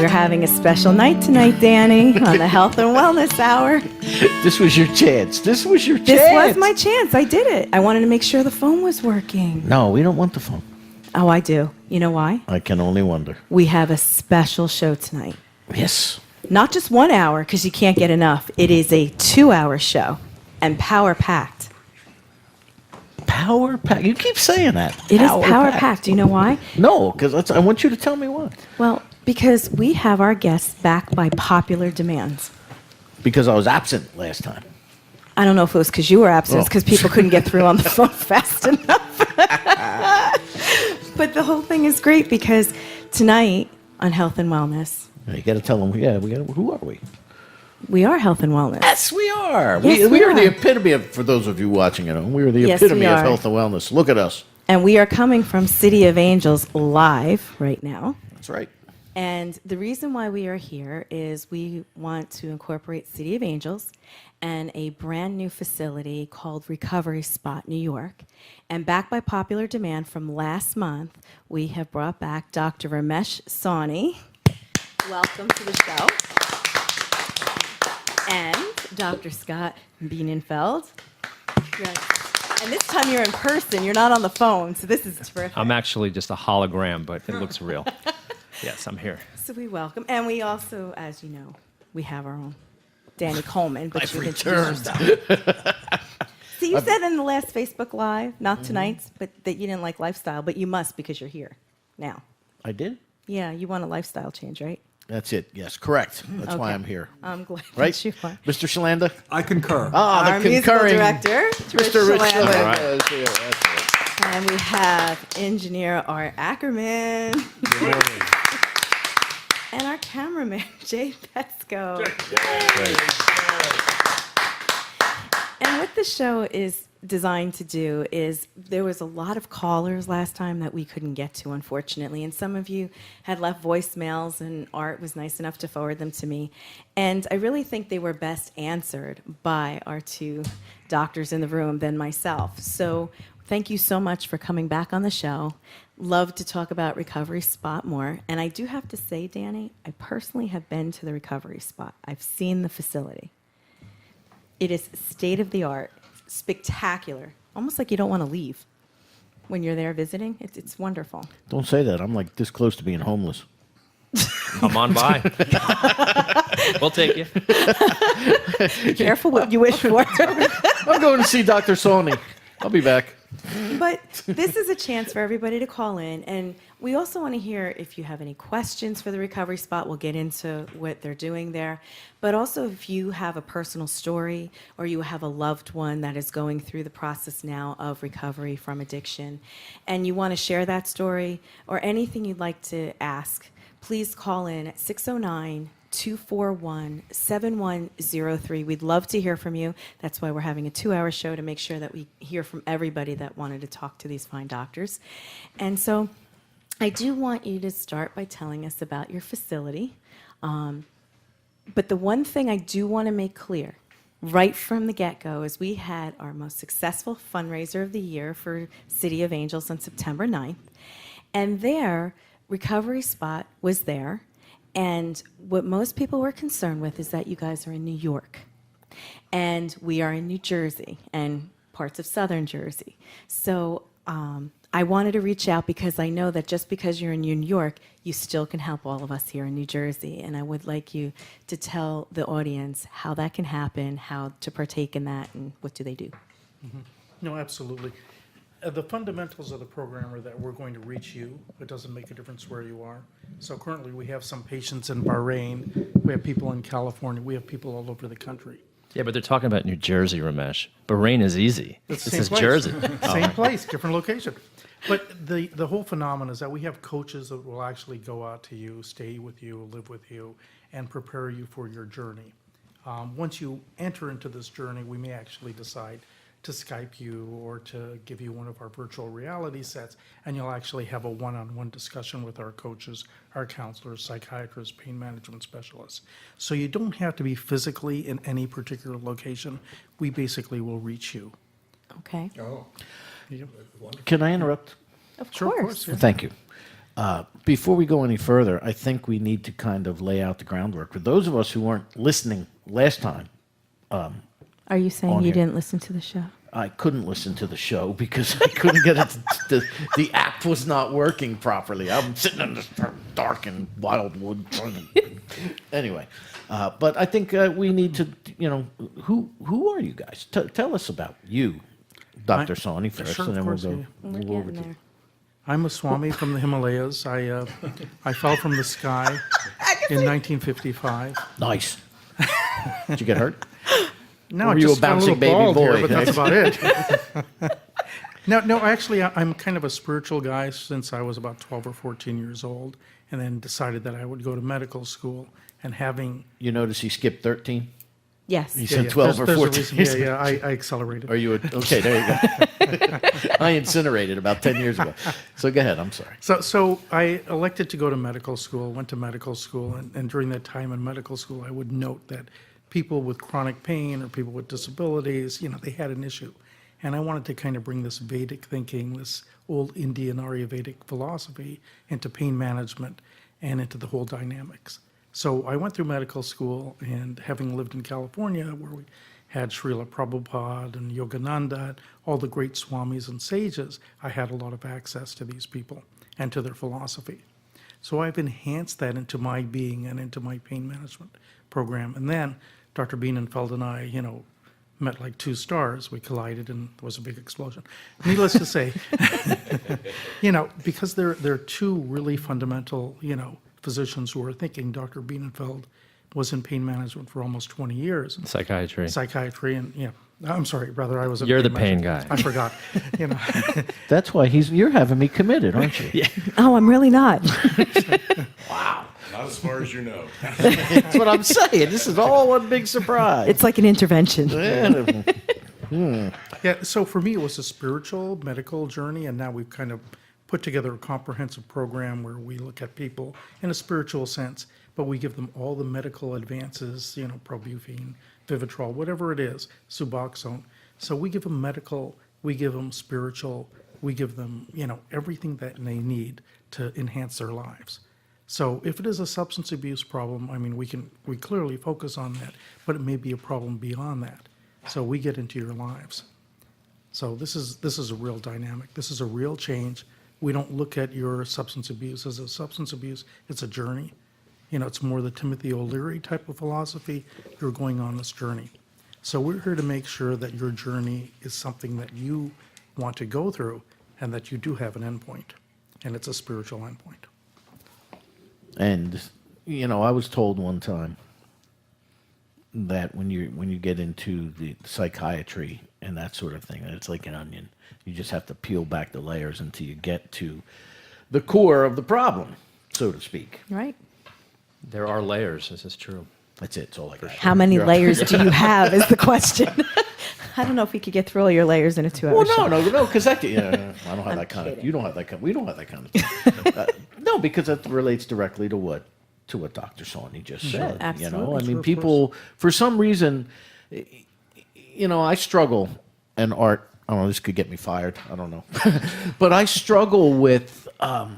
We're having a special night tonight, Danny, on the Health and Wellness Hour. This was your chance. This was your chance. This was my chance. I did it. I wanted to make sure the phone was working. No, we don't want the phone. Oh, I do. You know why? I can only wonder. We have a special show tonight. Yes. Not just 1 hour, because you can't get enough. It is a 2-hour show and power-packed. Power-packed? You keep saying that. It is power-packed. Do you know why? No, because I want you to tell me why. Well, because we have our guests back by popular demands. Because I was absent last time. I don't know if it was because you were absent. It's Oh. because people couldn't get through on the phone fast enough. But the whole thing is great because tonight on Health and Wellness, You got to tell them, who are we? we are Health and Wellness. Yes, we are. Yes, we we are the are. epitome of, for those of you watching at home, we are the Yes, epitome we of are. health and wellness. Look at us. And we are coming from City of Angels live right now. That's right. And the reason why we are here is we want to incorporate City of Angels and a brand new facility called Recovery Spot New York. And back by popular demand from last month, we have brought back Dr. Ramesh Sawhney. Welcome to the show. And Dr. Scott Bienenfeld. And this time you're in person, you're not on the phone, so this is terrific. I'm actually just a hologram, but it looks real. Yes, I'm here. So we welcome, and we also, as you know, we have our own Danny Coleman. But I've you've introduced yourself. So you said in the last Facebook Live, not tonight's, but that you didn't like lifestyle, but you must because you're here now. I did? Yeah, you want a lifestyle change, right? That's it. Yes, correct. That's why Okay. I'm here. I'm glad Right? that you are. Mr. Shalanda? I concur. Ah, Our the musical concurring. director, Mr. Rich Shalanda. Shalanda. All right. is here. That's right. And we have engineer Art Ackerman. Good morning. And our cameraman, Jay Petsko. And what the show is designed to do is there was a lot of callers last time that we couldn't get to, unfortunately. And some of you had left voicemails, and Art was nice enough to forward them to me. And I really think they were best answered by our two doctors in the room than myself. So thank you so much for coming back on the show. Love to talk about Recovery Spot more. And I do have to say, Danny, I personally have been to the Recovery Spot. I've seen the facility. It is state-of-the-art, spectacular, almost like you don't want to leave when you're there visiting. It's wonderful. Don't say that. I'm like this close to being homeless. Come on by. We'll take you. Be careful what you wish for. I'm going to see Dr. Sawhney. I'll be back. But this is a chance for everybody to call in. And we also want to hear if you have any questions for the Recovery Spot. We'll get into what they're doing there. But also if you have a personal story or you have a loved one that is going through the process now of recovery from addiction and you want to share that story or anything you'd like to ask, please call in at 609-241-7103. We'd love to hear from you. That's why we're having a 2-hour show to make sure that we hear from everybody that wanted to talk to these fine doctors. And so I do want you to start by telling us about your facility. But the one thing I do want to make clear right from the get-go is we had our most successful fundraiser of the year for City of Angels on September 9th. And there, Recovery Spot was there. And what most people were concerned with is that you guys are in New York. And we are in New Jersey and parts of southern Jersey. So I wanted to reach out because I know that just because you're in New York, you still can help all of us here in New Jersey. And I would like you to tell the audience how that can happen, how to partake in that, and what do they do. Mm-hmm. No, absolutely. The fundamentals of the program are that we're going to reach you. It doesn't make a difference where you are. So currently we have some patients in Bahrain. We have people in California. We have people all over the country. Yeah, but they're talking about New Jersey, Ramesh. Bahrain is easy. It's the This same is place. Jersey. Same place, different location. But the whole phenomenon is that we have coaches that will actually go out to you, stay with you, live with you, and prepare you for your journey. Once you enter into this journey, we may actually decide to Skype you or to give you one of our virtual reality sets, and you'll actually have a one-on-one discussion with our coaches, our counselors, psychiatrists, pain management specialists. So you don't have to be physically in any particular location. We basically will reach you. Okay? Yep. Can I interrupt? Of Sure, of course. course, yeah. Thank you. Before we go any further, I think we need to kind of lay out the groundwork. For those of us who weren't listening last time, Are you saying On you here. didn't listen to the show? I couldn't listen to the show because I couldn't get it. The app was not working properly. I'm sitting in this dark and wild wood. Anyway, but I think we need to, who are you guys? Tell us about you, Dr. Sawhney, first, Sure, and then of course, we'll yeah. go, We're we'll go over getting to there. I'm a Swami from the Himalayas. I fell from the sky in 1955. Nice. Did you get hurt? No, Were I you just a got bouncing little baby bald here, boy, but that's eh? about it. No, actually, I'm kind of a spiritual guy since I was about 12 or 14 years old, and then decided that I would go to medical school. And having You notice he skipped 13? Yes. He said 12 or there's a 14. reason. Yeah, I accelerated. Are you okay? There you go. I incinerated about 10 years ago. So go ahead. I'm sorry. So I elected to go to medical school, went to medical school, and during that time in medical school, I would note that people with chronic pain or people with disabilities, they had an issue. And I wanted to kind of bring this Vedic thinking, this old Indian Ayurvedic philosophy into pain management and into the whole dynamics. So I went through medical school, and having lived in California, where we had Srila Prabhupada and Yogananda, all the great swamis and sages, I had a lot of access to these people and to their philosophy. So I've enhanced that into my being and into my pain management program. And then Dr. Bienenfeld and I, met like two stars. We collided, and there was a big explosion. Needless to say, because they're two really fundamental, physicians who are thinking. Dr. Bienenfeld was in pain management for almost 20 years. Psychiatry. And I'm sorry, brother, I was. You're the pain guy. I forgot. That's why you're having me committed, aren't you? Yeah. Oh, I'm really not. Not as far as you know. That's what I'm saying. This is all one big surprise. It's like an intervention. Yeah, so for me, it was a spiritual, medical journey, and now we've kind of put together a comprehensive program where we look at people in a spiritual sense, but we give them all the medical advances, Probufene, Vivitrol, whatever it is, Suboxone. So we give them medical, we give them spiritual, we give them, everything that they need to enhance their lives. So if it is a substance abuse problem, we clearly focus on that, but it may be a problem beyond that. So we get into your lives. So this is a real dynamic. This is a real change. We don't look at your substance abuse as a substance abuse. It's a journey. It's more the Timothy O'Leary type of philosophy. You're going on this journey. So we're here to make sure that your journey is something that you want to go through and that you do have an endpoint, and it's a spiritual endpoint. And I was told one time that when you get into the psychiatry and that sort of thing, it's like an onion. You just have to peel back the layers until you get to the core of the problem, so to speak. Right. There are layers. This is true. That's it. It's all I got. How many You're up. layers do you have is the question. I don't know if we could get through all your layers in a 2-hour Well, show. no, because I don't have I'm that kind of. kidding. You don't have that kind. We don't have that kind of. No, because that relates directly to what Dr. Sawhney just said. absolutely. Sure, of People for some reason, I struggle, and art. I don't know. This could get me fired. I don't know, but I struggle with. I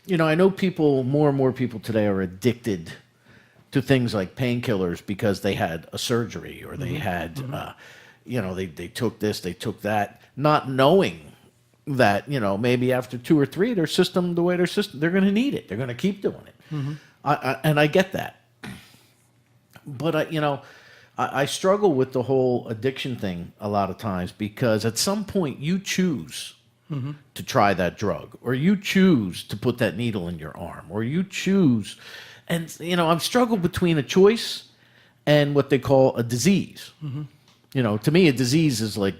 know more and more people today are addicted to things like painkillers because they had a surgery or they had, they took this, they took that, not knowing that, maybe after 2 or 3, they're going to need it. They're going to keep doing it. And I get that. But, I struggle with the whole addiction thing a lot of times because at some point you choose to try that drug, or you choose to put that needle in your arm, or you choose. And, I've struggled between a choice and what they call a disease. To me, a disease is like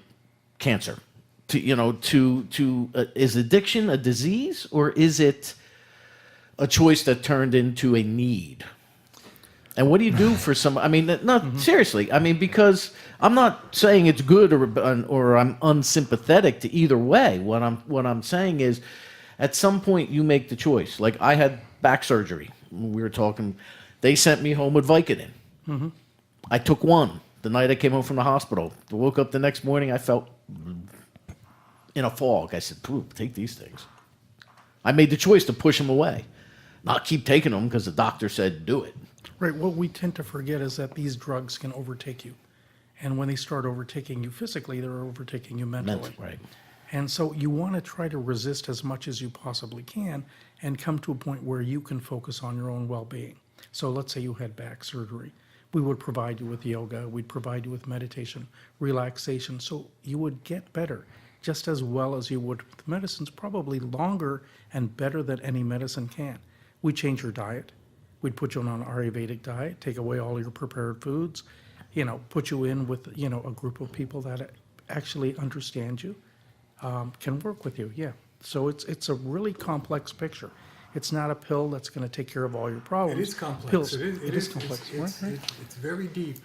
cancer. Is addiction a disease, or is it a choice that turned into a need? And what do you do for seriously. Because I'm not saying it's good or I'm unsympathetic to either way. What I'm saying is, at some point you make the choice. Like I had back surgery. We were talking. They sent me home with Vicodin. I took one the night I came home from the hospital. I woke up the next morning. I felt in a fog. I said, "Take these things." I made the choice to push them away, not keep taking them because the doctor said do it. Right. What we tend to forget is that these drugs can overtake you. And when they start overtaking you physically, they're overtaking you mentally. Right. And so you want to try to resist as much as you possibly can and come to a point where you can focus on your own well-being. So let's say you had back surgery. We would provide you with yoga. We'd provide you with meditation, relaxation. So you would get better just as well as you would with medicines, probably longer and better than any medicine can. We change your diet. We'd put you on an Ayurvedic diet, take away all your prepared foods, put you in with, a group of people that actually understand you, can work with you, yeah. So it's a really complex picture. It's not a pill that's going to take care of all your problems. It is complex. Pills, It is complex. Right. It's very deep.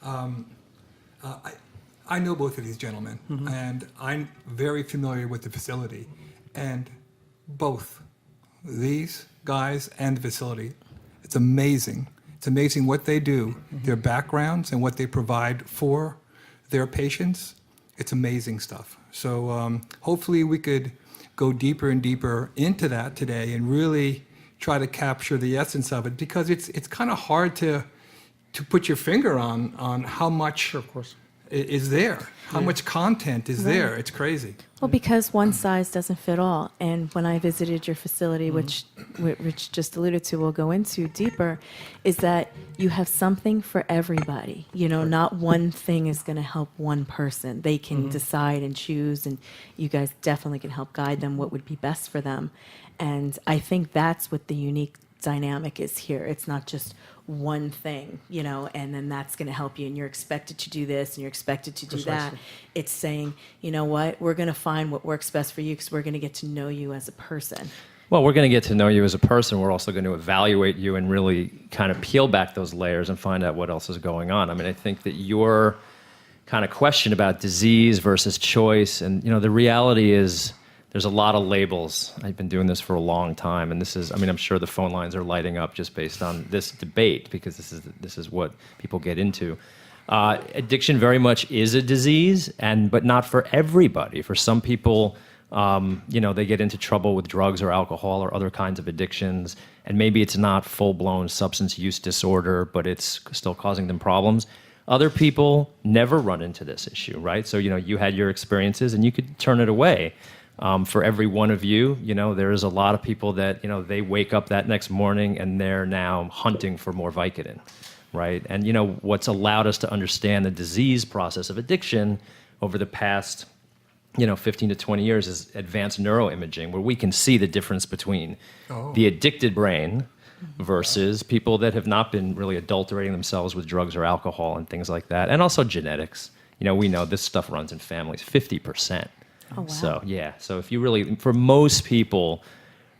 I know both of these gentlemen, and I'm very familiar with the facility. And both these guys and the facility, it's amazing. It's amazing what they do, their backgrounds, and what they provide for their patients. It's amazing stuff. So hopefully we could go deeper and deeper into that today and really try to capture the essence of it, because it's kind of hard to put your finger on how much Of course. is there, how much content is there. It's crazy. Well, because one size doesn't fit all. And when I visited your facility, which Rich just alluded to, we'll go into deeper, is that you have something for everybody. Not one thing is going to help one person. They can decide and choose, and you guys definitely can help guide them what would be best for them. And I think that's what the unique dynamic is here. It's not just one thing, and then that's going to help you, and you're expected to do this and you're expected to do that. It's saying, you know what, we're going to find what works best for you because we're going to get to know you as a person. Well, we're going to get to know you as a person. We're also going to evaluate you and really kind of peel back those layers and find out what else is going on. I mean, I think that your kind of question about disease versus choice, and, the reality is there's a lot of labels. I've been doing this for a long time, and I'm sure the phone lines are lighting up just based on this debate, because this is what people get into. Addiction very much is a disease, but not for everybody. For some people, they get into trouble with drugs or alcohol or other kinds of addictions, and maybe it's not full-blown substance use disorder, but it's still causing them problems. Other people never run into this issue, right? So, you had your experiences, and you could turn it away. For every one of you, there is a lot of people that, they wake up that next morning and they're now hunting for more Vicodin, right? And, what's allowed us to understand the disease process of addiction over the past, 15 to 20 years is advanced neuroimaging, where we can see the difference between the addicted brain versus people that have not been really adulterating themselves with drugs or alcohol and things like that. And also genetics. We know this stuff runs in families, 50%. Oh, wow. So, yeah. So if you really, for most people,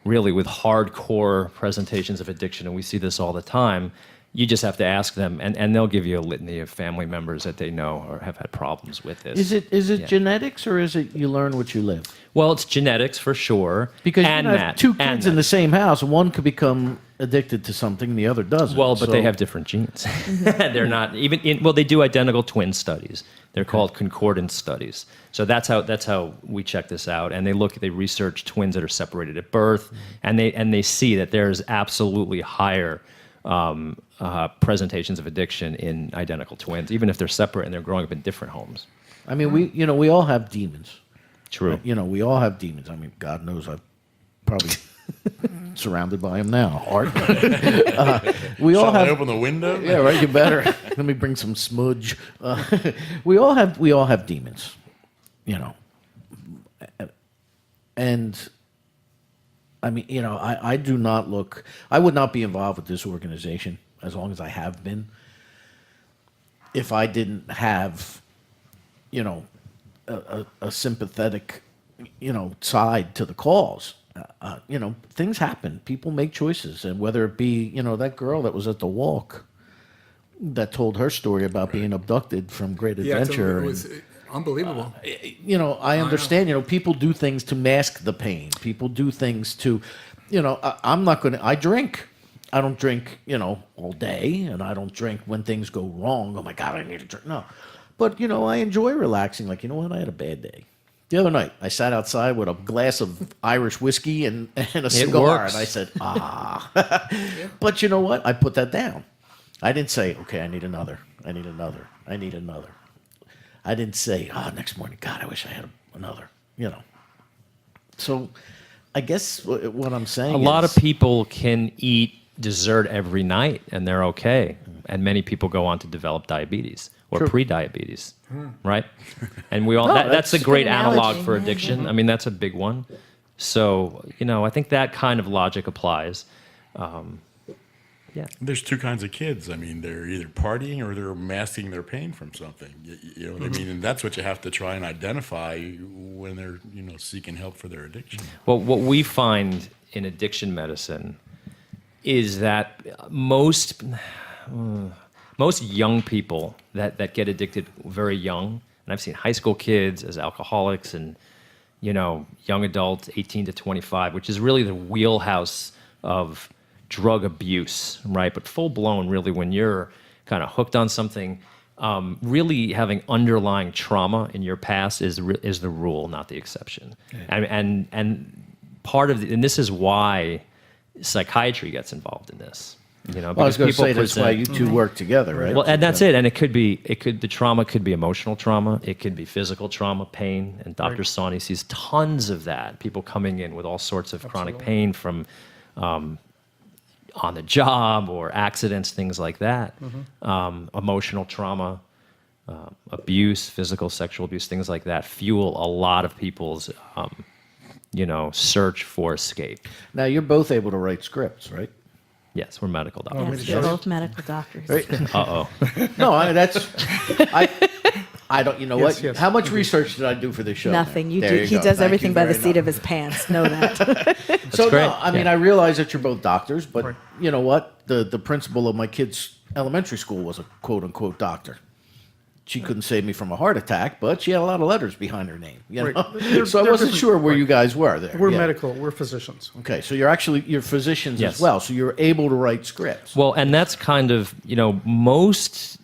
really with hardcore presentations of addiction, and we see this all the time, you just have to ask them, and they'll give you a litany of family members that they know or have had problems with this. Is it genetics, or is it you learn what you live? Well, it's genetics for sure. Because and you can have two kids in the same house, and one could become addicted to something, and the other doesn't. Well, but they have different genes. They're not even they do identical twin studies. They're called concordance studies. So that's how we check this out. And they research twins that are separated at birth, and they see that there's absolutely higher presentations of addiction in identical twins, even if they're separate and they're growing up in different homes. I mean, we all have demons. True. We all have demons. I mean, God knows I'm probably surrounded by them now. Art. We all Shall have. I open the window? Yeah, right. You better. Let me bring some smudge. We all have demons. And I mean, I do not look. I would not be involved with this organization as long as I have been if I didn't have, a sympathetic, side to the cause. Things happen. People make choices, and whether it be, that girl that was at the walk that told her story about being abducted from Great Adventure. It was unbelievable. I understand. People do things to mask the pain. People do things to, I'm not going to. I drink. I don't drink, all day, and I don't drink when things go wrong. Oh my God, I need to drink. No, but I enjoy relaxing. Like, I had a bad day. The other night, I sat outside with a glass of Irish whiskey and a cigar, works. and I said, But you know what? I put that down. I didn't say, okay, I need another. I need another. I need another. I didn't say, next morning, God, I wish I had another, So I guess what I'm saying A lot of people can eat dessert every night and they're okay. And many people go on to develop diabetes or True. pre-diabetes, right? And we all No, that's a that's great a good analog analogy. for addiction. I mean, that's a big one. So, I think that kind of logic applies. Yeah. There's two kinds of kids. I mean, they're either partying or they're masking their pain from something. You know what I mean? And that's what you have to try and identify when they're, seeking help for their addiction. Well, what we find in addiction medicine is that most young people that get addicted very young, and I've seen high school kids as alcoholics and, young adults, 18 to 25, which is really the wheelhouse of drug abuse, right? But full blown, really, when you're kind of hooked on something, really having underlying trauma in your past is the rule, not the exception. Yeah. And part of and this is why psychiatry gets involved in this. Well, I was going to say that's why you two work together, right? Well, and that's it. And the trauma could be emotional trauma. It could be physical trauma, pain. And Dr. Sawhney sees tons of that. People coming in with all sorts of chronic pain from on the job or accidents, things like that. Emotional trauma, abuse, physical, sexual abuse, things like that fuel a lot of people's, search for escape. Now, you're both able to write scripts, right? Yes, we're medical doctors. Yes, we're both medical doctors. Right? Uh-oh. No, I don't. You know Yes, what? yes. How much research did I do for this show? Nothing. You There do. you He go. does Thank everything you by the very seat much. of his pants. Know that. So great. no, I mean, Yeah. I realize that you're both doctors, but Right. you know what? The principal of my kid's elementary school was a quote unquote doctor. She couldn't save me from a heart attack, but she had a lot of letters behind her name. You Right. know? They're- So I they're wasn't different- sure where right. you guys were there. We're Yeah. medical. We're physicians. Okay, so you're physicians Yes. as well, so you're able to write scripts. Well, and that's kind of, most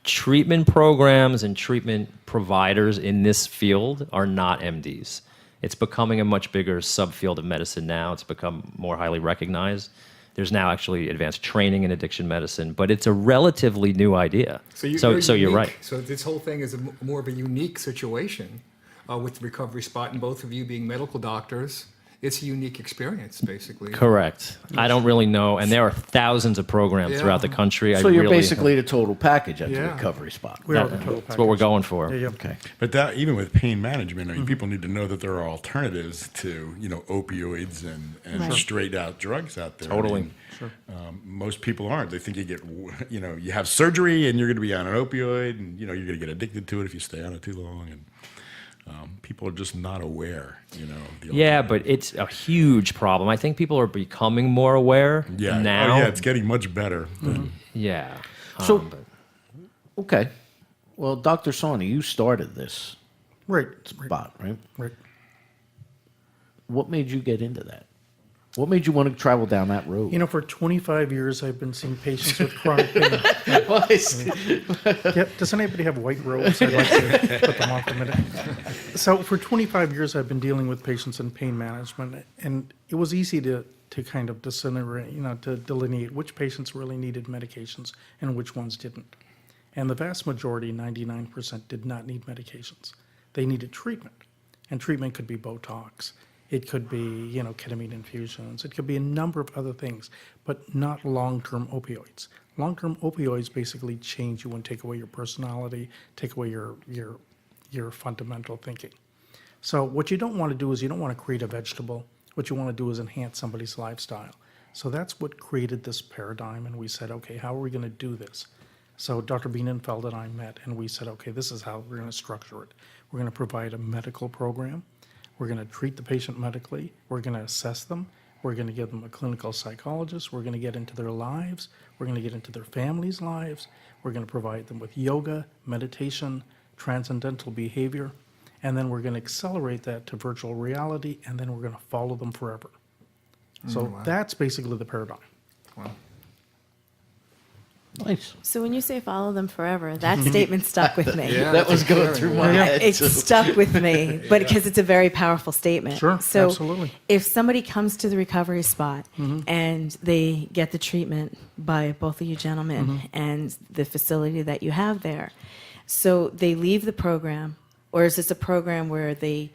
treatment programs and treatment providers in this field are not MDs. It's becoming a much bigger subfield of medicine now. It's become more highly recognized. There's now actually advanced training in addiction medicine, but it's a relatively new idea. So you're unique. right. So this whole thing is more of a unique situation with the recovery spot, and both of you being medical doctors. It's a unique experience, basically. Correct. I don't really know, and there are thousands of programs Yeah. throughout the country. So I you're really basically the total package at the Yeah. recovery spot. We are the total that's what we're package. going for. Yeah, yeah. Okay. But that, even with pain management, I mean, people need to know that there are alternatives to, opioids and Right. straight out drugs out there. Totally. I mean, most people aren't. They think you have surgery and you're going to be on an opioid, and you're going to get addicted to it if you stay on it too long. And people are just not aware, of the Yeah, alternative. but it's a huge problem. I think people are becoming more aware Yeah. now. Oh, yeah, it's getting much better. Yeah. So- but- Okay. Well, Dr. Sawhney, you started this Right. Right. spot, right? Right. What made you get into that? What made you want to travel down that road? For 25 years, I've been seeing patients with chronic pain. Well, Does anybody have white robes? I'd like to put them on for a minute. So for 25 years, I've been dealing with patients in pain management, and it was easy to kind of to delineate which patients really needed medications and which ones didn't. And the vast majority, 99%, did not need medications. They needed treatment, and treatment could be Botox. It could be, ketamine infusions. It could be a number of other things, but not long-term opioids. Long-term opioids basically change you and take away your personality, take away your fundamental thinking. So what you don't want to do is you don't want to create a vegetable. What you want to do is enhance somebody's lifestyle. So that's what created this paradigm, and we said, okay, how are we going to do this? So Dr. Bienenfeld and I met, and we said, okay, this is how we're going to structure it. We're going to provide a medical program. We're going to treat the patient medically. We're going to assess them. We're going to give them a clinical psychologist. We're going to get into their lives. We're going to get into their families' lives. We're going to provide them with yoga, meditation, transcendental behavior, and then we're going to accelerate that to virtual reality, and then we're going to follow them forever. So wow. that's basically the paradigm. Wow. Nice. So when you say follow them forever, that statement stuck with me. Yeah, That was that's going very through good. my head. It too. stuck with me, but because it's a very powerful statement. Sure, So absolutely. if somebody comes to the recovery spot Mm-hmm. and they get the treatment by both of you gentlemen Mm-hmm. and the facility that you have there, so they leave the program, or is this a program where they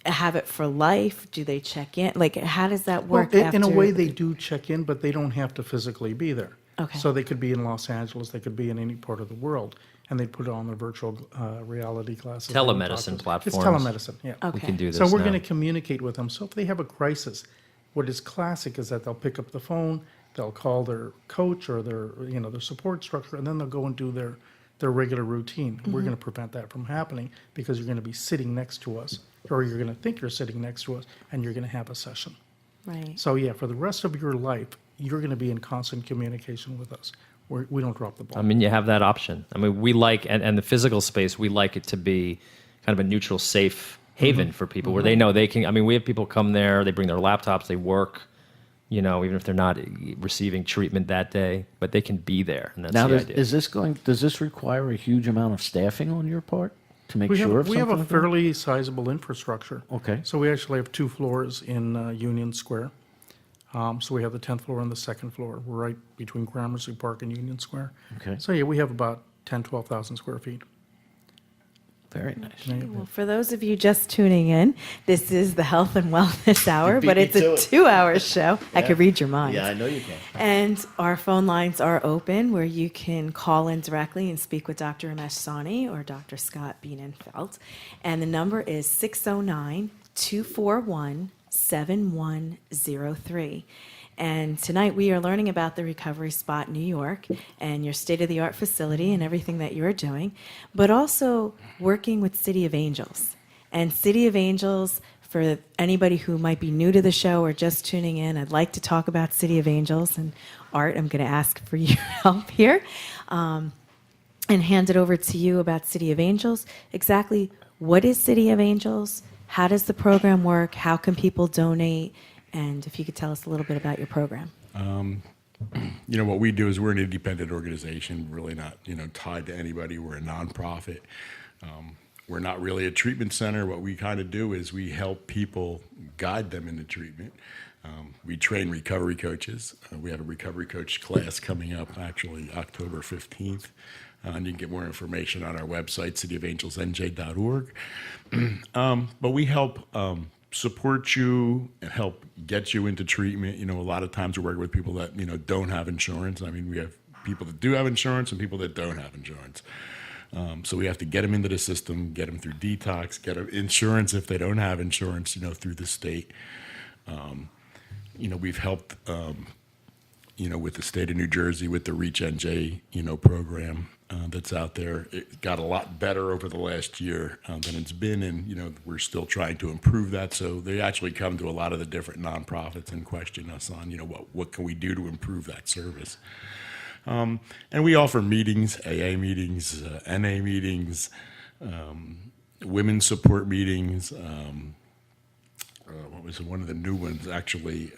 have it for life? Do they check in? Like, how does that Well, work? in a after- way, they do check in, but they don't have to physically be there. Okay. So they could be in Los Angeles, they could be in any part of the world, and they put on their virtual reality glasses. They can talk Telemedicine to us. platforms. It's telemedicine, yeah. Okay. We can do this So we're now. going to communicate with them. So if they have a crisis, what is classic is that they'll pick up the phone, they'll call their coach or their support structure, and then they'll go and do their regular routine. We're going to prevent that from happening because you're going to be sitting next to us, or you're going to think you're sitting next to us, and you're going to have a session. Right. So yeah, for the rest of your life, you're going to be in constant communication with us. We don't drop the ball. I mean, you have that option. I mean, we like, and the physical space, we like it to be kind of a neutral, safe haven for people where they know they can. I mean, we have people come there, they bring their laptops, they work, even if they're not receiving treatment that day, but they can be there. And that's Now, the does idea. does this require a huge amount of staffing on your part to make We sure of have, we have something a like that? fairly sizable infrastructure. Okay. So we actually have 2 floors in Union Square. So we have the 10th floor and the 2nd floor. We're right between Gramercy Park and Union Square. Okay. So yeah, we have about 12,000 square feet. Very nice. Okay, well, for those of you just tuning in, this is the Health and Wellness Hour, beat but me it's a to it. 2-hour show. I could read your mind. Yeah, I know you can. And our phone lines are open where you can call in directly and speak with Dr. Ramesh Sawhney or Dr. Scott Bienenfeld. And the number is 609-241-7103. And tonight we are learning about the Recovery Spot New York and your state-of-the-art facility and everything that you're doing, but also working with City of Angels. And City of Angels, for anybody who might be new to the show or just tuning in, I'd like to talk about City of Angels. And Art, I'm going to ask for your help here and hand it over to you about City of Angels. Exactly what is City of Angels? How does the program work? How can people donate? And if you could tell us a little bit about your program. What we do is we're an independent organization, really not, tied to anybody. We're a nonprofit. We're not really a treatment center. What we kind of do is we help people guide them into treatment. We train recovery coaches. We have a recovery coach class coming up, actually, October 15th. And you can get more information on our website, cityofangelsnj.org. But we help support you and help get you into treatment. A lot of times we're working with people that, don't have insurance. I mean, we have people that do have insurance and people that don't have insurance. So we have to get them into the system, get them through detox, get them insurance if they don't have insurance, through the state. We've helped, with the state of New Jersey with the Reach NJ, program that's out there. It got a lot better over the last year than it's been, and we're still trying to improve that. So they actually come to a lot of the different nonprofits and question us on, what can we do to improve that service. And we offer meetings, AA meetings, NA meetings, women's support meetings. What was one of the new ones, actually,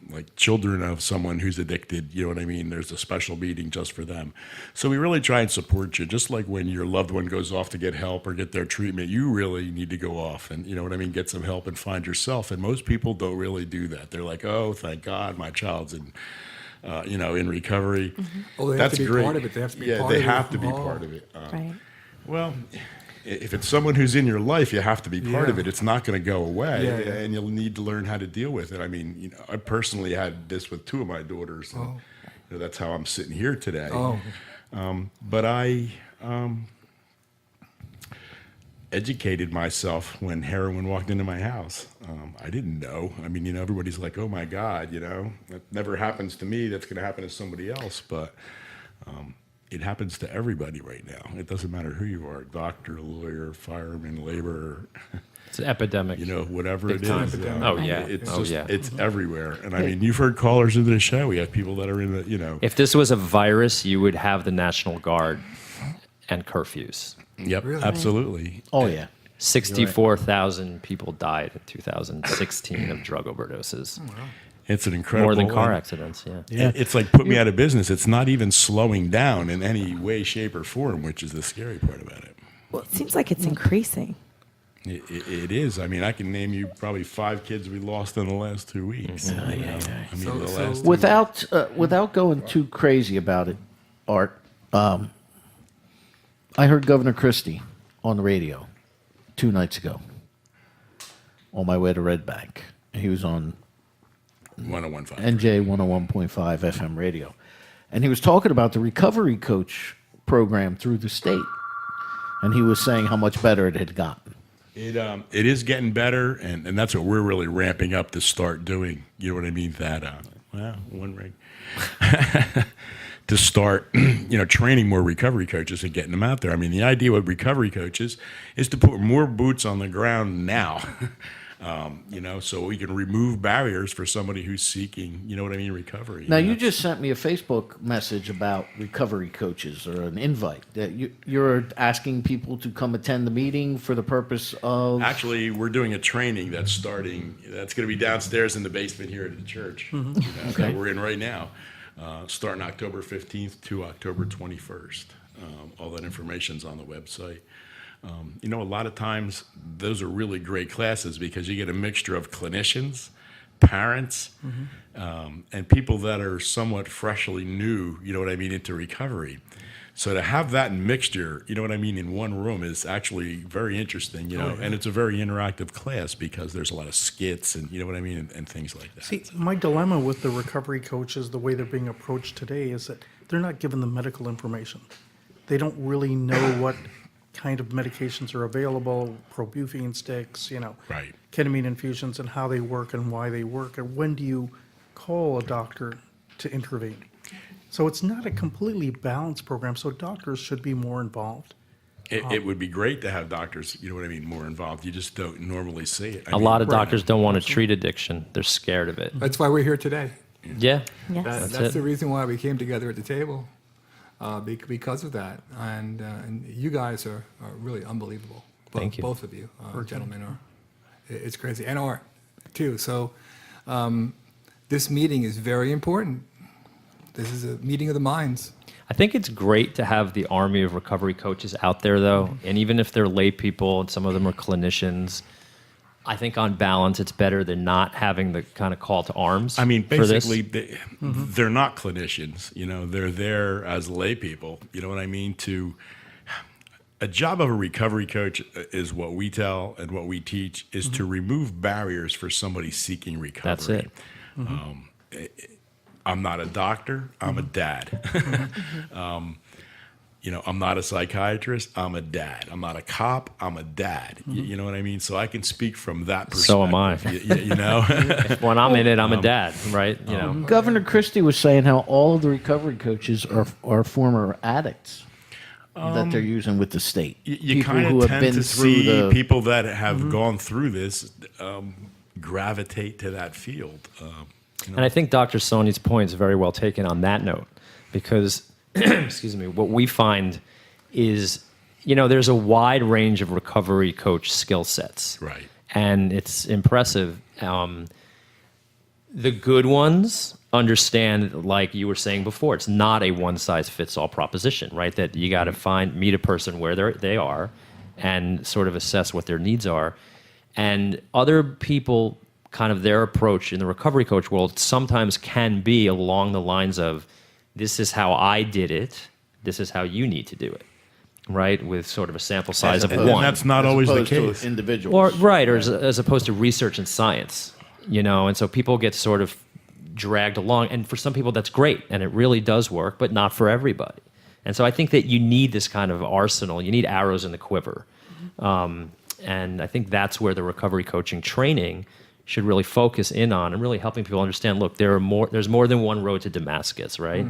like children of someone who's addicted, you know what I mean? There's a special meeting just for them. So we really try and support you, just like when your loved one goes off to get help or get their treatment, you really need to go off and, get some help and find yourself. And most people don't really do that. They're like, oh, thank God my child's in recovery. Mm-hmm. Oh, they have That's to be great. part of it. They have to be yeah, part they of it. have to be Oh. part of it. Right. Well, if it's someone who's in your life, you have to be part of Yeah. it. It's not going to go away, Yeah. and you'll need to learn how to deal with it. I mean, I personally had this with 2 of my daughters. And, that's how I'm sitting here today. Oh. But I educated myself when heroin walked into my house. I didn't know. I mean, everybody's like, oh my God, that never happens to me. That's going to happen to somebody else. But it happens to everybody right now. It doesn't matter who you are, doctor, lawyer, fireman, laborer, It's an epidemic. whatever Big it time. is. Oh, yeah. It's Oh, just, yeah. it's everywhere. And I mean, you've heard callers into the show. We have people that are in the, If this was a virus, you would have the National Guard and curfews. Yep, Really? absolutely. Oh, yeah. 64,000 people died in 2016 of drug overdoses. It's an incredible. More than car accidents, yeah. It's like put me out of business. It's not even slowing down in any way, shape, or form, which is the scary part about it. Well, it seems like it's increasing. It is. I mean, I can name you probably 5 kids we lost in the last 2 weeks. I mean, So- the so- last Without going too crazy about it, Art, I heard Governor Christie on the radio 2 nights ago on my way to Red Bank. He was on 101.5. NJ 101.5 FM radio. And he was talking about the recovery coach program through the state. And he was saying how much better it had gotten. It is getting better, and that's what we're really ramping up to start doing. You know what I mean? That one ring to start, training more recovery coaches and getting them out there. I mean, the idea with recovery coaches is to put more boots on the ground now. So we can remove barriers for somebody who's seeking, recovery. Now, you just sent me a Facebook message about recovery coaches, or an invite that you're asking people to come attend the meeting for the purpose of. Actually, we're doing a training that's starting. That's going to be downstairs in the basement here at the church. That we're in right now, starting October 15th to October 21st. All that information's on the website. A lot of times those are really great classes because you get a mixture of clinicians, parents, and people that are somewhat freshly new, into recovery. So to have that mixture, in one room is actually very interesting, and it's a very interactive class because there's a lot of skits and, and things like that. See, my dilemma with the recovery coaches, the way they're being approached today, is that they're not given the medical information. They don't really know what kind of medications are available, probufene sticks, Right. ketamine infusions, and how they work and why they work, and when do you call a doctor to intervene. So it's not a completely balanced program, so doctors should be more involved. It would be great to have doctors, more involved. You just don't normally see it. A lot of doctors don't want to treat addiction. They're scared of it. That's why we're here today. Yeah. Yes. That's That's it. the reason why we came together at the table, because of that. And you guys are really unbelievable. Thank you. Both of you, gentlemen, are. It's crazy. And Art, too. So this meeting is very important. This is a meeting of the minds. I think it's great to have the army of recovery coaches out there, though. And even if they're lay people and some of them are clinicians, I think on balance, it's better than not having the kind of call to arms. I mean, for this. basically, they're not clinicians. They're there as lay people. You know what I mean? A job of a recovery coach is what we tell and what we teach is to remove barriers for somebody seeking recovery. That's it. I'm not a doctor. I'm a dad. I'm not a psychiatrist. I'm a dad. I'm not a cop. I'm a dad. You know what I mean? So I can speak from that perspective. So am I. When I'm in it, I'm a dad, right? Governor Christie was saying how all of the recovery coaches are former addicts that they're using with the state. You People kind who of have tend been to through see the- people that have gone through this gravitate to that field. And I think Dr. Sawhney's point is very well taken on that note, because, excuse me, what we find is, there's a wide range of recovery coach skill sets. Right. And it's impressive. The good ones understand, like you were saying before, it's not a one-size-fits-all proposition, right? That you got to meet a person where they are and sort of assess what their needs are. And other people, kind of their approach in the recovery coach world sometimes can be along the lines of, this is how I did it, this is how you need to do it, right? With sort of a sample size of And one. that's not as always the opposed to case. individuals. Or as opposed to research and science, and so people get sort of dragged along, and for some people that's great, and it really does work, but not for everybody. And so I think that you need this kind of arsenal, you need arrows in the quiver. And I think that's where the recovery coaching training should really focus in on, and really helping people understand, look, there's more than one road to Damascus, right?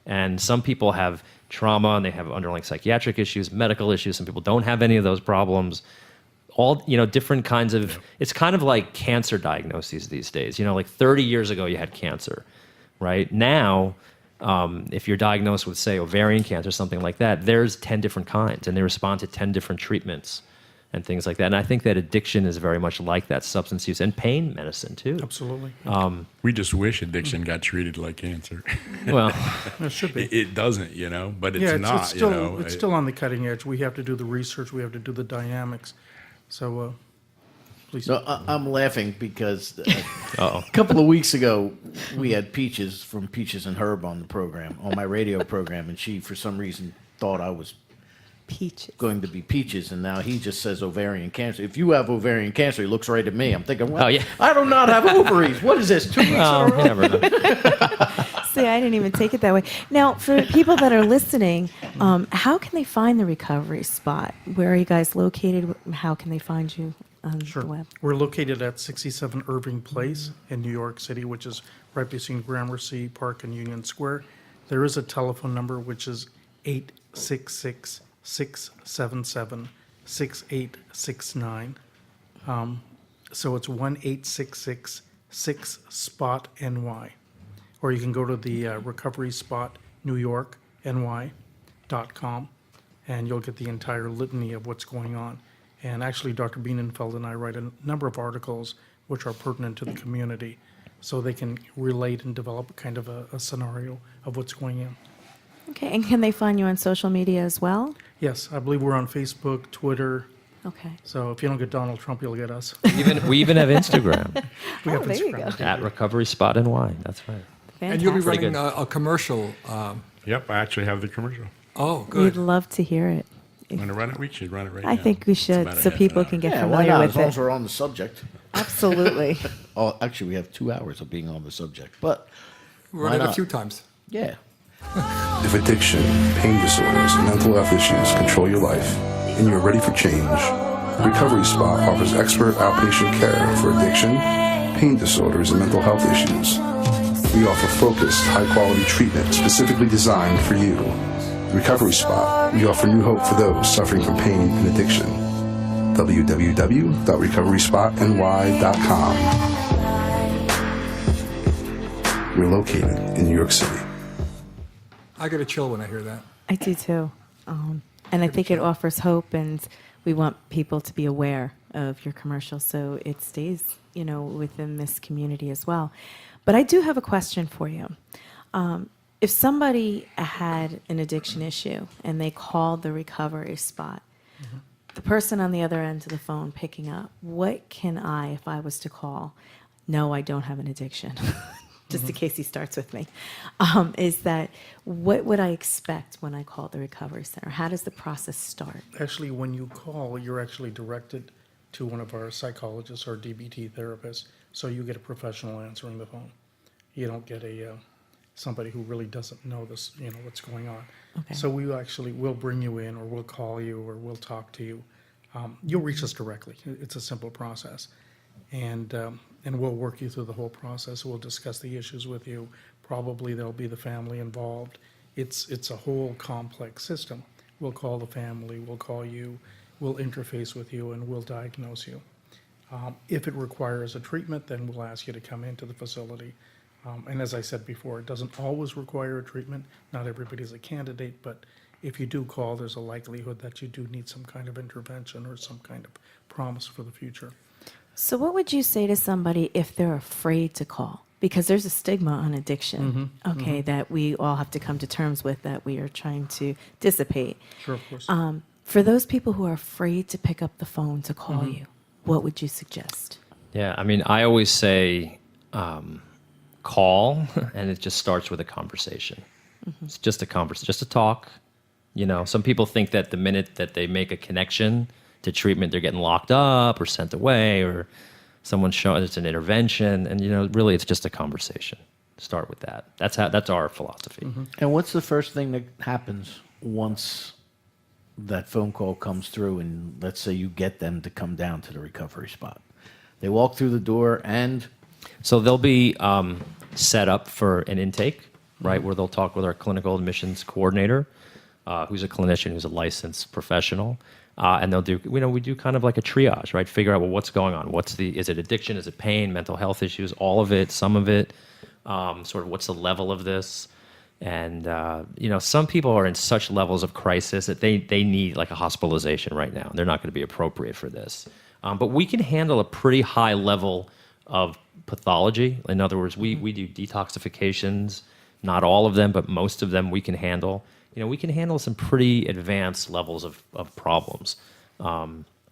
And some people have trauma and they have underlying psychiatric issues, medical issues. Some people don't have any of those problems. All, different kinds of, it's kind of like cancer diagnoses these days. Like 30 years ago you had cancer, right? Now, if you're diagnosed with, say, ovarian cancer, something like that, there's 10 different kinds, and they respond to 10 different treatments. and things like that. And I think that addiction is very much like that, substance use and pain medicine too. Absolutely. We just wish addiction got treated like cancer. Well, It should be. It doesn't, you know, but it's Yeah, not, it's still, you know. it's still on the cutting edge. We have to do the research. We have to do the dynamics. So, please. No, I'm laughing because uh-oh. a couple of weeks ago, we had Peaches from Peaches and Herb on the program, on my radio program, and she, for some reason, thought I was Peaches. going to be Peaches, and now he just says ovarian cancer. If you have ovarian cancer, he looks right at me. I'm thinking, well, Oh, yeah. I do not have ovaries. What is this, 2 weeks in a Oh, row? you never know. See, I didn't even take it that way. Now, for people that are listening, how can they find the recovery spot? Where are you guys located? How can they find you on the web? We're located at 67 Irving Place in New York City, which is right between Gramercy Park and Union Square. There is a telephone number, which is 866-677-6869. So it's 1-866-6-SPOT-NY. Or you can go to the Recovery Spot New York, NY.com, and you'll get the entire litany of what's going on. And actually, Dr. Bienenfeld and I write a number of articles which are pertinent to the community, so they can relate and develop kind of a scenario of what's going on. Okay, and can they find you on social media as well? Yes, I believe we're on Facebook, Twitter. Okay. So if you don't get Donald Trump, you'll get us. We even have Instagram We have there you Instagram. go. at Recovery Spot NY. That's right. And you'll be Fantastic. running a commercial. Yep, I actually have the commercial. Oh, We'd good. love to hear it. Want to run it? We should run it right now. I think we It's should, about a so half people an can hour. get Yeah, why familiar not? As with long as it. we're on the subject. Absolutely. Oh, actually, we have 2 hours of being on the subject, but Run it a not? few times. yeah. If addiction, pain disorders, and mental health issues control your life, and you are ready for change, the Recovery Spot offers expert outpatient care for addiction, pain disorders, and mental health issues. We offer focused, high-quality treatment specifically designed for you. The Recovery Spot, we offer new hope for those suffering from pain and addiction. www.recoveryspotny.com. We're located in New York City. I get a chill when I hear that. I do too. And I think it offers hope, and we want people to be aware of your commercial so it stays, within this community as well. But I do have a question for you. If somebody had an addiction issue and they called the Recovery Spot, the person on the other end of the phone picking up, what can I, if I was to call, no, I don't have an addiction, just in case he starts with me, is that what would I expect when I call the Recovery Center? How does the process start? Actually, when you call, you're actually directed to one of our psychologists or DBT therapists, so you get a professional answering the phone. You don't get somebody who really doesn't know this, what's going on. Okay. So we actually will bring you in, or we'll call you, or we'll talk to you. You'll reach us directly. It's a simple process, and we'll work you through the whole process. We'll discuss the issues with you. Probably there'll be the family involved. It's a whole complex system. We'll call the family. We'll call you. We'll interface with you, and we'll diagnose you. If it requires a treatment, then we'll ask you to come into the facility. And as I said before, it doesn't always require a treatment. Not everybody's a candidate, but if you do call, there's a likelihood that you do need some kind of intervention or some kind of promise for the future. So what would you say to somebody if they're afraid to call? Because there's a stigma on addiction, that we all have to come to terms with, that we are trying to dissipate. Sure, of course. For those people who are afraid to pick up the phone to call you, what would you suggest? Yeah, I mean, I always say call, and it just starts with a conversation. It's just a conversation, just a talk. Some people think that the minute that they make a connection to treatment, they're getting locked up or sent away, or someone's showing it's an intervention. And really, it's just a conversation. Start with that. That's our philosophy. And what's the first thing that happens once that phone call comes through, and let's say you get them to come down to the Recovery Spot? They walk through the door, and So they'll be set up for an intake, right, where they'll talk with our clinical admissions coordinator, who's a clinician, who's a licensed professional, and they'll do, we do kind of like a triage, right? Figure out, well, what's going on? Is it addiction? Is it pain? Mental health issues? All of it? Some of it? Sort of what's the level of this? And some people are in such levels of crisis that they need like a hospitalization right now. They're not going to be appropriate for this. But we can handle a pretty high level of pathology. In other words, we do detoxifications, not all of them, but most of them we can handle. We can handle some pretty advanced levels of problems.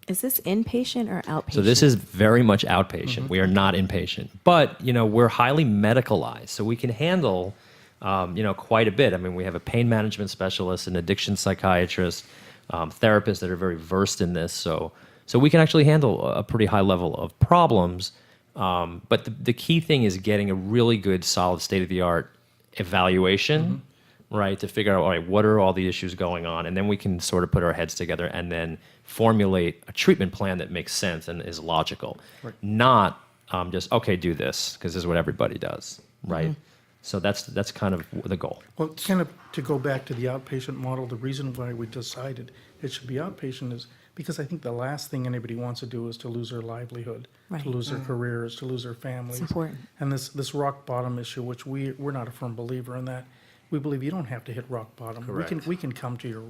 Is this inpatient or outpatient? So this is very much outpatient. We are not inpatient. But, we're highly medicalized, so we can handle, quite a bit. I mean, we have a pain management specialist, an addiction psychiatrist, therapists that are very versed in this. So we can actually handle a pretty high level of problems. But the key thing is getting a really good, solid, state-of-the-art evaluation, right, to figure out, all right, what are all the issues going on? And then we can sort of put our heads together and then formulate a treatment plan that makes sense and is logical. Right. Not just, okay, do this, because this is what everybody does, right? So that's kind of the goal. Well, kind of to go back to the outpatient model, the reason why we decided it should be outpatient is because I think the last thing anybody wants to do is to lose their livelihood, Right. to lose their careers, to lose their families. It's important. And this rock bottom issue, which we're not a firm believer in that. We believe you don't have to hit rock bottom. Correct. We can come to your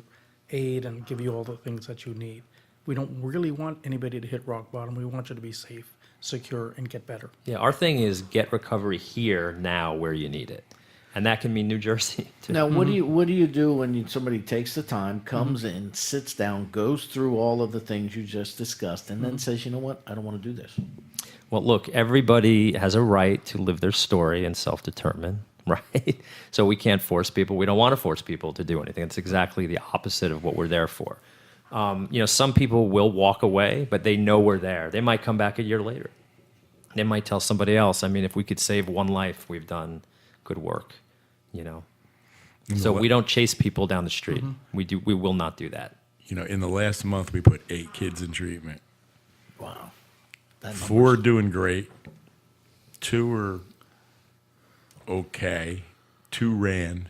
aid and give you all the things that you need. We don't really want anybody to hit rock bottom. We want you to be safe, secure, and get better. Yeah, our thing is get recovery here, now, where you need it. And that can mean New Jersey, too. Now, what do you do when somebody takes the time, comes in, sits down, goes through all of the things you just discussed, and then says, you know what, I don't want to do this? Well, look, everybody has a right to live their story and self-determine, right? So we can't force people. We don't want to force people to do anything. It's exactly the opposite of what we're there for. Some people will walk away, but they know we're there. They might come back a year later. They might tell somebody else. I mean, if we could save one life, we've done good work, So we don't chase people down the street. We will not do that. In the last month, we put 8 kids in treatment. Wow. 4 are doing great. 2 are okay. 2 ran.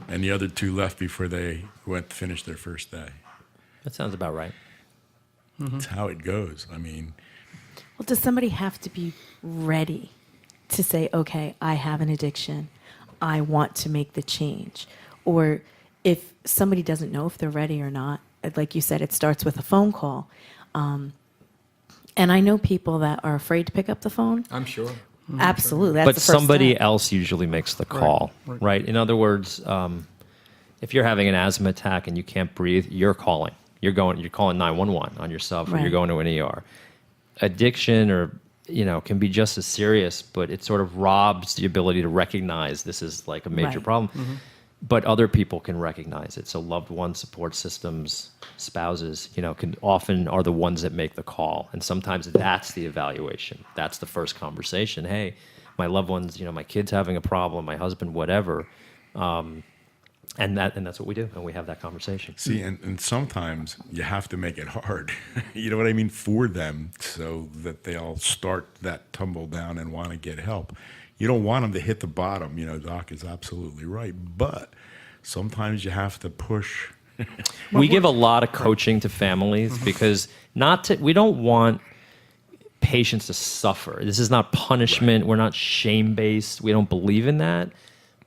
And the other 2 left before they went to finish their first day. That sounds about right. That's how it goes. I mean, Well, does somebody have to be ready to say, okay, I have an addiction, I want to make the change? Or if somebody doesn't know if they're ready or not, like you said, it starts with a phone call. And I know people that are afraid to pick up the phone. I'm sure. Absolutely. That's But the first somebody step. else usually makes the call, right? In other words, if you're having an asthma attack and you can't breathe, you're calling. You're calling 911 on yourself, or Right. you're going to an ER. Addiction, or can be just as serious, but it sort of robs the ability to recognize this is like a major Right. problem. But other people can recognize it. So loved ones, support systems, spouses, can often are the ones that make the call. And sometimes that's the evaluation. That's the first conversation. Hey, my loved ones, my kid's having a problem, my husband, whatever. And that's what we do, and we have that conversation. see, and sometimes you have to make it hard, you know what I mean, for them, so that they all start that tumble down and want to get help. You don't want them to hit the bottom, Doc is absolutely right, but sometimes you have to push. We give a lot of coaching to families because we don't want patients to suffer. This is not punishment. We're not shame-based. We don't believe in that.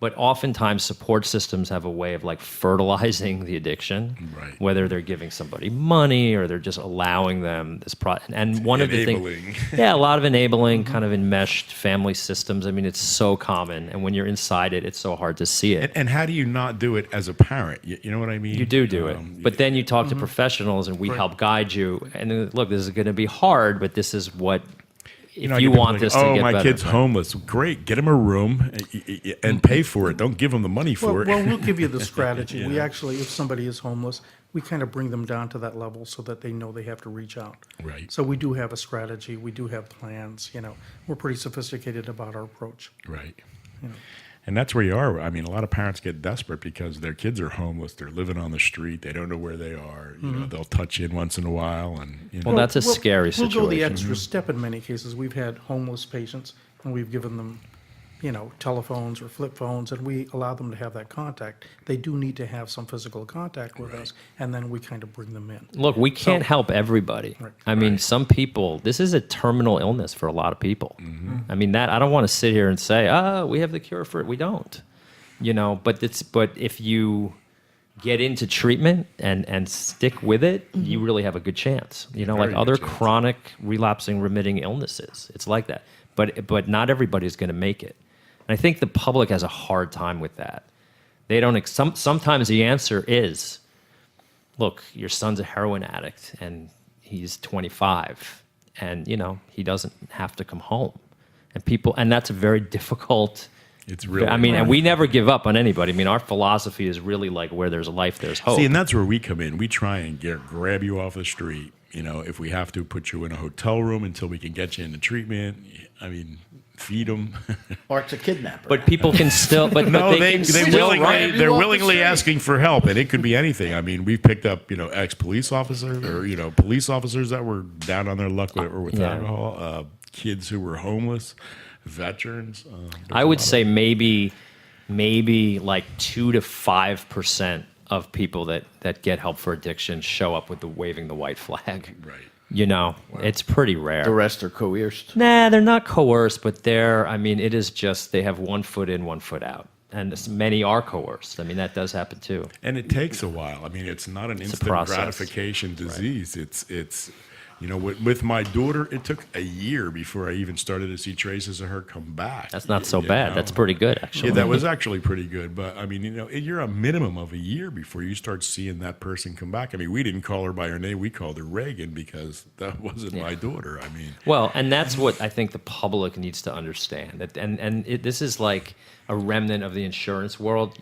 But oftentimes support systems have a way of like fertilizing the addiction, Right. whether they're giving somebody money or they're just allowing them this and one of the Enabling. things, a lot of enabling, kind of enmeshed family systems. I mean, it's so common, and when you're inside it, it's so hard to see it. And how do you not do it as a parent? You know what I mean? You do it. But then you talk to professionals and we help guide you. And look, this is going to be hard, but this is what, if I you get want like, this to get my better. kid's homeless. Great. Get him a room and pay for it. Don't give him the money for Well, it. well, we'll give you the strategy. We actually, if somebody is homeless, we kind of bring them down to that level so that they know they have to reach out. Right. So we do have a strategy. We do have plans. We're pretty sophisticated about our approach. Right. And that's where you are. I mean, a lot of parents get desperate because their kids are homeless. They're living on the street. They don't know where they are. They'll touch in once in a while. And Well, that's a We'll- scary We'll situation. go the extra step in many cases. We've had homeless patients, and we've given them, telephones or flip phones, and we allow them to have that contact. They do need to have some physical contact with us, and then we kind of bring them in. Look, we can't help everybody. Right. I mean, some people, this is a terminal illness for a lot of people. I mean, I don't want to sit here and say, we have the cure for it. We don't. you know, but if you get into treatment and stick with it, you really have a good chance. You know, Very like good other chance. chronic relapsing remitting illnesses, it's like that. But not everybody's going to make it. And I think the public has a hard time with that. They don't. Sometimes the answer is, look, your son's a heroin addict and he's 25, and you know he doesn't have to come home. And that's a very difficult. It's really I mean, hard. and we never give up on anybody. I mean, our philosophy is really like where there's life, there's hope. See, and that's where we come in. We try and grab you off the street. You know, if we have to put you in a hotel room until we can get you into treatment. I mean, feed them. Art's a kidnapper. But people can still. But No, they can still they're off the willingly street. asking for help, and it could be anything. I mean, we've picked up, you know, ex-police officers or, you know, police officers that were down on their luck with Yeah. alcohol, kids who were homeless, veterans. I would say maybe like 2 to 5% of people that get help for addiction show up with waving the white flag. Right. You know, it's pretty rare. the rest are coerced. Nah, they're not coerced, but I mean, it is just they have 1 foot in, 1 foot out. And many are coerced. I mean, that does happen too. And it takes a while. I mean, it's not an instant process. gratification disease. It's you know, with my daughter, it took a year before I even started to see traces of her come back. That's not so You bad. know? That's pretty good, actually. Yeah, that was actually pretty good. But I mean, you know, you're a minimum of a year before you start seeing that person come back. I mean, we didn't call her by her name. We called her Reagan because that wasn't my daughter. I mean, Well, and that's what I think the public needs to understand. This is like a remnant of the insurance world.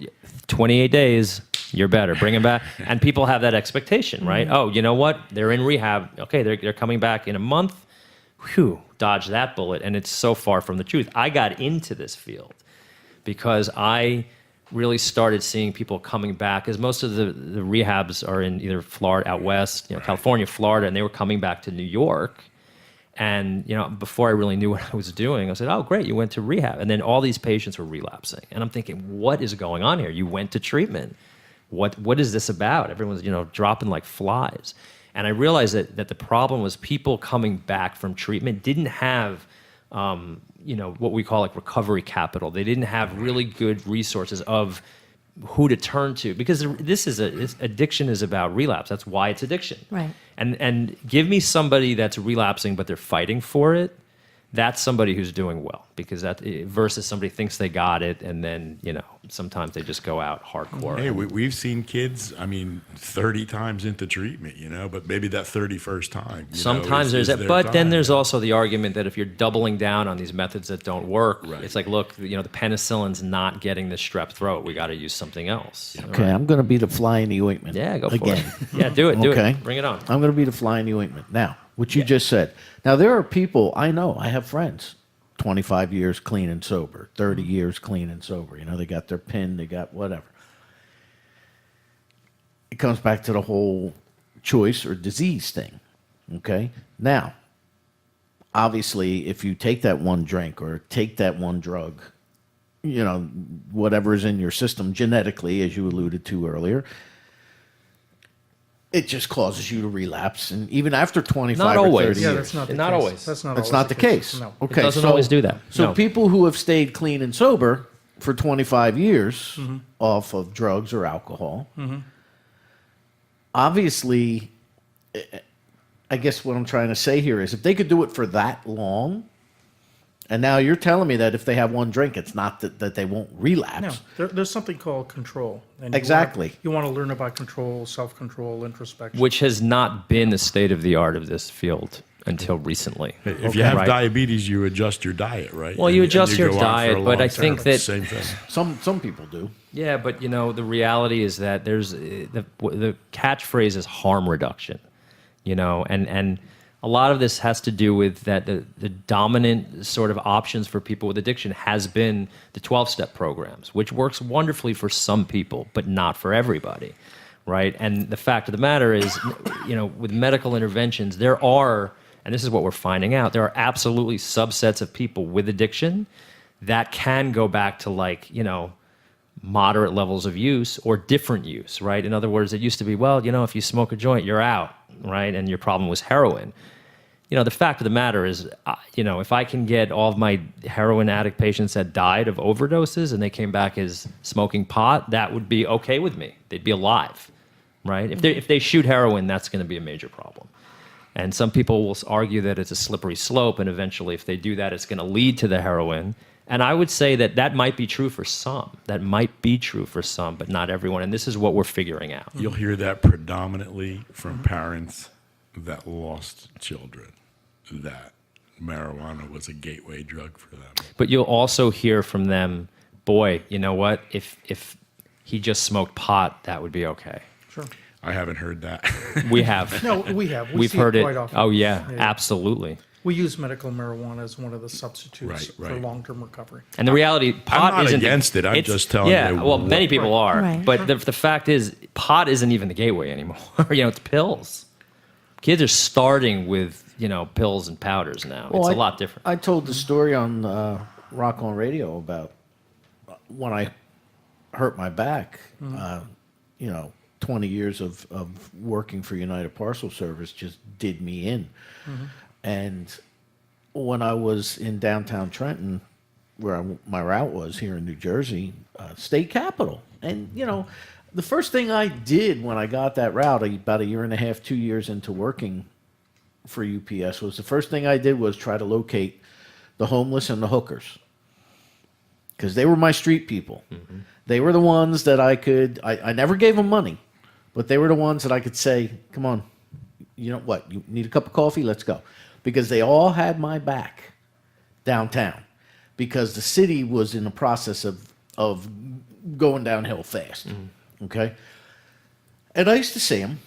28 days, you're better. Bring them back. And people have that expectation, right? Oh, you know what? They're in rehab. Okay, they're coming back in a month. Whew, dodge that bullet. And it's so far from the truth. I got into this field because I really started seeing people coming back, because most of the rehabs are in either Florida, out west, you know, California, Florida, and they were coming back to New York. And, you know, before I really knew what I was doing, I said, oh, great, you went to rehab. And then all these patients were relapsing. And I'm thinking, what is going on here? You went to treatment. What is this about? Everyone's, you know, dropping like flies. And I realized that the problem was people coming back from treatment didn't have, you know, what we call like recovery capital. They didn't have really good resources of who to turn to, because addiction is about relapse. That's why it's addiction. Right. And give me somebody that's relapsing but they're fighting for it. That's somebody who's doing well, because that versus somebody thinks they got it and then, you know, sometimes they just go out hardcore. hey, we've seen kids, I mean, 30 times into treatment, you know, but maybe that 31st time. Sometimes there's that, but then there's also the argument that if you're doubling down on these methods that don't work, Right. it's like, look, you know, the penicillin's not getting the strep throat. We got to use something else. Okay, I'm going to be the fly in the ointment. Yeah, go for again. it. Yeah, do it. Okay. Bring it on. I'm going to be the fly in the ointment. Now, what you just said. Now, there are people, I know, I have friends, 25 years clean and sober, 30 years clean and sober. You know, they got their PIN, they got whatever. It comes back to the whole choice or disease thing, okay? Now, obviously, if you take that one drink or take that one drug, you know, whatever is in your system genetically, as you alluded to earlier, it just causes you to relapse, and even after 25 Not or always. 30 Yeah, years. that's not the Not case. always. That's not That's always not the case. No. Okay, It doesn't always do that. So No. people who have stayed clean and sober for 25 years Mm-hmm. off of drugs or alcohol, obviously, I guess what I'm trying to say here is if they could do it for that long, and now you're telling me that if they have one drink, it's not that they won't relapse. No, there's something called control. And Exactly. You want to learn about control, self-control, introspection. Which has not been the state of the art of this field until recently. If you have Right. diabetes, you adjust your diet, right? Well, you adjust your go on for a diet, but long I think term. that- Same thing. Some people do. Yeah, but you know, the reality is that there's the catchphrase is harm reduction, you know, and a lot of this has to do with that the dominant sort of options for people with addiction has been the 12-step programs, which works wonderfully for some people, but not for everybody, right? And the fact of the matter is, you know, with medical interventions, there are, and this is what we're finding out, there are absolutely subsets of people with addiction that can go back to, like, you know, moderate levels of use or different use, right? In other words, it used to be, well, you know, if you smoke a joint, you're out, right? And your problem was heroin. the fact of the matter is, if I can get all of my heroin addict patients that died of overdoses and they came back as smoking pot, that would be okay with me. They'd be alive, right? If they shoot heroin, that's going to be a major problem. And some people will argue that it's a slippery slope, and eventually if they do that, it's going to lead to the heroin. And I would say that might be true for some. That might be true for some, but not everyone. And this is what we're figuring out. You'll hear that predominantly from parents that lost children, that marijuana was a gateway drug for them. But you'll also hear from them, boy, you know what? If he just smoked pot, that would be okay. Sure. I haven't heard that. We have. No, we have. We've see heard it. quite often. Oh, yeah, absolutely. We use medical marijuana as one of the substitutes Right, for right. long-term recovery. And the reality, pot not isn't against it. I'm it's- just telling yeah, you well, what- many people are. Right. But the fact is, pot isn't even the gateway anymore. It's pills. Kids are starting with, pills and powders now. Well, It's a lot different. I told the story on Rock on Radio about when I hurt my back. 20 years of working for United Parcel Service just did me in. And when I was in downtown Trenton, where my route was here in New Jersey, state capital. And, the first thing I did when I got that route, about a year and a half, 2 years into working for UPS, was the first thing I did was try to locate the homeless and the hookers. Because they were my street people. They were the ones that I never gave them money, but they were the ones that I could say, come on, you know what, you need a cup of coffee? Let's go. Because they all had my back downtown. Because the city was in the process of going downhill fast. Okay? And I used to see them.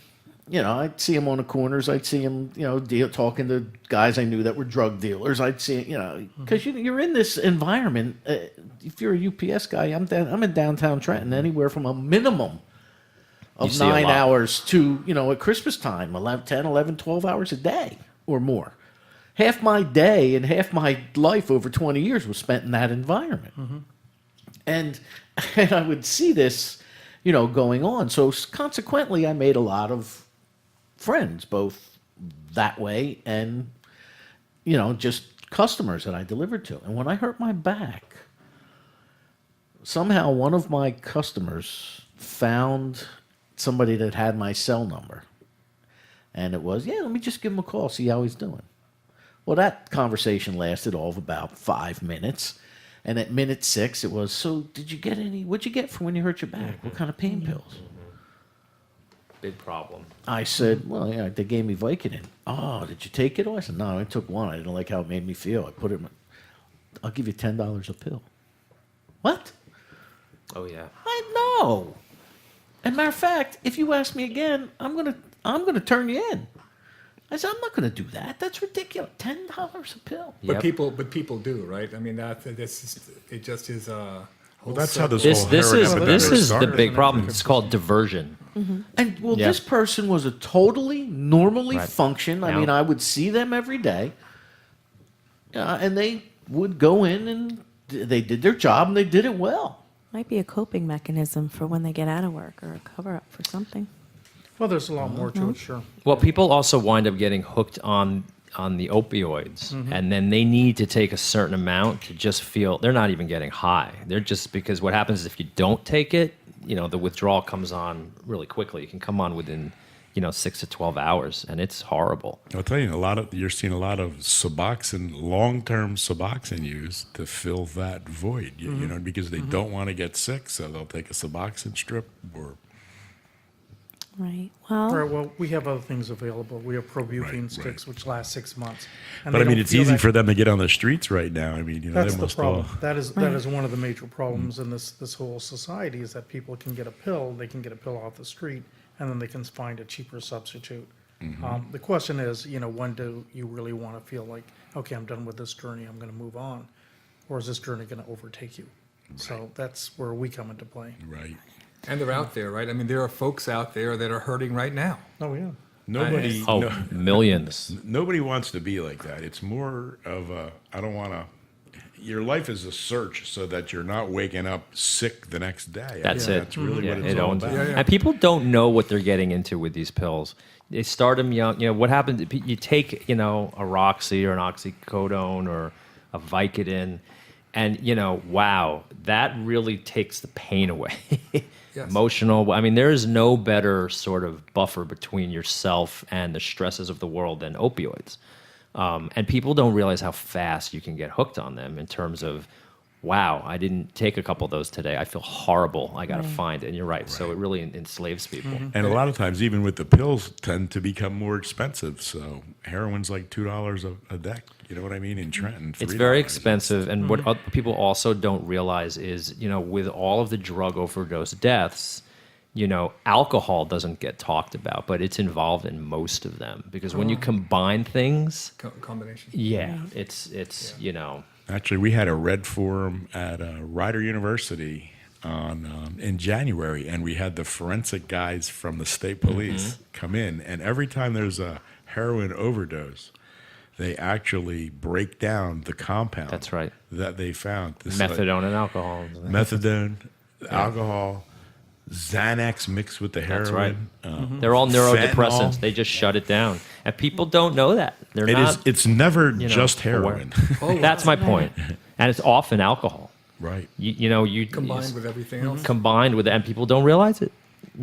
I'd see them on the corners. I'd see them, talking to guys I knew that were drug dealers. I'd see, because you're in this environment. If you're a UPS guy, I'm in downtown Trenton, anywhere from a minimum You of see a 9 lot. hours to, at Christmas time, 10, 11, 12 hours a day or more. Half my day and half my life over 20 years was spent in that environment. And I would see this, going on. So consequently, I made a lot of friends, both that way and, just customers that I delivered to. And when I hurt my back, somehow one of my customers found somebody that had my cell number. And it was, let me just give him a call, see how he's doing. Well, that conversation lasted all of about 5 minutes. And at minute 6, it was, so what'd you get for when you hurt your back? What kind of pain pills? Big problem. I said, well, they gave me Vicodin. Oh, did you take it? Oh, I said, no, I took one. I didn't like how it made me feel. I put it in I'll give you $10 a pill. What? Oh, yeah. I know. And matter of fact, if you ask me again, I'm gonna turn you in. I said, I'm not gonna do that. That's ridiculous. $10 a pill. Yep. But people do, right? I mean, it just is. Well, that's how this This whole this heroin is epidemic this is the started. big problem. It's called diversion. And well, Yeah. this person was a totally normally Right. function. I Yeah. mean, I would see them every day, and they would go in and they did their job and they did it well. Might be a coping mechanism for when they get out of work or a cover up for something. Well, there's a lot more to it, sure. Well, people also wind up getting hooked on the opioids, and then they need to take a certain amount to just feel they're not even getting high. They're just because what happens is if you don't take it, the withdrawal comes on really quickly. It can come on within 6 to 12 hours, and it's horrible. I'll tell you, you're seeing a lot of Suboxone, long-term Suboxone use to fill that void, because they don't want to get sick, so they'll take a Suboxone strip or Right. All Well, right, well, we have other things available. We have Probufene Right, sticks, which last 6 months. And But they I mean, don't it's feel easy that- for them to get on the streets right now. I mean, That's they the must problem. all. That is Right. one of the major problems in this whole society is that people can get a pill, they can get a pill off the street, and then they can find a cheaper substitute. The question is, when do you really want to feel like, okay, I'm done with this journey, I'm going to move on, or is this journey going to overtake you? So that's where we come into play. Right. And they're out there, right? I mean, there are folks out there that are hurting right now. Oh yeah. Nobody. Oh, no- millions. Nobody wants to be like that. It's more of a, I don't want to, your life is a search so that you're not waking up sick the next day. That's mean, it. That's really Yeah, what it's it all owns about. it. And people don't know what they're getting into with these pills. They start them young. What happens? You take, a Roxy or an oxycodone or a Vicodin, and, wow, that really takes the pain away. Yes. Emotional. I mean, there is no better sort of buffer between yourself and the stresses of the world than opioids. And people don't realize how fast you can get hooked on them in terms of, wow, I didn't take a couple of those today. I feel horrible. I got to find it. And you're right. So it really enslaves people. And a lot of times, even with the pills, tend to become more expensive. So heroin's like $2 a deck. You know what I mean? In Trenton, It's $3. very expensive. And what people also don't realize is, with all of the drug overdose deaths, alcohol doesn't get talked about, but it's involved in most of them. Because when you combine things, Combination. it's. Actually, we had a Red Forum at Rider University in January, and we had the forensic guys from the state police come in. And every time there's a heroin overdose, they actually break down the compound. That's right. That they found. This is Methadone and alcohol. methadone, alcohol, Xanax mixed with the heroin. That's right. They're all neurodepressants. Fentanyl. They just shut it down, and people don't know that. They're not. It's never you know, just aware. heroin. That's my point. And it's often alcohol. Right. You Combined with everything else. combined with it, and people don't realize it.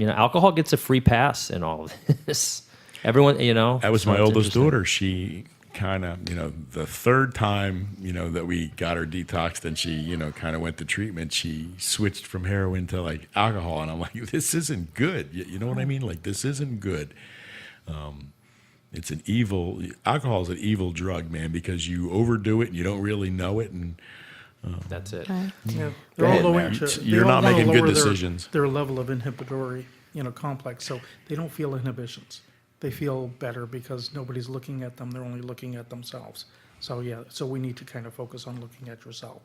Alcohol gets a free pass in all of this. Everyone, That was so my it's oldest interesting. daughter. She kind of, the third time, that we got her detoxed and she, kind of went to treatment, she switched from heroin to like alcohol. And I'm like, this isn't good. You know what I mean? Like, this isn't good. It's an evil, alcohol is an evil drug, man, because you overdo it and you don't really know it. And That's it. Yeah, Go ahead, Mary. You're not making good decisions. Their level of inhibitory, complex, so they don't feel inhibitions. They feel better because nobody's looking at them. They're only looking at themselves. So so we need to kind of focus on looking at yourself.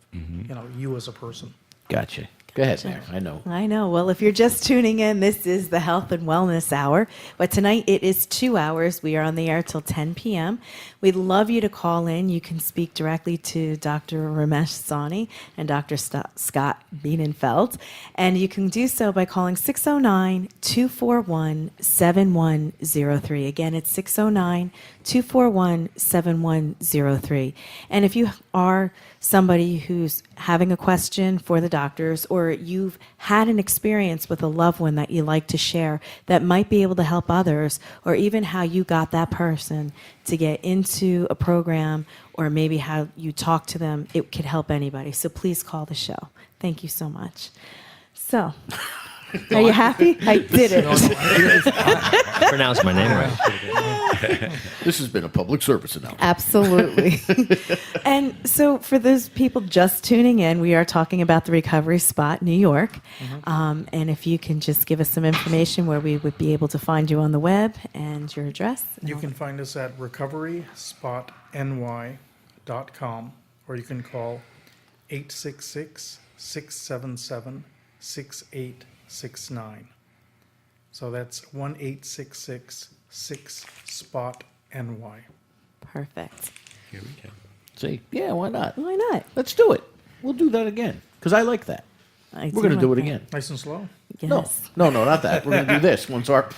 You as a person. Gotcha. Go ahead, Mary. I know. Well, if you're just tuning in, this is the Health and Wellness Hour. But tonight it is 2 hours. We are on the air till 10 p.m. We'd love you to call in. You can speak directly to Dr. Ramesh Sawhney and Dr. Scott Bienenfeld. And you can do so by calling 609-241-7103. Again, it's 609-241-7103. And if you are somebody who's having a question for the doctors, or you've had an experience with a loved one that you like to share that might be able to help others, or even how you got that person to get into a program, or maybe how you talk to them, it could help anybody. So please call the show. Thank you so much. So, are you happy? I did it. Pronounce my name right. This has been a public service announcement. Absolutely. And so for those people just tuning in, we are talking about the Recovery Spot, New York. And if you can just give us some information where we would be able to find you on the web and your address. You can find us at recoveryspotny.com, or you can call 866-677-6869. So that's 1-866-6-SPOT-NY. Perfect. here we go. See? Yeah, why not? Why not? Let's do it. We'll do that again. Because I like that. I We're going to do it like again. Nice and slow. that. No, Yes. no, not that. We're going to do this once Art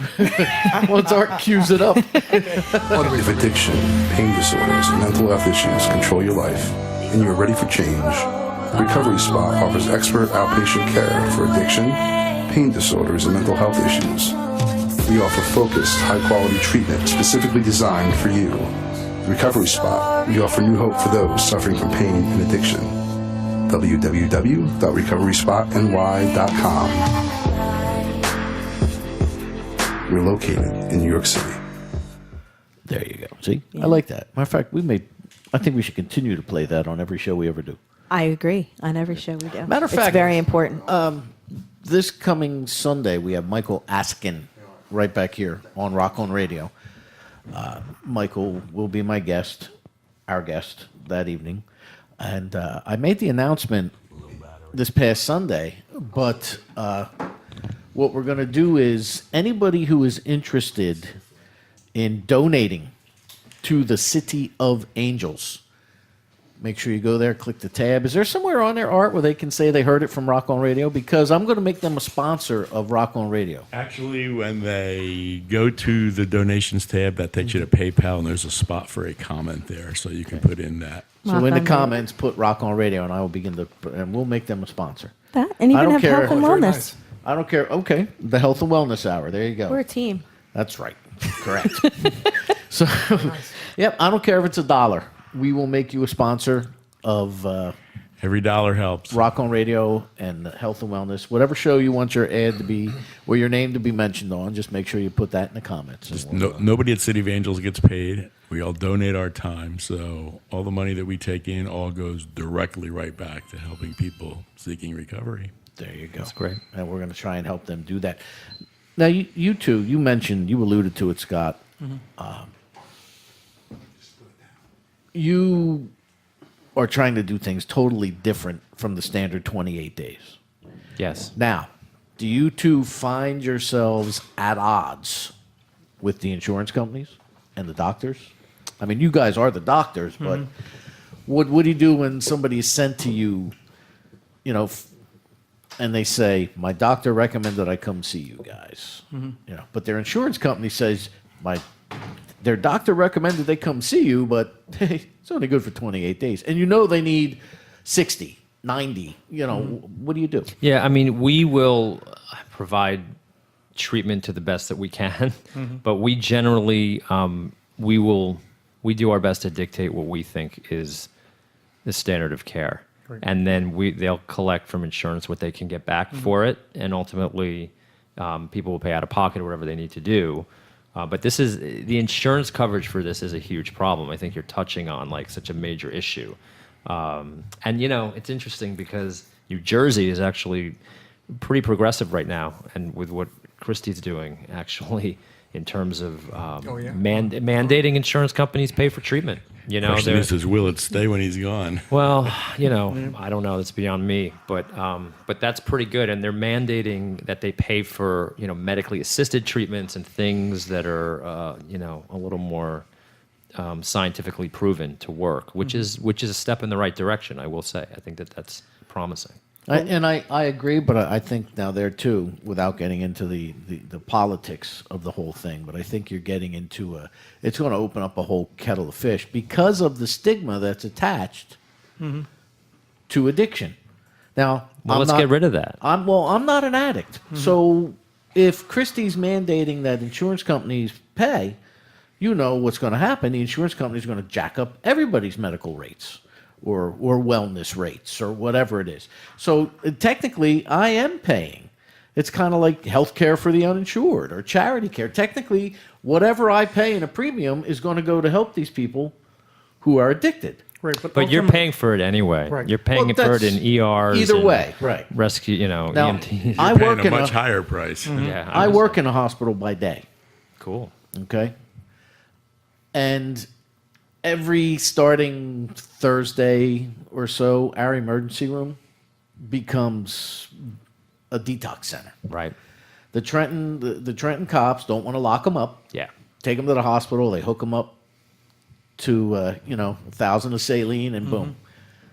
cues it up. If addiction, pain disorders, and mental health issues control your life, and you are ready for change, the Recovery Spot offers expert outpatient care for addiction, pain disorders, and mental health issues. We offer focused, high-quality treatment specifically designed for you. The Recovery Spot, we offer new hope for those suffering from pain and addiction. www.recoveryspotny.com. We're located in New York City. There you go. See? I like that. Matter of fact, I think we should continue to play that on every show we ever do. I agree. On every show we do. Matter of fact, it's very important. This coming Sunday, we have Michael Askin right back here on Rock On Radio. Michael will be my guest, our guest that evening. And I made the announcement this past Sunday, but what we're going to do is anybody who is interested in donating to the City of Angels, make sure you go there, click the tab. Is there somewhere on there, Art, where they can say they heard it from Rock on Radio? Because I'm going to make them a sponsor of Rock on Radio. Actually, when they go to the donations tab, that takes you to PayPal, and there's a spot for a comment there, so you can put in that. So Rock in the on comments, put Rock on Radio, and I will begin to, and we'll make them a sponsor. That, and I even don't have care. health and Oh, very wellness. nice. I don't care. Okay, the Health and Wellness Hour. There you go. We're a team. That's right. Correct. So, yep, I don't care if it's $1. We will make you a sponsor of Every dollar helps. Rock on Radio and Health and Wellness. Whatever show you want your ad to be, or your name to be mentioned on, just make sure you put that in the comments. Just And we'll, nobody at City of Angels gets paid. We all donate our time, so all the money that we take in all goes directly right back to helping people seeking recovery. there you go. That's great. And we're going to try and help them do that. Now, you two, you mentioned, you alluded to it, Scott. You are trying to do things totally different from the standard 28 days. Yes. Now, do you two find yourselves at odds with the insurance companies and the doctors? I mean, you guys are the doctors, but what do you do when somebody is sent to you, you know, and they say, my doctor recommended I come see you guys, you know, but their insurance company says, their doctor recommended they come see you, but hey, it's only good for 28 days. And you know they need 60, 90, you know, what do you do? Yeah, I mean, we will provide treatment to the best that we can, but we generally we do our best to dictate what we think is the standard of care, and then they'll collect from insurance what they can get back for it, and ultimately people will pay out of pocket or whatever they need to do. But this is the insurance coverage for this is a huge problem. I think you're touching on like such a major issue. And you know, it's interesting because New Jersey is actually pretty progressive right now, and with what Christie's doing, actually, in terms of mandating insurance companies pay for treatment. You know, Question is, will it stay when he's gone? well, you know, I don't know. That's beyond me, but that's pretty good. And they're mandating that they pay for, you know, medically assisted treatments and things that are, you know, a little more scientifically proven to work, which is a step in the right direction. I will say. I think that's promising. I agree, but I think now there too, without getting into the politics of the whole thing, but I think you're getting into it's going to open up a whole kettle of fish because of the stigma that's attached to addiction. Now, Well, let's get rid of that. I'm not an addict, so if Christie's mandating that insurance companies pay, you know what's going to happen. The insurance company is going to jack up everybody's medical rates. Or wellness rates or whatever it is. So technically, I am paying. It's kind of like health care for the uninsured or charity care. Technically, whatever I pay in a premium is going to go to help these people who are addicted. Right, But you're paying for it anyway. Right. You're paying Well, for it in that's ERs. either and way, right. Rescue, you know, Now, EMTs. I Paying work a in much higher price. Yeah, I work in a hospital by day. Cool. Okay. And every starting Thursday or so, our emergency room becomes a detox center. Right. The Trenton cops don't want to lock them up. Yeah. Take them to the hospital. They hook them up to 1,000 of saline and boom,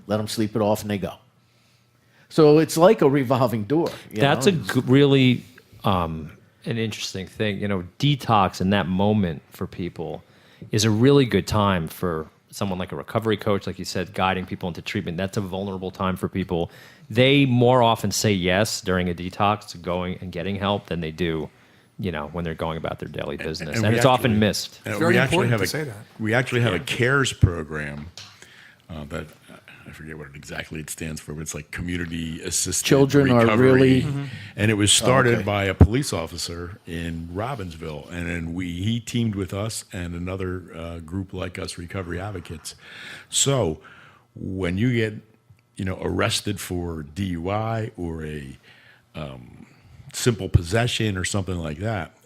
let them sleep it off and they go. So it's like a revolving door. That's really an interesting thing. You know, detox in that moment for people is a really good time for someone like a recovery coach, like you said, guiding people into treatment. That's a vulnerable time for people. They more often say yes during a detox to going and getting help than they do, you know, when they're going about their daily business. And we it's often actually- missed. It's very we actually important have to a, say that. We actually have a CARES program that I forget what exactly it stands for, but it's like community assisted Children are recovery. really- And it was started okay. by a police officer in Robbinsville, and then he teamed with us and another group like us, Recovery Advocates. So when you get arrested for DUI or a simple possession or something like that,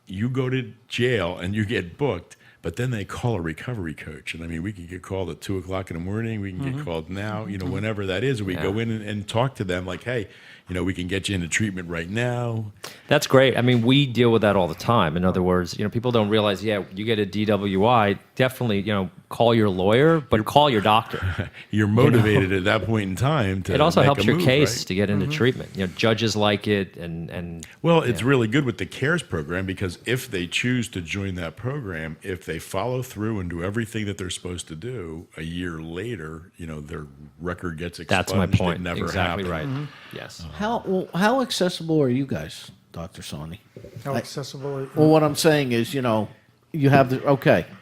you go to jail and you get booked, But then they call a recovery coach. And I mean, we can get called at 2:00 in the morning. We can get called now, whenever that is. We go in and talk to them like, hey, we can get you into treatment right now. That's great. I mean, we deal with that all the time. In other words, people don't realize, you get a DWI, definitely, call your lawyer, but call your doctor. You're motivated at that point in time to It also make helps a your move, case right? to get into treatment. Judges like it, and Well, it's really good with the CARES program because if they choose to join that program, if they follow through and do everything that they're supposed to do, a year later, their record gets expunged. that's my point. It never Exactly happened. right. Yes. How accessible are you guys, Dr. Sawhney? How accessible? Well, what I'm saying is, you have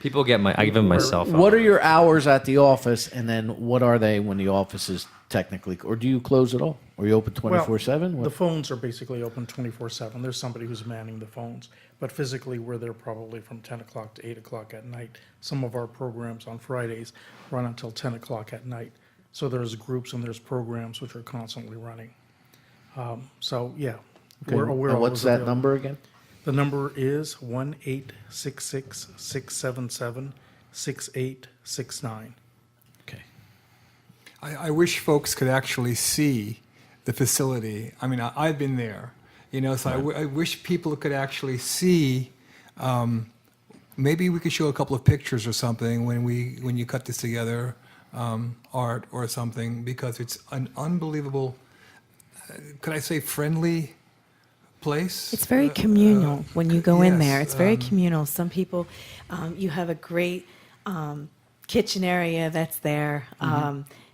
People get I give them my cell phone. what are your hours at the office, and then what are they when the office is technically, or do you close it all? Or you open 24/7? The phones are basically open 24/7. There's somebody who's manning the phones, but physically we're there probably from 10 o'clock to 8 o'clock at night. Some of our programs on Fridays run until 10 o'clock at night. So there's groups and there's programs which are constantly running. So yeah, we're And what's always that available. number again? The number is 1-866-677-6869. Okay. I wish folks could actually see the facility. I mean, I've been there, so I wish people could actually see. Maybe we could show a couple of pictures or something when you cut this together, art or something, because it's an unbelievable, could I say friendly place? It's very communal when you go in there. yes, It's very communal. Some people, you have a great kitchen area that's there,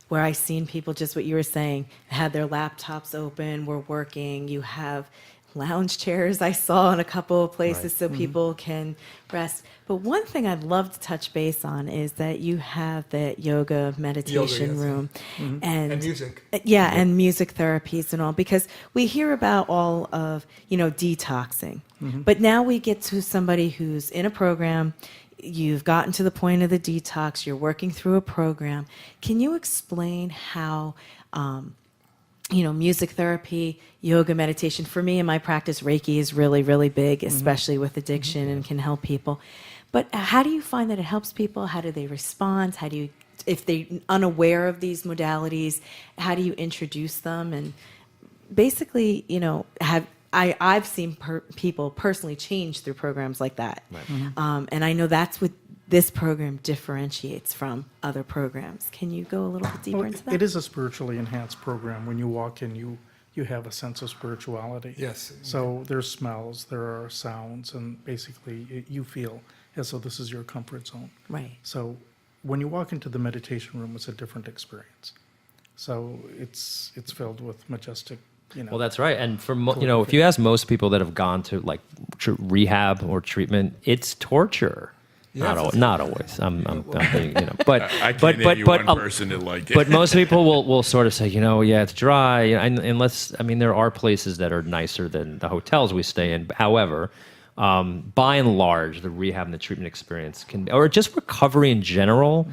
where I've seen people, just what you were saying, had their laptops open, were working. You have lounge chairs I saw in a couple of places so people can rest. But one thing I'd love to touch base on is that you have the yoga meditation yes. room And music. Yeah, and music therapies and all, because we hear about all of, detoxing. But now we get to somebody who's in a program, you've gotten to the point of the detox, you're working through a program. Can you explain how music therapy, yoga, meditation? For me in my practice, Reiki is really, really big, especially with addiction, and can help people. But how do you find that it helps people? How do they respond? How do you, if they're unaware of these modalities, how do you introduce them? And basically, I've seen people personally change through programs like that. Right. And I know that's what this program differentiates from other programs. Can you go a little bit deeper into that? It is a spiritually enhanced program. When you walk in, you have a sense of spirituality. Yes. So there's smells, there are sounds, and basically you feel as though this is your comfort zone. Right. So when you walk into the meditation room, it's a different experience. So it's filled with majestic, Well, that's right. And for if you ask most people that have gone to like rehab or treatment, it's torture. Yes. Not always. I'm being, but I can't name you one person that liked it. But most people will sort of say, it's dry. Unless there are places that are nicer than the hotels we stay in. However, by and large, the rehab and the treatment experience or just recovery in general,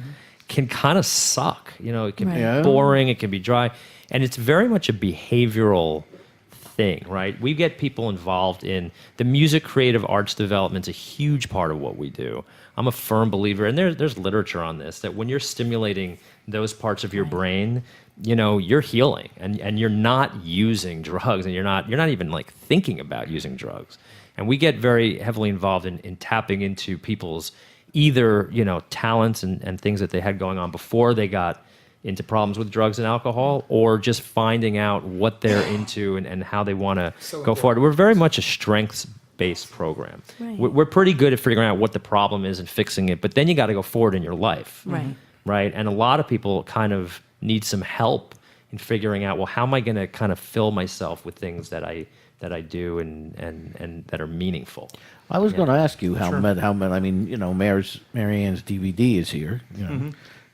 can kind of suck. It can be boring. It can be dry, and it's very much a behavioral thing, right? We get people involved in the music creative arts development. Is a huge part of what we do. I'm a firm believer, and there's literature on this, that when you're stimulating those parts of your brain, you're healing, and you're not using drugs, and you're not even like thinking about using drugs. And we get very heavily involved in tapping into people's either talents and things that they had going on before they got into problems with drugs and alcohol, or just finding out what they're into and how they want to go forward. We're very much a strengths-based program. Right. We're pretty good at figuring out what the problem is and fixing it, but then you got to go forward in your life. Right. Right? And a lot of people kind of need some help in figuring out, well, how am I going to kind of fill myself with things that I do and that are meaningful. I was going to ask you Maryann's DVD is here.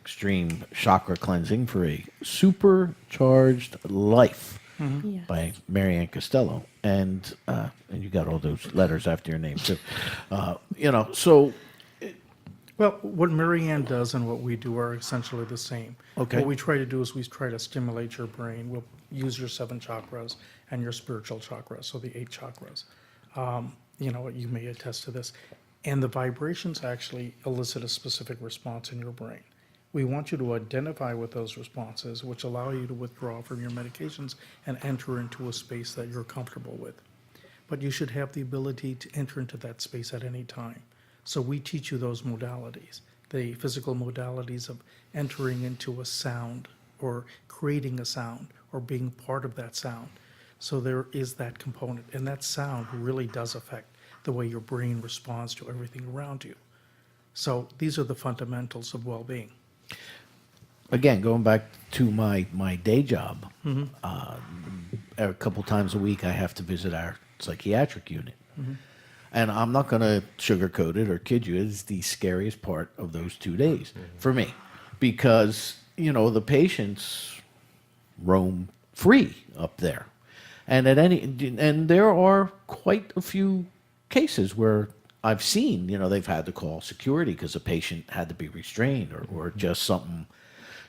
Extreme Chakra Cleansing for a Supercharged Life by Maryann Castello, and you got all those letters after your name too. So. Well, what Maryann does and what we do are essentially the same. Okay. What we try to do is we try to stimulate your brain. We'll use your 7 chakras and your spiritual chakras, so the 8 chakras. You may attest to this. And the vibrations actually elicit a specific response in your brain. We want you to identify with those responses, which allow you to withdraw from your medications and enter into a space that you're comfortable with. But you should have the ability to enter into that space at any time. So we teach you those modalities, the physical modalities of entering into a sound or creating a sound or being part of that sound. So there is that component, and that sound really does affect the way your brain responds to everything around you. So these are the fundamentals of well-being. Again, going back to my day job, a couple times a week I have to visit our psychiatric unit. And I'm not going to sugarcoat it or kid you. It's the scariest part of those 2 days for me because, the patients roam free up there. And and there are quite a few cases where I've seen, they've had to call security because a patient had to be restrained or just something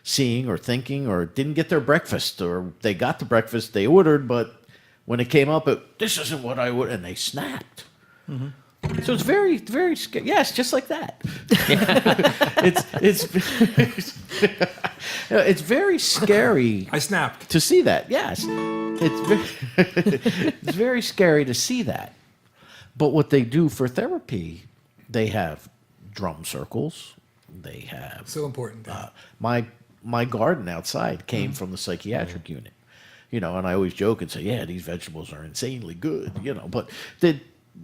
seeing or thinking or didn't get their breakfast or they got the breakfast they ordered, but when it came up, this isn't what I would, and they snapped. So it's very, very scary. Yes, just like that. It's very scary. I snapped. To see that. Yes, it's very scary to see that. But what they do for therapy, they have drum circles. They have So important. my garden outside came from the psychiatric unit. And I always joke and say, yeah, these vegetables are insanely good, but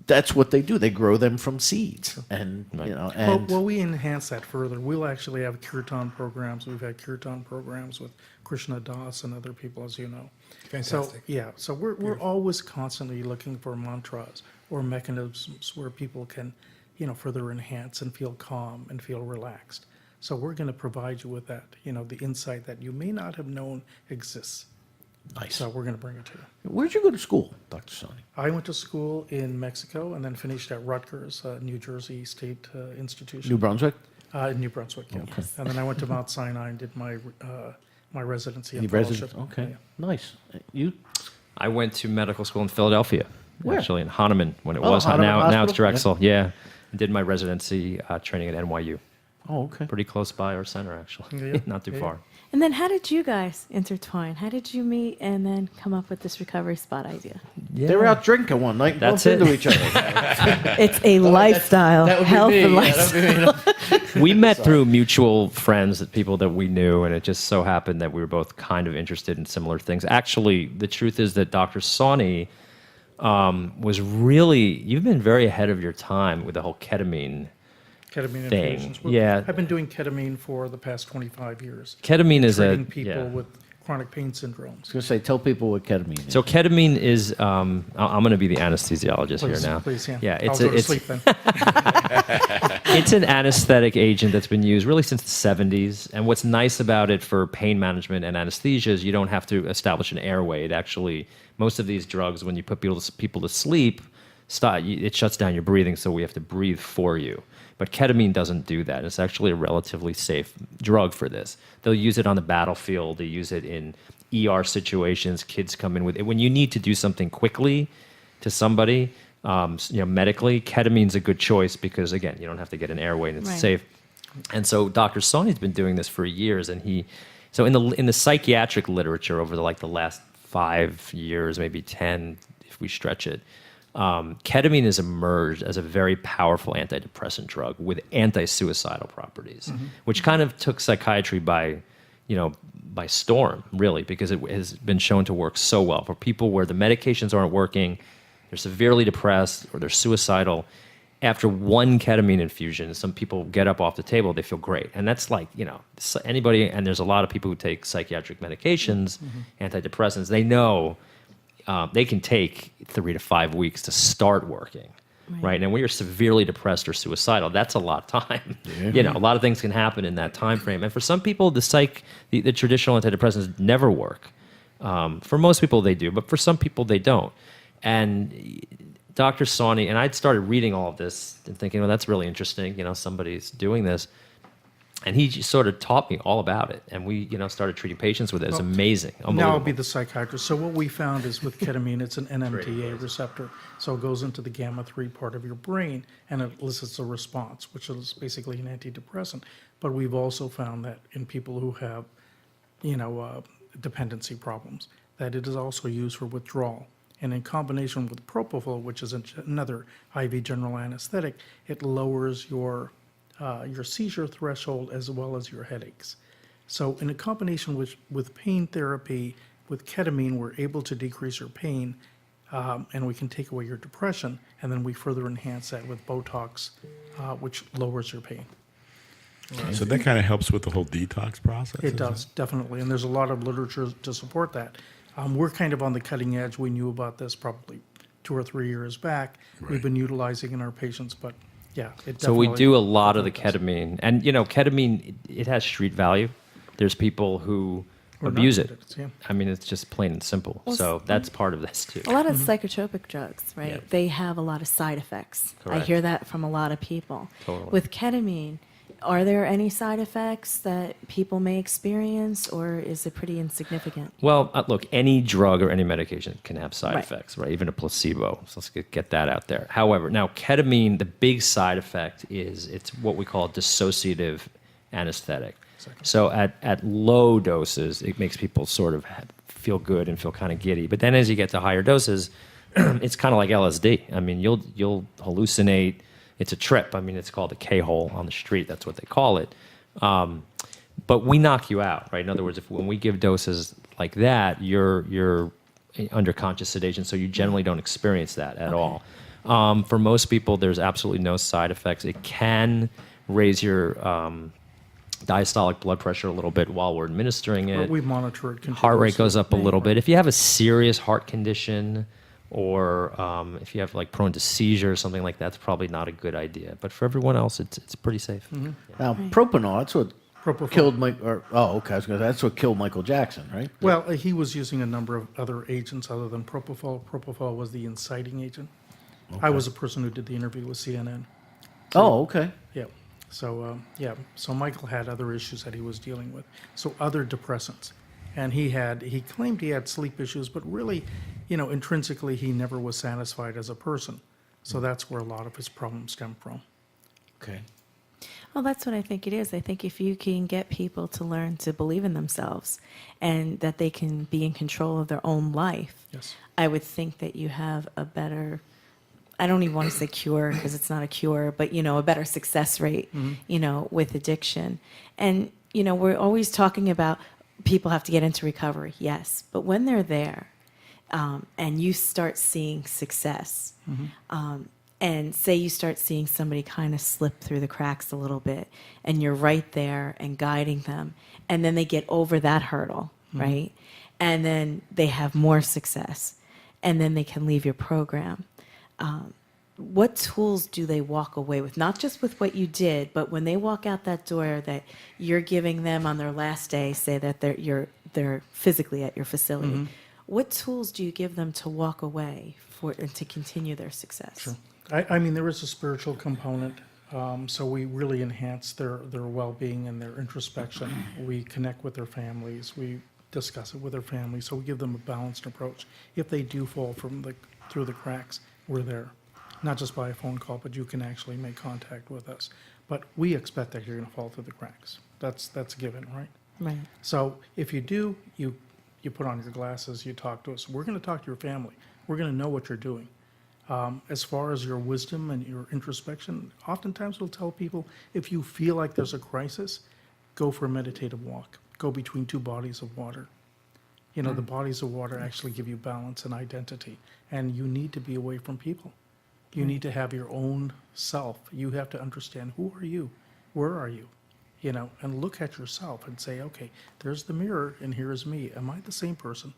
that's what they do. They grow them from seeds. And, Well, we enhance that further. We'll actually have kirtan programs. We've had kirtan programs with Krishna Das and other people, as you know. Fantastic. So we're always constantly looking for mantras or mechanisms where people can, further enhance and feel calm and feel relaxed. So we're going to provide you with that, the insight that you may not have known exists. nice. So we're going to bring it to you. Where'd you go to school, Dr. Sawhney? I went to school in Mexico and then finished at Rutgers, New Jersey State Institution. New Brunswick? In New Brunswick, yeah. And then I went to Mount Sinai and did my my residency and Any fellowship. residence? Okay, Yeah. nice. You? I went to medical school in Philadelphia, Where? actually in Hahnemann when it Oh, was. Hahnemann Now it's Hospital? Drexel. Yeah. I did my residency training at NYU. Oh, okay. Pretty close by our center, actually. Yeah. Not too Yeah. far. And then how did you guys intertwine? How did you meet and then come up with this recovery spot idea? They were out drinking one night and That's bumped it. into each other. It's a lifestyle, That would be health me. and Yeah, lifestyle. that'd be me. We met through mutual friends, that people that we knew, and it just so happened that we were both kind of interested in similar things. Actually, the truth is that Dr. Sawhney was really, you've been very ahead of your time with the whole ketamine. Ketamine Thing. infusions. Yeah. I've been doing ketamine for the past 25 years. Ketamine is Treating people yeah. with chronic pain syndromes. I was going to say, tell people what ketamine is. So ketamine is, I'm going to be the anesthesiologist Please, here now. please, yeah. Yeah, I'll it's go to it's sleep then. it's an anesthetic agent that's been used really since the 70s. And what's nice about it for pain management and anesthesia is you don't have to establish an airway. It actually, most of these drugs, when you put people to sleep, it shuts down your breathing, so we have to breathe for you. But ketamine doesn't do that. It's actually a relatively safe drug for this. They'll use it on the battlefield. They use it in ER situations. Kids come in with it. When you need to do something quickly to somebody, medically, ketamine's a good choice because, again, you don't have to get an airway and it's Right. safe. And so Dr. Sawhney's been doing this for years, and so in the psychiatric literature over the last 5 years, maybe 10, if we stretch it, ketamine has emerged as a very powerful antidepressant drug with anti-suicidal properties, which kind of took psychiatry by storm, really, because it has been shown to work so well for people where the medications aren't working, they're severely depressed, or they're suicidal. After one ketamine infusion, some people get up off the table, they feel great. And that's anybody, and there's a lot of people who take psychiatric medications, antidepressants, they know they can take 3 to 5 weeks to start working, right? And when you're severely depressed or suicidal, that's a lot of time. A lot of things can happen in that time frame. And for some people, the traditional antidepressants never work. For most people, they do, but for some people, they don't. And Dr. Sawhney, and I'd started reading all of this and thinking, well, that's really interesting. Somebody's doing this. And he just sort of taught me all about it. And we, started treating patients with it. It's amazing. Now I'll Unbelievable. be the psychiatrist. So what we found is with ketamine, it's an NMDA receptor. So it goes into the gamma-3 part of your brain and it elicits a response, which is basically an antidepressant. But we've also found that in people who have, dependency problems, that it is also used for withdrawal. And in combination with propofol, which is another IV general anesthetic, it lowers your seizure threshold as well as your headaches. So in a combination with pain therapy, with ketamine, we're able to decrease your pain and we can take away your depression. And then we further enhance that with Botox, which lowers your pain. So that kind of helps with the whole detox process? It does, definitely. And there's a lot of literature to support that. We're kind of on the cutting edge. We knew about this probably 2 or 3 years back. Right. We've been utilizing in our patients, but yeah, it So we definitely- do a lot of the ketamine. And, ketamine, it has street value. There's people who Or not abuse good it. at it, yeah. I mean, it's just plain and simple. Well, So that's part of this, too. A lot of psychotropic drugs, right? Yep. They have a lot of side effects. Correct. I hear that from a lot of people. Totally. With ketamine, are there any side effects that people may experience, or is it pretty insignificant? Well, look, any drug or any medication can have side Right. effects, right? Even a placebo. So let's get that out there. However, now ketamine, the big side effect is it's what we call dissociative anesthetic. So at low doses, it makes people sort of feel good and feel kind of giddy. But then as you get to higher doses, it's kind of like LSD. I mean, you'll hallucinate. It's a trip. I mean, it's called a K-hole on the street. That's what they call it. But we knock you out, right? In other words, when we give doses like that, you're under conscious sedation, so you generally don't experience that at all. For most people, there's absolutely no side effects. It can raise your diastolic blood pressure a little bit while we're administering But it. we monitor it continuously. Heart rate goes up a little bit. If you have a serious heart condition, or if you have like prone to seizure or something like that, it's probably not a good idea. But for everyone else, it's pretty safe. Now, propanol, that's what Propofol. killed Mike. That's what killed Michael Jackson, right? Well, he was using a number of other agents other than propofol. Propofol was the inciting agent. I was a person who did the interview with CNN. Oh, okay. Yeah. So, So Michael had other issues that he was dealing with. So other depressants. And he claimed he had sleep issues, but really, intrinsically, he never was satisfied as a person. So that's where a lot of his problems stem from. Okay. Well, that's what I think it is. I think if you can get people to learn to believe in themselves and that they can be in control of their own life, Yes. I would think that you have a better, I don't even want to say cure because it's not a cure, but, a better success rate, with addiction. And, we're always talking about people have to get into recovery, yes. But when they're there and you start seeing success, and say you start seeing somebody kind of slip through the cracks a little bit, and you're right there and guiding them, and then they get over that hurdle, right? And then they have more success, and then they can leave your program. What tools do they walk away with? Not just with what you did, but when they walk out that door that you're giving them on their last day, say that they're physically at your facility. What tools do you give them to walk away and to continue their success? Sure. I mean, there is a spiritual component, so we really enhance their well-being and their introspection. We connect with their families. We discuss it with their families, so we give them a balanced approach. If they do fall through the cracks, we're there. Not just by a phone call, but you can actually make contact with us. But we expect that you're going to fall through the cracks. That's a given, right? Right. So if you do, you put on your glasses, you talk to us. We're going to talk to your family. We're going to know what you're doing. As far as your wisdom and your introspection, oftentimes we'll tell people, if you feel like there's a crisis, go for a meditative walk. Go between two bodies of water. The bodies of water actually give you balance and identity, and you need to be away from people. You need to have your own self. You have to understand, who are you? Where are you? And look at yourself and say, okay, there's the mirror and here is me. Am I the same person?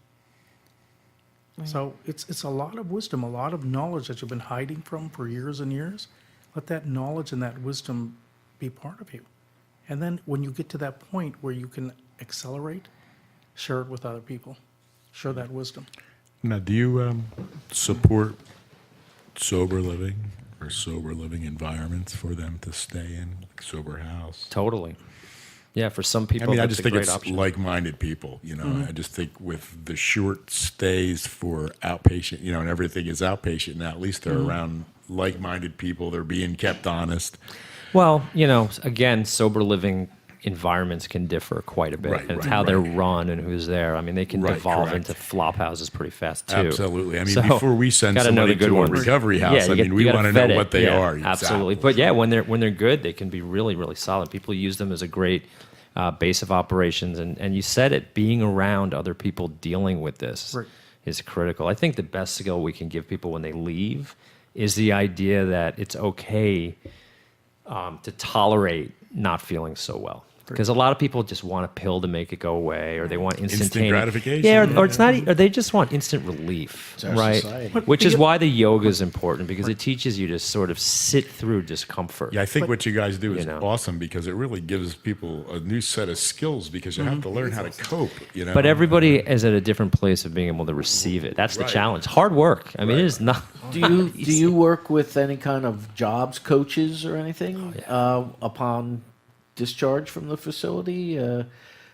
Right. So it's a lot of wisdom, a lot of knowledge that you've been hiding from for years and years. Let that knowledge and that wisdom be part of you. And then when you get to that point where you can accelerate, share it with other people. Share that wisdom. Now, do you support sober living or sober living environments for them to stay in, like sober house? Totally. Yeah, for some I people, mean, I that's just a think great it's option. like-minded people, you know. I just think with the short stays for outpatient, you know, and everything is outpatient now, at least they're around like-minded people. They're being kept honest. Well, you know, again, sober living environments can differ quite a bit. Right, and it's right, how they're right. run and who's there. I mean, they can Right, devolve correct. into flop houses pretty fast, too. Absolutely. I mean, So, before we send gotta know somebody the good to a ones. recovery house, Yeah, I mean, we gotta want to vet know it. what they Yeah, are. Absolutely. Exactly. But yeah, when they're good, they can be really, really solid. People use them as a great base of operations. And you said it, being around other people dealing with this Right. is critical. I think the best skill we can give people when they leave is the idea that it's okay to tolerate not feeling so well. Because a lot of people just want a pill to make it go away, or they want instantaneous gratification. Yeah, or it's not, or they just want instant relief, our right? society. Which is why the yoga is important, because it teaches you to sort of sit through discomfort. Yeah, I think what you guys do is you know. awesome because it really gives people a new set of skills because you have to learn how to cope, you know. But everybody is at a different place of being able to receive it. That's the Right. challenge. Hard work. I mean, it is not. Do you work with any kind of jobs coaches or anything upon discharge from the facility?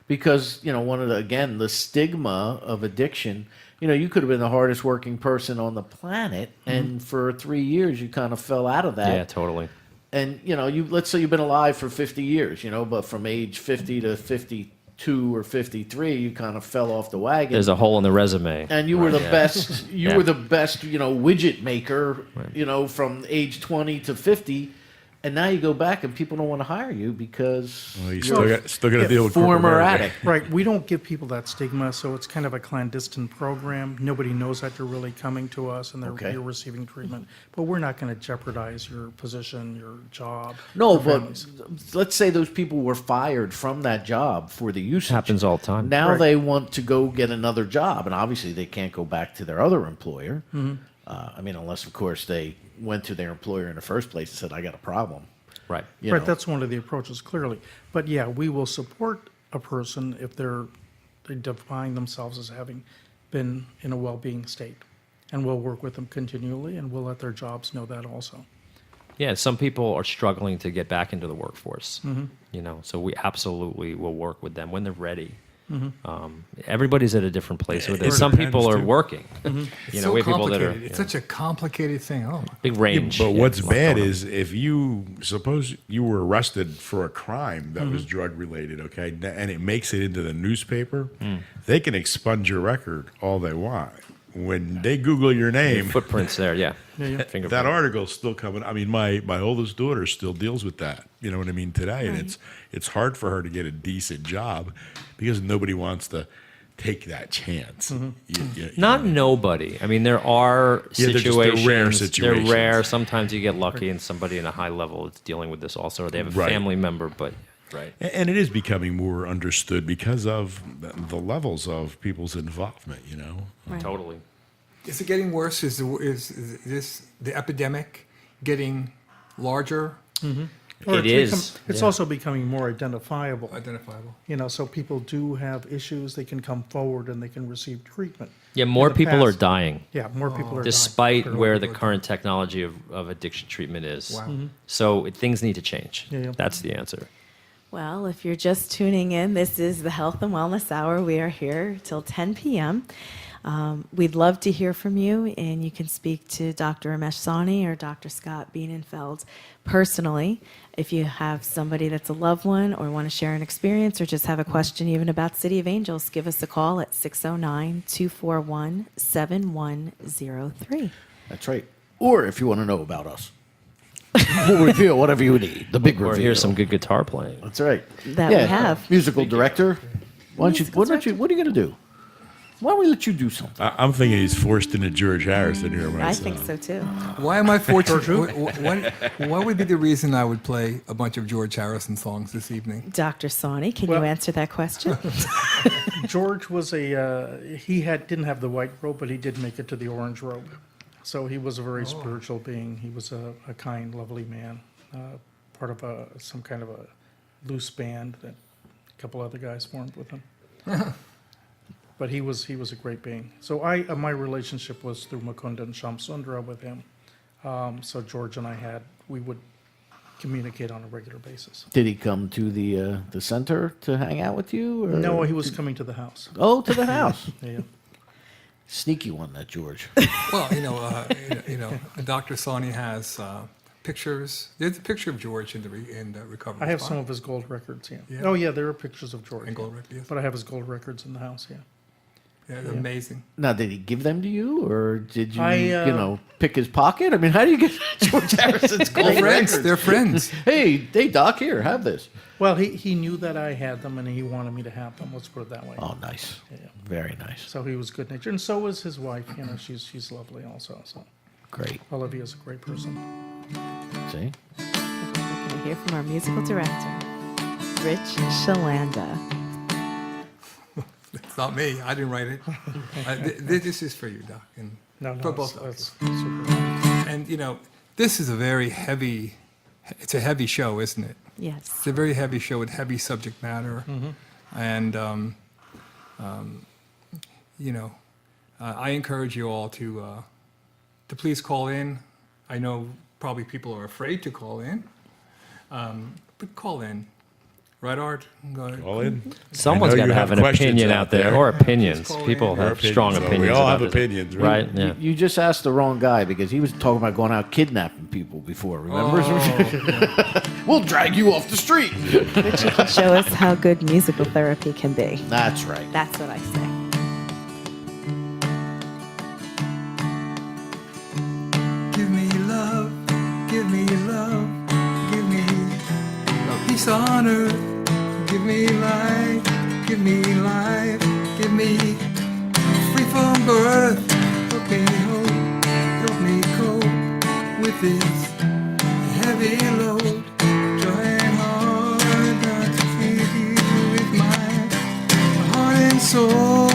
Because you know, one of the stigma of addiction. You know, you could have been the hardest working person on the planet, and for 3 years you kind of fell out of that. Yeah, totally. And you know, let's say you've been alive for 50 years. You know, but from age 50 to 52 or 53, you kind of fell off the wagon. There's a hole in the resume. And you were the best. You Yeah. were the best. You know, widget maker. You know, from age 20 to 50, and now you go back and people don't want to hire you because Well, you you're still got to deal with former corporate America. addict. Right, we don't give people that stigma, so it's kind of a clandestine program. Nobody knows that you're really coming to us and Okay. you're receiving treatment. But we're not going to jeopardize your position, your job. No, your but families. let's say those people were fired from that job for the usage. Happens all the time. Now Right. they want to go get another job, and obviously they can't go back to their other employer. I mean, unless of course they went to their employer in the first place and said, "I got a problem." Right. You Right, know. that's one of the approaches, clearly. But yeah, we will support a person if they define themselves as having been in a well-being state. And we'll work with them continually, and we'll let their jobs know that also. Yeah, some people are struggling to get back into the workforce. You know, so we absolutely will work with them when they're ready. Everybody's at a different place with it. It Some people depends, are too. working. It's You know, so we have people that are complicated. It's such a complicated thing. Oh, big range. But Yeah, what's a lot bad going on. is if you suppose you were arrested for a crime that was drug related, okay, and it makes it into the newspaper, they can expunge your record all they want. When they Google your name, footprints there. Yeah, Fingerprint. that article's still coming. I mean, my oldest daughter still deals with that. You know what I mean today, and it's hard for her to get a decent job because nobody wants to take that chance. Not nobody. I mean, there are Yeah, they're just- they're situations. rare situations. They're rare. Sometimes you get lucky, and somebody in a high level is dealing with this also, or they have a Right. family member. But right. And it is becoming more understood because of the levels of people's involvement. You know. Totally. is it getting worse? Is this the epidemic getting larger, Or It it's is, It's yeah. also becoming more identifiable. identifiable? You know, so people do have issues, they can come forward and they can receive treatment. Yeah, more In the people are past- dying, Yeah, more people are dying. despite Clearly. where the current technology of addiction treatment is. Wow. So things need to change. Yeah. That's the answer. Well, if you're just tuning in, this is the Health and Wellness Hour. We are here till 10 p.m. We'd love to hear from you, and you can speak to Dr. Ramesh Sawhney or Dr. Scott Bienenfeld personally. If you have somebody that's a loved one or want to share an experience or just have a question even about City of Angels, give us a call at 609-241-7103. That's right. Or if you want to know about us, we'll reveal whatever you need. The big Or reveal. here's some good guitar playing. That's right. That we have. Musical director. Why don't you? Musical What are you going to do? Why don't we let you do something? I'm thinking he's forced into George Harrison here. I think so too. Why am I fortunate? What would be the reason I would play a bunch of George Harrison songs this evening? Dr. Sawhney, can Well- you answer that question? George was didn't have the white robe, but he did make it to the orange robe. So he was a very spiritual being. He was a kind, lovely man, part of some kind of a loose band that a couple other guys formed with him. But he was a great being. So my relationship was through Mukunda and Shamsundra with him. So George and I we would communicate on a regular basis. Did he come to the center to hang out with you? Or? No, he was coming to the house. Oh, to the house. Yeah. Sneaky one, that George. Well, Dr. Sawhney has pictures. There's a picture of George in the recovery. I have spot. some of his gold records, yeah. Yeah. Oh, yeah, there are pictures of George. And gold records, yes. But I have his gold records in the house, yeah. Yeah, they're amazing. Now, did he give them to you, or did you, I, pick his pocket? I mean, how do you get George Harrison's gold They're friends. records? They're friends. Hey, Doc, here, have this. Well, he knew that I had them, and he wanted me to have them. Let's put it that way. Oh, nice. Yeah. Very nice. So he was good natured, and so was his wife. You know, she's lovely also. So Great. Olivia's a great person. See? We're going to hear from our musical director, Rich Shalanda. It's not me. I didn't write it. This is for you, Doc, and No, for no, both that's of us. super. And this is a very heavy. It's a heavy show, isn't it? Yes. It's a very heavy show with heavy subject matter, and I encourage you all to please call in. I know probably people are afraid to call in, but call in, right, Art? Go ahead. All in. Someone's I know got to you have an questions opinion out there, or opinions. Call in. People Or have strong opinions. opinions. We all about have this. opinions, right? right? Yeah. You just asked the wrong guy because he was talking about going out kidnapping people before, remember? We'll drag you off the street. Rich, you can show us how good musical therapy can be. That's right. That's what I say. Give me love, give me love, give me a peace on earth. Give me life, give me life, give me free from birth. Help me hope, help me cope with this heavy load. Trying hard not to feed you with my heart and soul.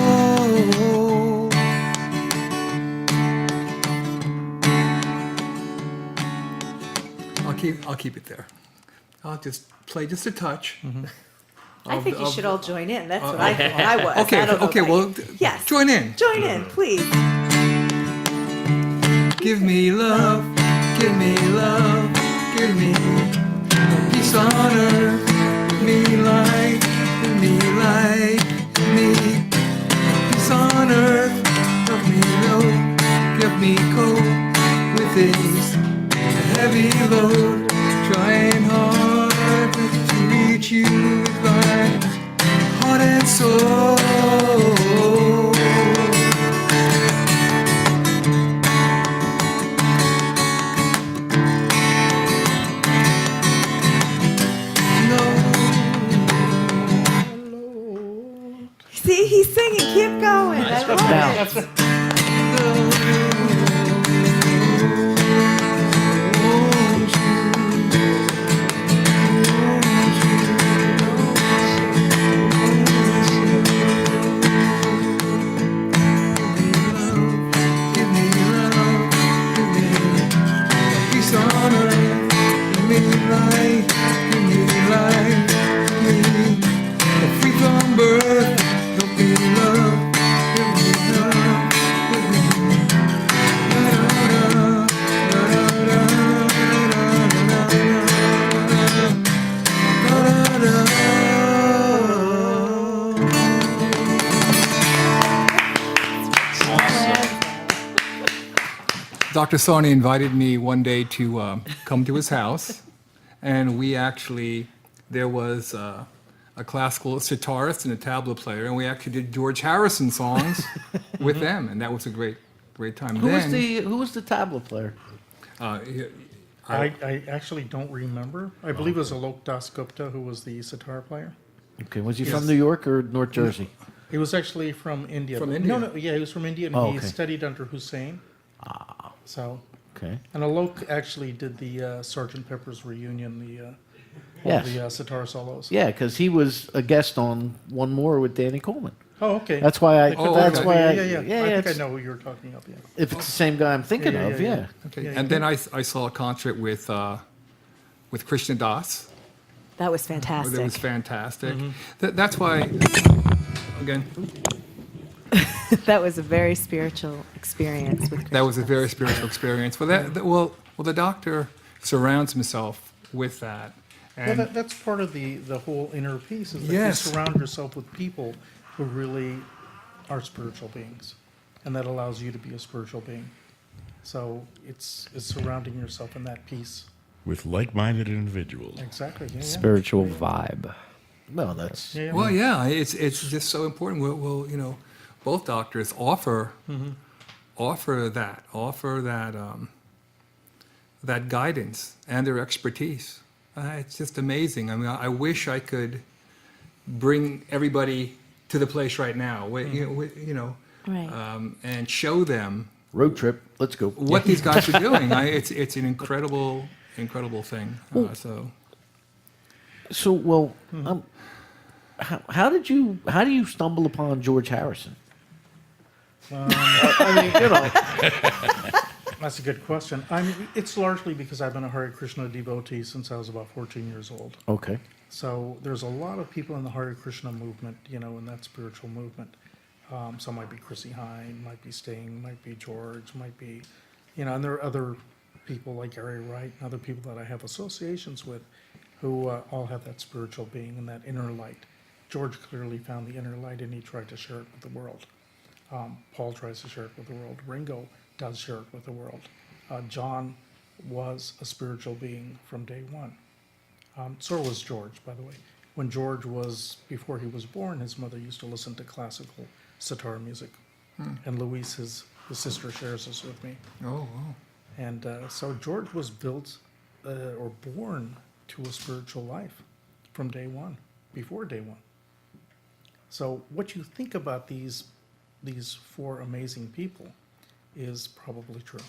I'll keep it there. I'll just play just a touch. I think you of- should all join in. That's what I think I was. Okay, I don't know okay, about well, you. Yes. join in. Join in, please. Give me love, give me love, give me peace on earth. Give me light, give me light, give me peace on earth. Help me know, give me cope with this heavy load. Trying hard to reach you with my heart and soul. See, he's singing. Keep going. I love it. Give me love, give me peace on earth. Give me light, give me light, give me free from birth. Help me love, give me love, give me Dr. Sawhney invited me one day to come to his house, and there was a classical sitarist and a tabla player, and we actually did George Harrison songs with them, and that was a great time. Who was the tabla player? I actually don't remember. I believe it was Alok Das Gupta who was the sitar player. Okay, was he from New York or North Jersey? He was actually from India. From No, India? no, yeah, he was from India, and Oh, he okay. studied under Hussein. So, Okay. and Alok actually did the Sgt. Pepper's Reunion, all Yes. the sitar solos. Yeah, because he was a guest on One More with Danny Coleman. Oh, okay. That's why I. Oh, that's okay. why I. yeah. I think I it's- know who you're talking about. Yeah. If it's the same guy I'm thinking Yeah, of, yeah, yeah. yeah. Okay. Yeah, And then I saw a concert with Krishna Das. That was That fantastic. was fantastic. That's why, again, That was a very spiritual experience with that was a Krishna. very spiritual experience. Well, the doctor surrounds himself with that. Well, And that's part of the whole inner piece, is that Yes. you surround yourself with people who really are spiritual beings, and that allows you to be a spiritual being. So it's surrounding yourself in that peace. With like-minded individuals. Exactly. Yeah, yeah. Spiritual vibe. Well, that's Yeah, yeah. well, yeah, it's just so important. We'll you know, both doctors offer that guidance and their expertise. It's just amazing. I mean, I wish I could bring everybody to the place right now, you know, Right. and show them road trip. Let's go. what these guys are doing. It's an incredible thing. So, well, how do you stumble upon George Harrison? I mean, you know, That's a good question. I mean, it's largely because I've been a Hare Krishna devotee since I was about 14 years old. okay. So there's a lot of people in the Hare Krishna movement, you know, in that spiritual movement. Some might be Chrissy Hine, might be Sting, might be George, might be, you know, and there are other people like Gary Wright and other people that I have associations with who all have that spiritual being and that inner light. George clearly found the inner light and he tried to share it with the world. Paul tries to share it with the world. Ringo does share it with the world. John was a spiritual being from day one. So was George, by the way. When George was, before he was born, his mother used to listen to classical sitar music. And Louise, his sister, shares this with me. Oh, wow. And so George was built or born to a spiritual life from day one, before day one. So what you think about these four amazing people is probably true.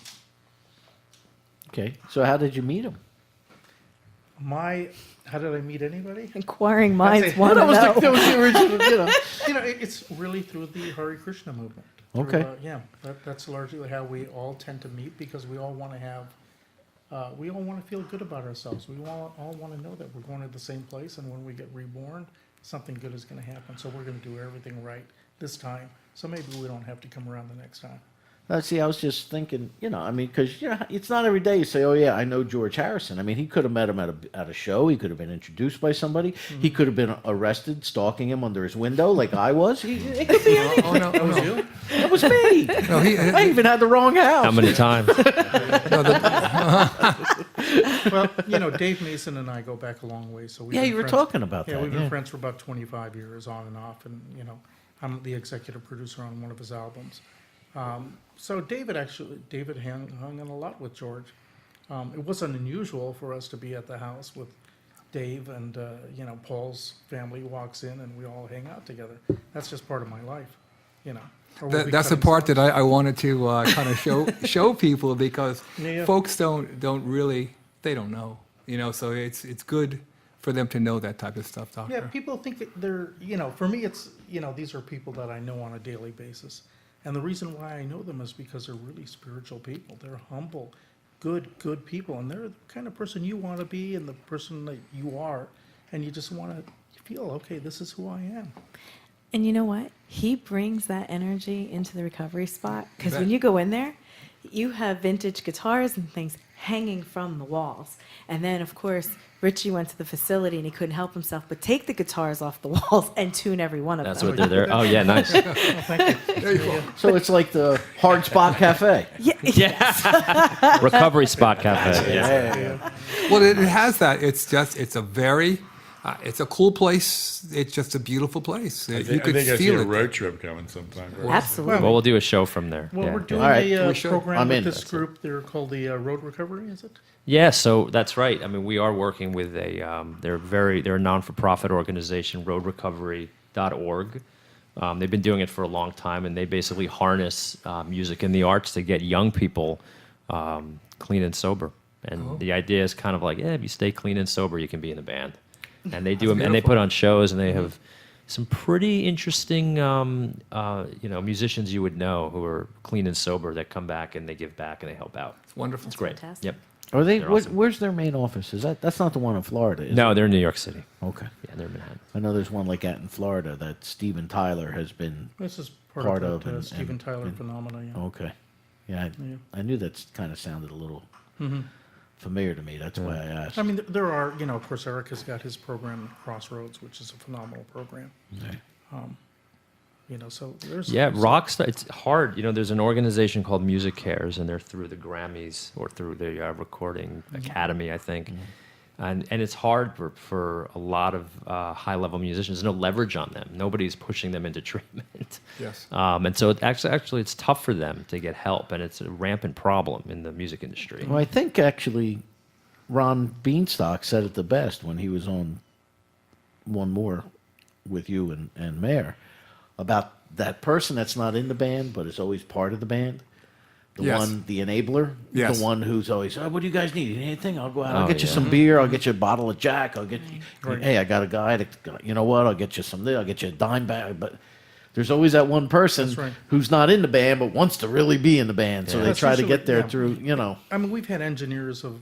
Okay. So, how did you meet him? How did I meet anybody? Inquiring minds want to That was know. the original, you know. You know, it's really through the Hare Krishna movement. Okay. Yeah, that's largely how we all tend to meet, because we all want to have, we all want to feel good about ourselves. We all want to know that we're going to the same place, and when we get reborn, something good is going to happen. So we're going to do everything right this time. So maybe we don't have to come around the next time. See, I was just thinking, you know, I mean, because you know, it's not every day you say, "Oh yeah, I know George Harrison." I mean, he could have met him at a show. He could have been introduced by somebody. He could have been arrested, stalking him under his window, like I was. It could be anything. Oh, no, That was no. you? That was me. No, I even had the wrong house. How many times? Well, you know, Dave Mason and I go back a long way. So Yeah, you were talking about Yeah, that. we've been friends for about 25 years, on and off, and you know, I'm the executive producer on one of his albums. So David hung in a lot with George. It wasn't unusual for us to be at the house with Dave, and you know, Paul's family walks in and we all hang out together. That's just part of my life, you know. Or we'll be That's the cutting part stuff. that I wanted to kind of show people, because Yeah. folks don't really, they don't know, you know, so it's good for them to know that type of stuff, Doctor. Yeah, people think that they're, you know, for me, it's, you know, these are people that I know on a daily basis. And the reason why I know them is because they're really spiritual people. They're humble, good people. And they're the kind of person you want to be and the person that you are. And you just want to feel, okay, this is who I am. And you know what? He brings that energy into the recovery spot, because Bet. when you go in there, you have vintage guitars and things hanging from the walls. And then, of course, Richie went to the facility and he couldn't help himself but take the guitars off the walls and tune every one of That's them. what they're there. Oh yeah, nice. So it's like the Hard Spot Cafe. Yeah. Recovery spot cafe. Yeah. Well, it has that. It's a very, it's a cool place. It's just a beautiful place. I You think could I see feel a it. road trip coming sometime. Absolutely. Well, we'll do a show from there. Well, yeah. we're doing All right. a We should. program I'm with in. this That's it. group. They're called the Road Recovery, is it? Yeah, so that's right. I mean, we are working with they're a non-for-profit organization, roadrecovery.org. They've been doing it for a long time, and they basically harness music and the arts to get young people clean and sober. And the idea is kind of like, if you stay clean and sober, you can be in a band. And they do them, and they put on shows, and they have some pretty interesting, musicians you would know who are clean and sober that come back and they give back and they help out. It's wonderful. It's great. fantastic. Yep. Are they? They're awesome. Where's their main office? That's not the one in Florida? Is No, they're in New York City. it? Okay. Yeah, they're in Manhattan. I know there's one like that in Florida that Steven Tyler has been. This is Part part, of of that and- Steven and- Tyler and- phenomena. Yeah. Okay. Yeah, I knew that kind of sounded a little familiar to me. That's why I asked. I mean, there are, of course, Eric has got his program, Crossroads, which is a phenomenal program. So there's... Yeah, Rockstar, it's hard. There's an organization called Music Cares, and they're through the Grammys or through the Recording Academy, I think. And it's hard for a lot of high-level musicians. There's no leverage on them. Nobody's pushing them into treatment. Yes. And so actually it's tough for them to get help, and it's a rampant problem in the music industry. Well, I think actually Ron Beanstalk said it the best when he was on One More with you and Mayor about that person that's not in the band but is always part of the band. The Yes. one, the enabler, Yes. the one who's always, what do you guys need? Anything? I'll go out. I'll Oh, get you yeah. some beer. I'll get you a bottle of Jack. I'll get you, hey, I got a guy that, you know what? I'll get you some. I'll get you a dime bag. But there's always that one person That's right. who's not in the band but wants to really be in the band. So Yeah. they That's try to usually- get there yeah. through, I mean, we've had engineers of,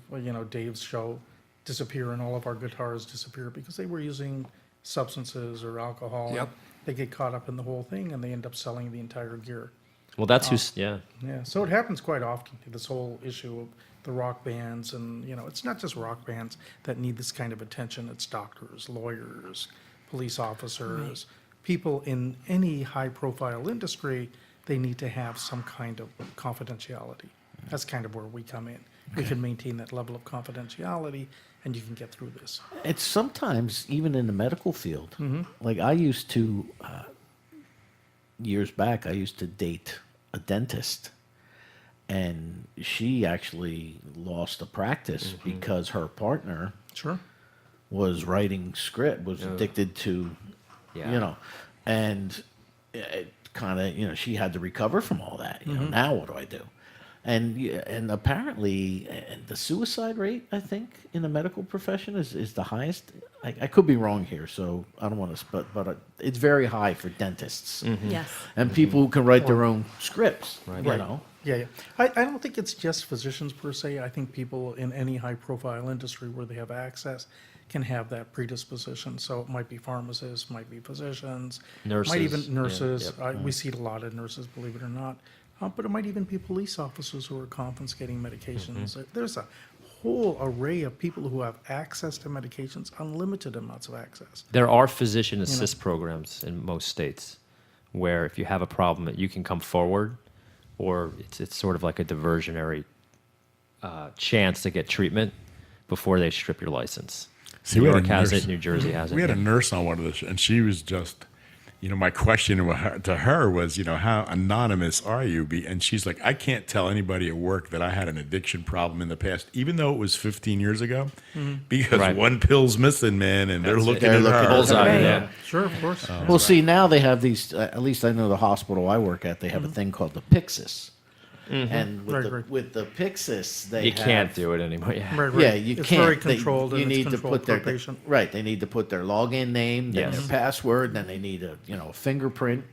Dave's show disappear and all of our guitars disappear because they were using substances or alcohol. Yep. They get caught up in the whole thing and they end up selling the entire gear. Well, that's who's, yeah. Yeah, so it happens quite often, this whole issue of the rock bands. And, it's not just rock bands that need this kind of attention. It's doctors, lawyers, police officers, people in any high-profile industry. They need to have some kind of confidentiality. That's kind of where we come in. We can maintain that level of confidentiality, and you can get through this. It's sometimes even in the medical field. Like I used to, years back, I used to date a dentist, and she actually lost a practice because her partner Sure. was writing script, was addicted to, Yeah. and it kind of, she had to recover from all that. Now what do I do? And apparently the suicide rate, I think, in the medical profession is the highest. I could be wrong here, so I don't want to, but it's very high for dentists Yes. and people who can write their own scripts. You Right. know, Yeah. I don't think it's just physicians per se. I think people in any high-profile industry where they have access can have that predisposition. So it might be pharmacists, might be physicians, Nurses, might even yeah, nurses. yep. We see a lot of nurses, believe it or not. But it might even be police officers who are confiscating medications. There's a whole array of people who have access to medications, unlimited amounts of access. There are physician assist programs in most states where if you have a problem, you can come forward, or it's sort of like a diversionary chance to get treatment before they strip your license. See, New we had York a has nurse- it, New Jersey has it. We had a nurse on one of the, and she was just, my question to her was, how anonymous are you? And she's like, I can't tell anybody at work that I had an addiction problem in the past, even though it was 15 years ago, because Right. one pill's missing, man, and they're That's it. looking They're at looking her. at Bullseye, Right. yeah. Sure, of course. well, see, now they have these. At least I know the hospital I work at. They have a thing called the Pyxis, and with Right, the right. with the Pyxis, they You can't have- do it anymore. Yeah. Right, right. Yeah, you It's can't. very They- controlled you and it's need to controlled put their per patient. right. They need to put their login name, then Yes. their password, then they need a fingerprint.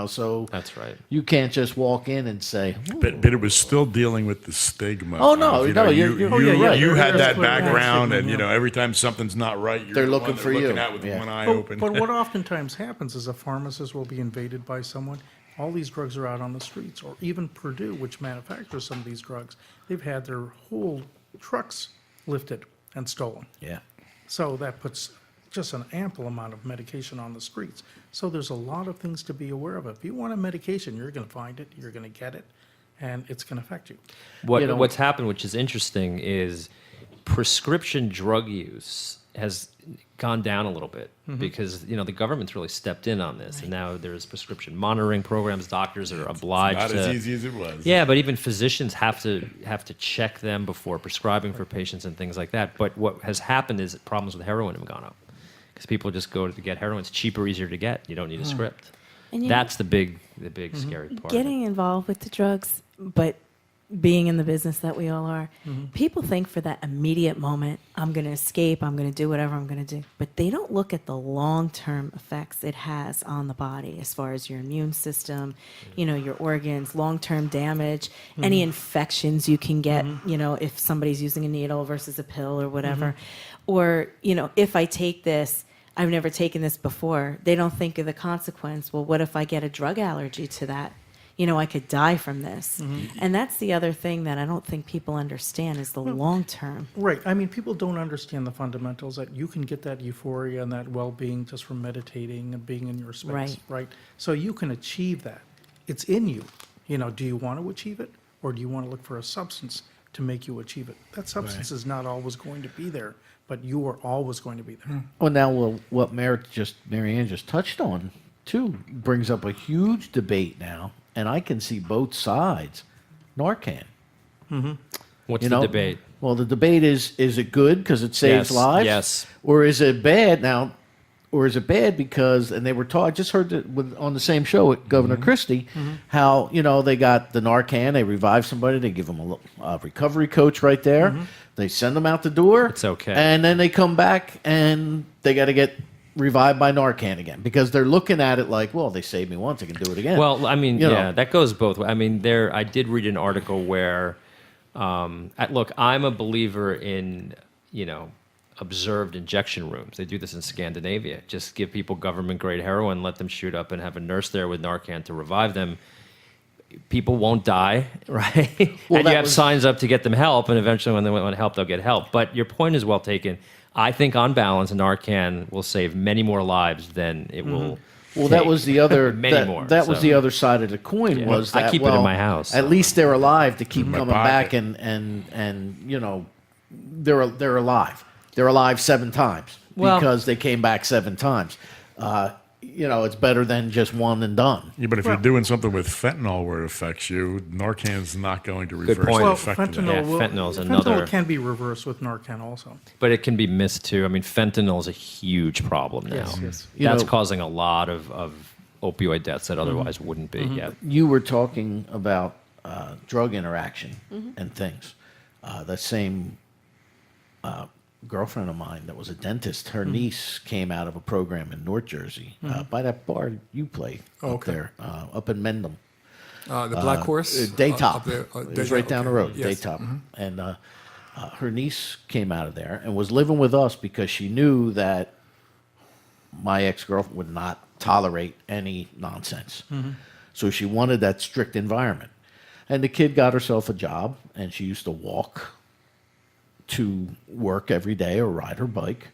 So That's right. you can't just walk in and say, But it was still dealing with the stigma. Oh, no, of, no, you, you're you, right. you had There's that clear background, and stigma, yeah. every time something's not right, you're They're the looking one for looking you. out with Yeah. one eye But, open. but what oftentimes happens is a pharmacist will be invaded by someone. All these drugs are out on the streets, or even Purdue, which manufactures some of these drugs. They've had their whole trucks lifted and stolen. yeah. So that puts just an ample amount of medication on the streets. So there's a lot of things to be aware of. If you want a medication, you're going to find it, you're going to get it, and it's going to affect you. What's happened, which is interesting, is prescription drug use has gone down a little bit because the government's really stepped in on this, and now there's prescription monitoring programs. Doctors are obliged Not to. as easy as it was. Yeah, but even physicians have to check them before prescribing for patients and things like that. But what has happened is that problems with heroin have gone up because people just go to get heroin. It's cheaper, easier to get. You don't need a script. And That's the big scary part. of it. getting involved with the drugs, but being in the business that we all are, people think for that immediate moment, I'm going to escape, I'm going to do whatever I'm going to do. But they don't look at the long-term effects it has on the body as far as your immune system, your organs, long-term damage, any infections you can get, if somebody's using a needle versus a pill or whatever. Or, if I take this, I've never taken this before. They don't think of the consequence. Well, what if I get a drug allergy to that? I could die from this. And that's the other thing that I don't think people understand is the long term. Right. I mean, people don't understand the fundamentals that you can get that euphoria and that well-being just from meditating and being in your space. Right. Right. So you can achieve that. It's in you. Do you want to achieve it, or do you want to look for a substance to make you achieve it? That substance is not always going to be there, but you are always going to be there. Well, now, what Maryann just touched on, too, brings up a huge debate now, and I can see both sides. Narcan. What's the debate? Well, the debate is it good because it saves Yes, lives? yes. Or is it bad now? Or is it bad because, and they were taught, I just heard that on the same show with Governor Christie, how, they got the Narcan, they revive somebody, they give them a recovery coach right there, they send them out the door. It's okay. And then they come back and they got to get revived by Narcan again because they're looking at it like, well, they saved me once, I can do it again. Well, I mean, You know. that goes both ways. I mean, I did read an article where, look, I'm a believer in, observed injection rooms. They do this in Scandinavia. Just give people government-grade heroin, let them shoot up, and have a nurse there with Narcan to revive them. People won't die, right? Well, and that you have was- signs up to get them help, and eventually when they want help, they'll get help. But your point is well taken. I think on balance, Narcan will save many more lives than it will. Well, that take. was the other Many that, more, That was so. the other side of the coin. Yeah. Was I that keep it in my house, At so. least they're alive to keep my coming back, pocket. and they're alive. They're alive 7 times Well- because they came back 7 times. It's better than just one and done. Yeah, but if you're doing something with fentanyl where it affects you, Narcan's not going to reverse point. the Well, effect of that. fentanyl's another- Fentanyl can be reversed with Narcan also. But it can be missed too. I mean, fentanyl is a huge problem now. Yes, yes. That's You know- causing a lot of opioid deaths that otherwise wouldn't be. Yeah. You were talking about drug interaction and things. That same girlfriend of mine that was a dentist, her niece came out of a program in North Jersey by that bar you play up there, up in Mendham. The Black Horse? Daytop. Up there, It was right down the road, Yes. Daytop. And her niece came out of there and was living with us because she knew that my ex-girlfriend would not tolerate any nonsense. So she wanted that strict environment. And the kid got herself a job, and she used to walk to work every day or ride her bike,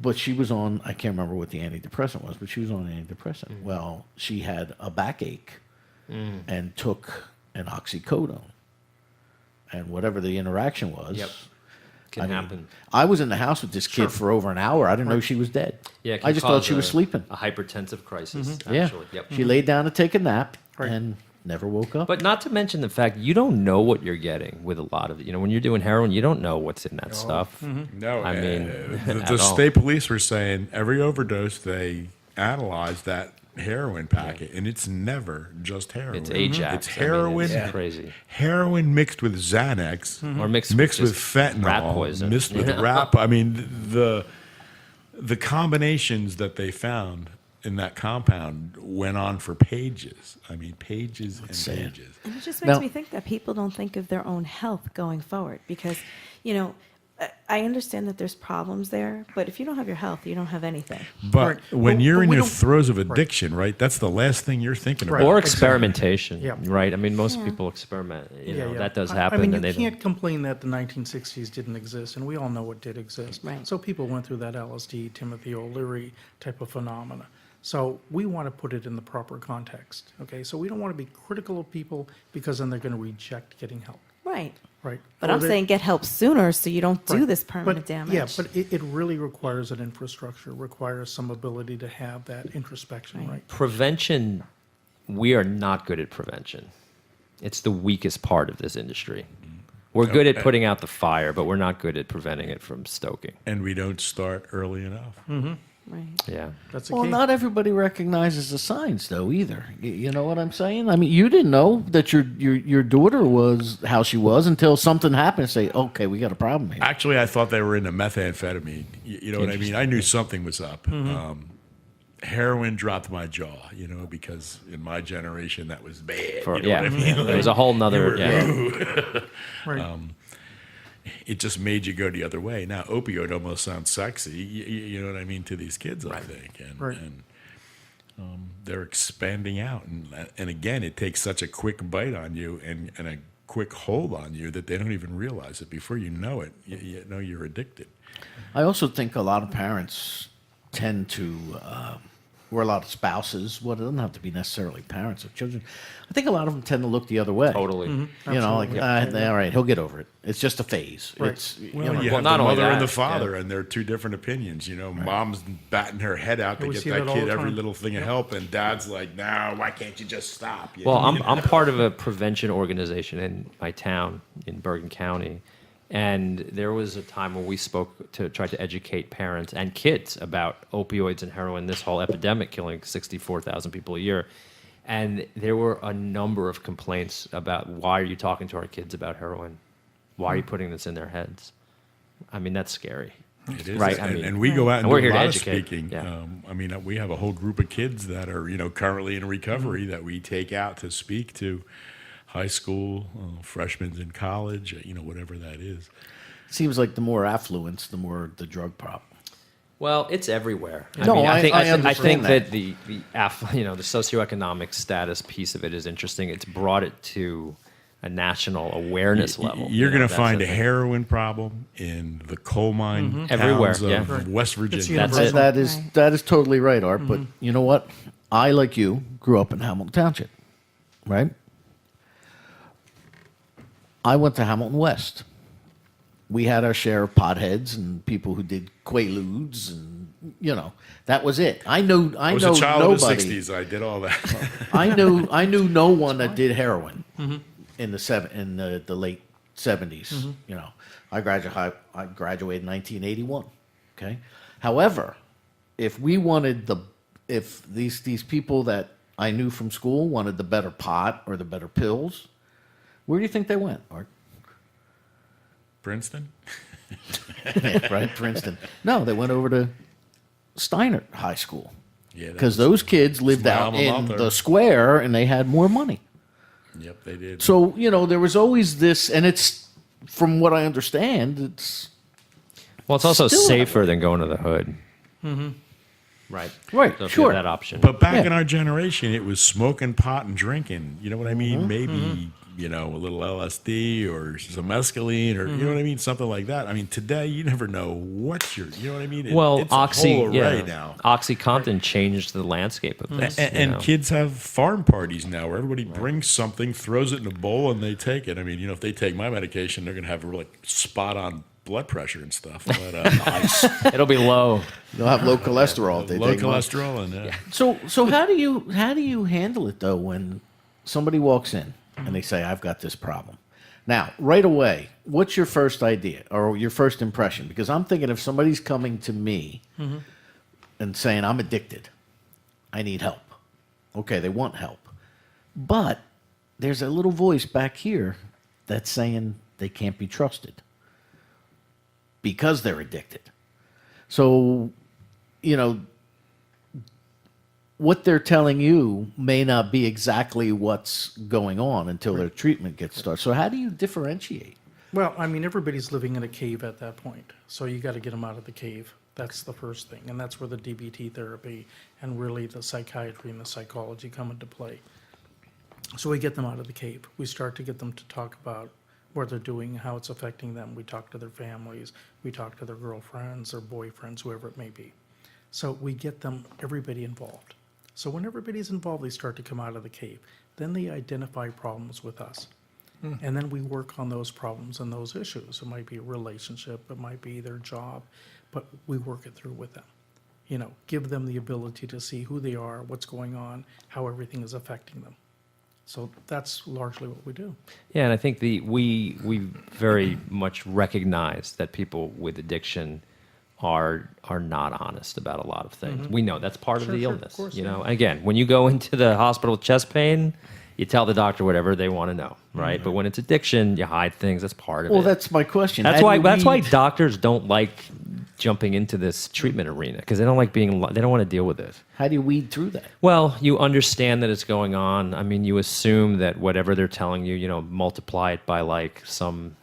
But she was on, I can't remember what the antidepressant was, but she was on an antidepressant. Well, she had a backache and took an oxycodone. And whatever the interaction was, Yep. Can happen. I was in the house with this kid for over an hour. I didn't know she was dead. Yeah, it I can just thought cause she was a- sleeping. A hypertensive crisis. Yeah. Actually. Yep. She laid down to take a nap Right. and never woke up. But not to mention the fact you don't know what you're getting with a lot of it. When you're doing heroin, you don't know what's in that stuff. No, I mean, the at all. state police were saying every overdose they analyze that heroin packet, and it's never just heroin. It's Ajax. It's I mean, heroin. it's crazy. Heroin mixed with Xanax, Or mixed with just fentanyl, rat poison. mixed with Yeah. rap. I mean, the combinations that they found in that compound went on for pages. I mean, pages and sad. pages. And it just makes Now- me think that people don't think of their own health going forward because, I understand that there's problems there, but if you don't have your health, you don't have anything. But Right. when But- you're but in we the don't- throes of addiction, right? That's the last thing you're thinking Right. about. Or experimentation, Yeah. right? I mean, most Yeah. people experiment. Yeah. That does I happen. mean, and you they don't- can't complain that the 1960s didn't exist, and we all know what did exist. Right. So people went through that LSD, Timothy O'Leary type of phenomena. So we want to put it in the proper context, okay? So we don't want to be critical of people because then they're going to reject getting help, Right. right? But Or I'm they- saying get help sooner so you don't do Right. this permanent But- damage. Yeah, but it really requires an infrastructure, requires some ability to have that introspection, Right. right? Prevention, we are not good at prevention. It's the weakest part of this industry. We're good at putting out the fire, but we're not good at preventing it from stoking. And we don't start early enough. Right. Yeah. That's the Well, key. not everybody recognizes the signs, though, either. You know what I'm saying? I mean, you didn't know that your daughter was how she was until something happened and say, okay, we got a problem here. Actually, I thought they were into methamphetamine. You know what I mean? I knew something was up. Heroin dropped my jaw, because in my generation that was bad. For, you know yeah. what I mean? It was a whole nother. Right. It just made you go the other way. Now, opioid almost sounds sexy. You know what I mean to these kids, I think. And, Right. and they're expanding out, and again, it takes such a quick bite on you and a quick hold on you that they don't even realize it. Before you know it, you know you're addicted. I also think a lot of parents tend to, or a lot of spouses, well, it doesn't have to be necessarily parents of children. I think a lot of them tend to look the other way. Totally. You know, like, all right, he'll get over it. It's just a phase. Right. It's, Well, you know, you Well, have not the only mother and that, the father, and they're two different opinions. You know, mom's batting her head out to we get see that that all kid the every time. little thing of help, and dad's like, "No, why can't you just stop?" Well, I'm part of a prevention organization in my town in Bergen County, and there was a time when we spoke to try to educate parents and kids about opioids and heroin, this whole epidemic killing 64,000 people a year. And there were a number of complaints about, why are you talking to our kids about heroin? Why are you putting this in their heads? I mean, that's scary. It is, Right, and, I mean- and we go out and we're do here a to lot educate, of speaking. yeah. I mean, we have a whole group of kids that are, currently in recovery that we take out to speak to high school, freshmen in college, whatever that is. seems like the more affluence, the more the drug problem. Well, it's everywhere. No, I think understand that that. the socioeconomic status piece of it is interesting. It's brought it to a national awareness level. You're going to That's find the a thing. heroin problem in the coal mine towns Everywhere, of yeah. West Virginia. That's That, it. that is Right. that is totally right, Art. But you know what? I, like you, grew up in Hamilton Township, right? I went to Hamilton West. We had our share of potheads and people who did quaaludes, and that was it. I was I was a child nobody. of the '60s. I did all that. I knew no one that did heroin in the late '70s. I graduated in 1981. Okay, however, if these people that I knew from school wanted the better pot or the better pills, where do you think they went, Art? Princeton. Right, Princeton. No, they went over to Steiner High School. Yeah, that Because was- those kids lived my out alma in mater. the square and they had more money. Yep, they did. So, there was always this, and it's, from what I understand, it's Well, it's also Still that safer than going to the hood. Right. Right, So if you sure. have that option. But back Yeah. in our generation, it was smoking pot and drinking. You know what I mean? Mm-hmm. Maybe, a little LSD or some mescaline or, you know what I mean? Something like that. I mean, today, you never know what you know what I mean? Well, it's a whole array yeah. now. OxyContin changed the landscape of this. And kids have farm parties now where everybody brings something, throws it in a bowl, and they take it. I mean, if they take my medication, they're going to have like spot on blood pressure and stuff. But, It'll be low. they'll have low cholesterol. If they low take them. cholesterol and So how do you handle it though when somebody walks in and they say, "I've got this problem"? Now, right away, what's your first idea or your first impression? Because I'm thinking if somebody's coming to me and saying, "I'm addicted, I need help." Okay, they want help, but there's a little voice back here that's saying they can't be trusted because they're addicted. So, what they're telling you may not be exactly what's going on until their treatment gets started. So how do you differentiate? Well, I mean, everybody's living in a cave at that point, so you got to get them out of the cave. That's the first thing, and that's where the DBT therapy and really the psychiatry and the psychology come into play. So we get them out of the cave. We start to get them to talk about what they're doing, how it's affecting them. We talk to their families. We talk to their girlfriends, their boyfriends, whoever it may be. So we get them, everybody involved. So when everybody's involved, they start to come out of the cave. Then they identify problems with us. And then we work on those problems and those issues. It might be a relationship, it might be their job, but we work it through with them. Give them the ability to see who they are, what's going on, how everything is affecting them. So that's largely what we do. Yeah, and I think we very much recognize that people with addiction are not honest about a lot of things. We know that's part of the Sure, illness. of course, Again, when you go into the hospital with chest pain, you tell the doctor whatever they want to know, right? But when it's addiction, you hide things. That's part of Well, it. that's my question. That's How do why. you That's why weed- doctors don't like jumping into this treatment arena because they don't like being. They don't want to deal with it. How do you weed through that? Well, you understand that it's going on. I mean, you assume that whatever they're telling you, multiply it by like some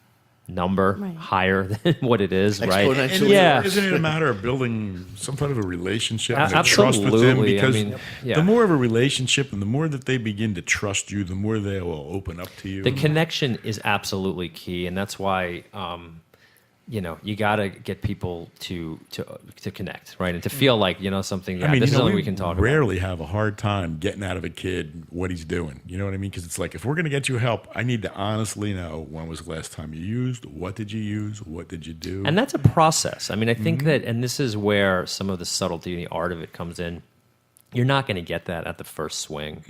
number Right. higher than what it is, right? Exponentially. Yeah. Isn't it a matter of building some kind of a relationship and a trust with them? Absolutely. Because I mean, yeah. the more of a relationship and the more that they begin to trust you, the more they will open up to you. The connection is absolutely key, and that's why you got to get people to connect, right, and to feel like something. Yeah, this is something we can talk about. rarely have a hard time getting out of a kid what he's doing. You know what I mean? Because it's like, if we're going to get you help, I need to honestly know, when was the last time you used? What did you use? What did you do? And that's a process. I mean, I think that, and this is where some of the subtlety and the art of it comes in. You're not going to get that at the first swing.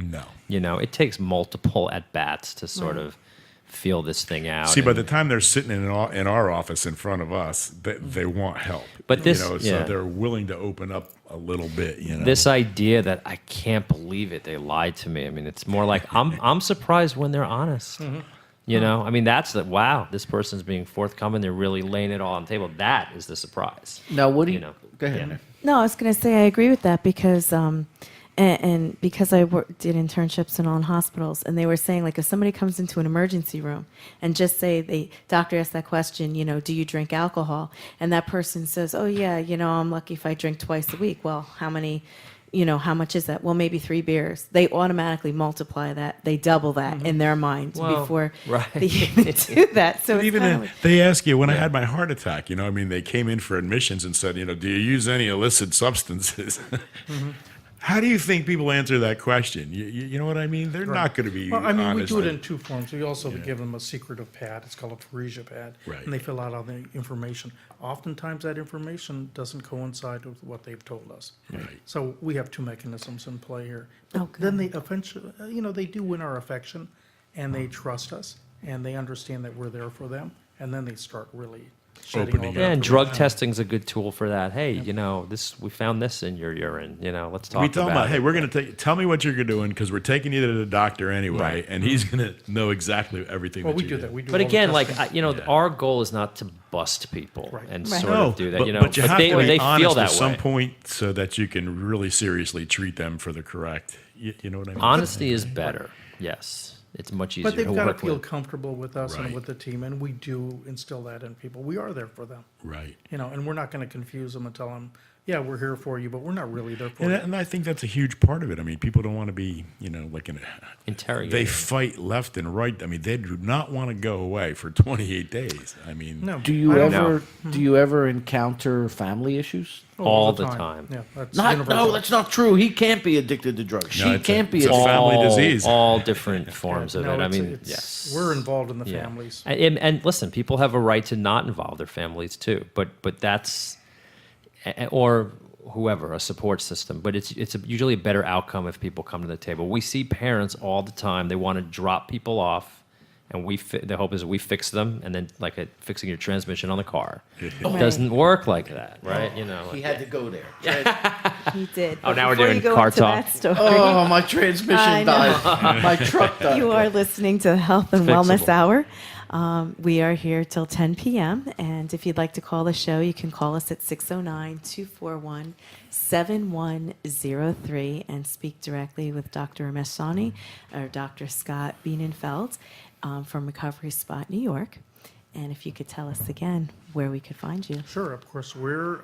No. It takes multiple at bats to sort of feel this thing out. See, by the time they're sitting in our office in front of us, they want help. But this- so yeah. they're willing to open up a little bit. This idea that I can't believe it, they lied to me. I mean, it's more like I'm surprised when they're honest. I mean, that's the wow. This person's being forthcoming. They're really laying it all on the table. That is the surprise. Now, what do you? know. Go ahead. Yeah. No, I was going to say I agree with that because, and because I did internships in all in hospitals, and they were saying, like, if somebody comes into an emergency room and just say the doctor asks that question, do you drink alcohol? And that person says, oh yeah, I'm lucky if I drink twice a week. Well, how many? How much is that? Well, maybe 3 beers. They automatically multiply that. They double that in their mind before right. they even do that. So it's Even kinda like, they ask you, when I had my heart attack, they came in for admissions and said, do you use any illicit substances? How do you think people answer that question? You know what I mean? They're not going to be Well, I mean, honest. we do it in 2 forms. We also give them a secretive pad. It's called a pharesia pad. Right. And they fill out all the information. Oftentimes, that information doesn't coincide with what they've told us. Right. So we have 2 mechanisms in play here. Oh, But then they eventually, they do win our affection, and they trust us, and they understand that we're there for them, and then they start really shedding Opening all up. that Yeah, and information. drug testing's a good tool for that. Hey, we found this in your urine. Let's talk We tell them, about hey, it. we're going to tell me what you're doing, because we're taking you to the doctor anyway, Right. and he's going to know exactly everything Well, that we you do that. We do But all the again, like testing. our goal is not to bust people Right. and Right. sort No, of do that. but you have they, to be they honest feel that at some way. point so that you can really seriously treat them for the correct. You know what I mean? Honesty is better. Yes, it's much easier But they've to got to work feel with. comfortable with us Right. and with the team, and we do instill that in people. We are there for them. Right. And we're not going to confuse them and tell them, yeah, we're here for you, but we're not really there for And, you. and I think that's a huge part of it. I mean, people don't want to be, like Interrogated. they fight left and right. I mean, they do not want to go away for 28 days. I mean, No, Do you I don't ever know. do you ever encounter family issues? Oh, all the time. Yeah, that's No, universal. that's not true. He can't be addicted to drugs. She it's can't be it's a addicted. family disease. All different forms of No, it. I it's- mean, it's- yes. We're involved in the Yeah. families. And listen, people have a right to not involve their families too, but that's or whoever, a support system. But it's usually a better outcome if people come to the table. We see parents all the time. They want to drop people off, and the hope is we fix them, and then like fixing your transmission on the car. It doesn't work like that, right? He had to go there. he did. Oh, But now we're before doing you go car into talk. that story, Oh, my transmission I know. died. My truck died. You are listening to the Health and It's Wellness fixable. Hour. We are here till 10 p.m. And if you'd like to call the show, you can call us at 609-241-7103 and speak directly with Dr. Ramesh Sawhney or Dr. Scott Bienenfeld from Recovery Spot, New York. And if you could tell us again where we could find you. Sure, of course, you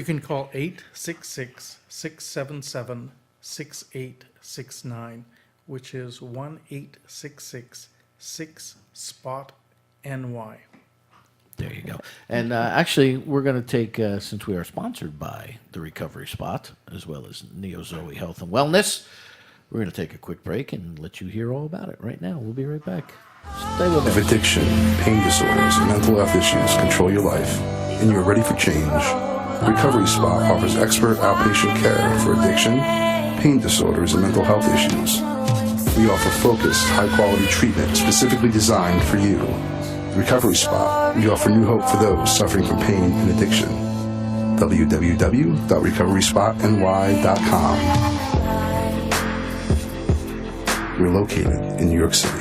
can call 866-677-6869, which is 1-866-6-SPOT-NY. There you go. And actually, we're going to take, since we are sponsored by the Recovery Spot, as well as Neo-Zoe Health and Wellness, we're going to take a quick break and let you hear all about it right now. We'll be right back. Stay with If us. addiction, pain disorders, and mental health issues control your life, and you are ready for change, the Recovery Spot offers expert outpatient care for addiction, pain disorders, and mental health issues. We offer focused, high-quality treatment specifically designed for you. The Recovery Spot, we offer new hope for those suffering from pain and addiction. www.recoveryspotny.com. We're located in New York City.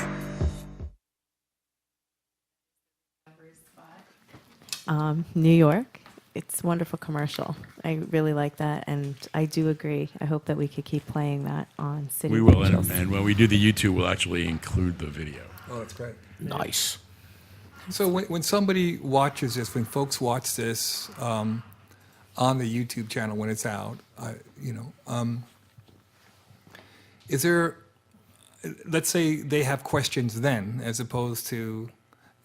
New York. It's a wonderful commercial. I really like that, and I do agree. I hope that we could keep playing that on City we will. Angels. And when we do the YouTube, we'll actually include the video. Oh, that's great. Nice. So when somebody watches this, when folks watch this on the YouTube channel when it's out, is there, let's say they have questions then, as opposed to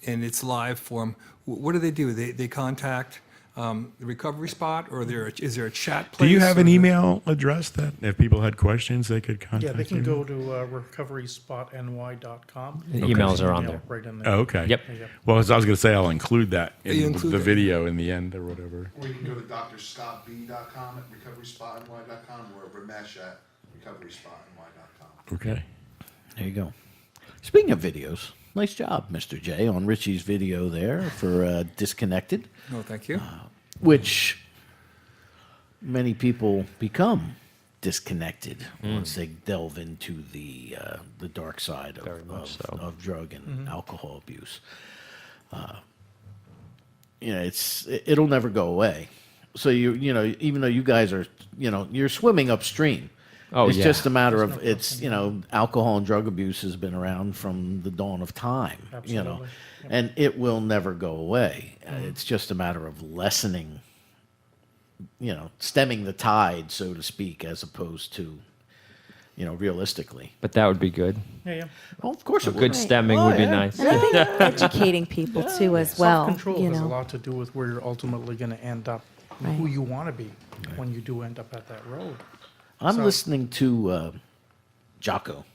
in its live form, what do? They contact the recovery spot, or is there a chat place? Do you have an or- email address that if people had questions, they could contact Yeah, they can you? go to recoveryspotny.com. The emails are on there. Right in there. Oh, okay. Yep. Yeah. Well, as I was going to say, I'll include that You in include the it. video in the end or whatever. Or you can go to drscottb.com at recoveryspotny.com or Ramesh at recoveryspotny.com. Okay. There you go. Speaking of videos, nice job, Mr. J, on Richie's video there for Disconnected, No, thank you. which many people become disconnected once they delve into the dark side Very much so. of drug and alcohol abuse. It'll never go away. So even though you guys are, you're swimming upstream. Oh, it's yeah. just a matter of alcohol and drug abuse has been around from the dawn of time. Absolutely. And it will never go away. It's just a matter of lessening, stemming the tide, so to speak, as opposed to, realistically. But that would be good. Yeah. Oh, of course, A it would. good stemming would be nice. And I think educating people too as well. Self-control You has a know, lot to do with where you're ultimately going to end up, and who Right. you want to be when you do end up at that road. I'm So- listening to Jocko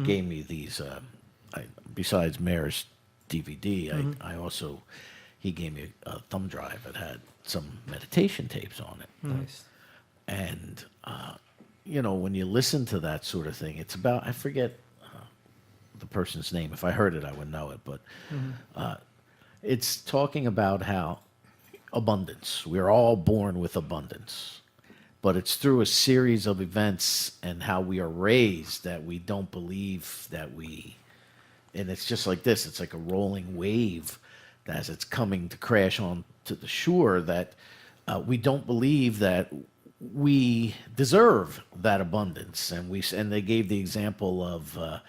gave me these. Besides Mayor's DVD, I also he gave me a thumb drive that had some meditation tapes on it. Nice. And when you listen to that sort of thing, it's about I forget the person's name. If I heard it, I would know it. But it's talking about how abundance. We're all born with abundance. But it's through a series of events and how we are raised that we don't believe that and it's just like this. It's like a rolling wave as it's coming to crash on to the shore that we don't believe that we deserve that abundance. And they gave the example of, oh,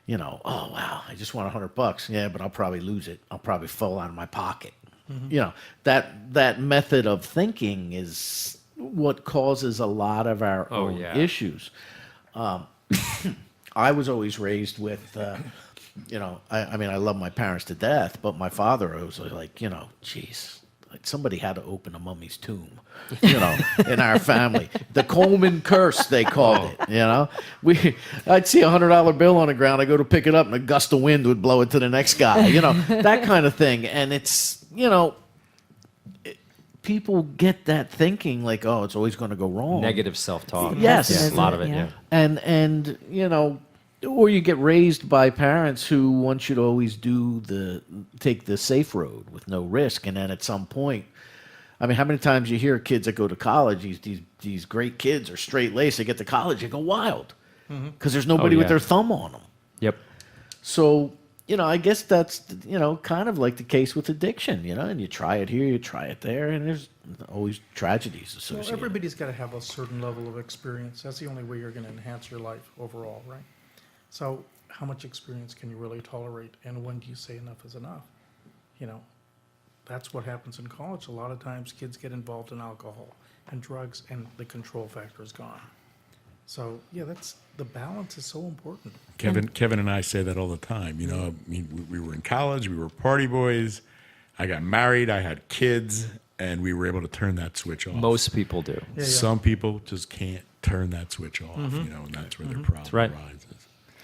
wow, I just want $100. Yeah, but I'll probably lose it. I'll probably fall out of my pocket. That method of thinking is what causes a lot of our own issues. I was always raised with, I love my parents to death, but my father was like, geez, like somebody had to open a mummy's tomb, in our family. The Coleman curse, they called it, I'd see $100 bill on the ground, I go to pick it up, and a gust of wind would blow it to the next guy, that kind of thing. And it's, people get that thinking like, oh, it's always going to go wrong. Negative self-talk. Yes. Yeah, a lot of it, yeah. And or you get raised by parents who want you to always take the safe road with no risk, and then at some point, I mean, how many times you hear kids that go to college, these great kids are straight laced, they get to college, they go wild because there's nobody with their thumb on them. Yep. So I guess that's kind of like the case with addiction, and you try it here, you try it there, and there's always tragedies Well, associated. everybody's got to have a certain level of experience. That's the only way you're going to enhance your life overall, right? So how much experience can you really tolerate, and when do you say enough is enough? That's what happens in college. A lot of times kids get involved in alcohol and drugs, and the control factor is gone. So, yeah, the balance is so important. Kevin and I say that all the time. We were in college, we were party boys. I got married, I had kids, and we were able to turn that switch off. Most people do. Yeah. Some people just can't turn that switch off, and that's where their problem right. arises.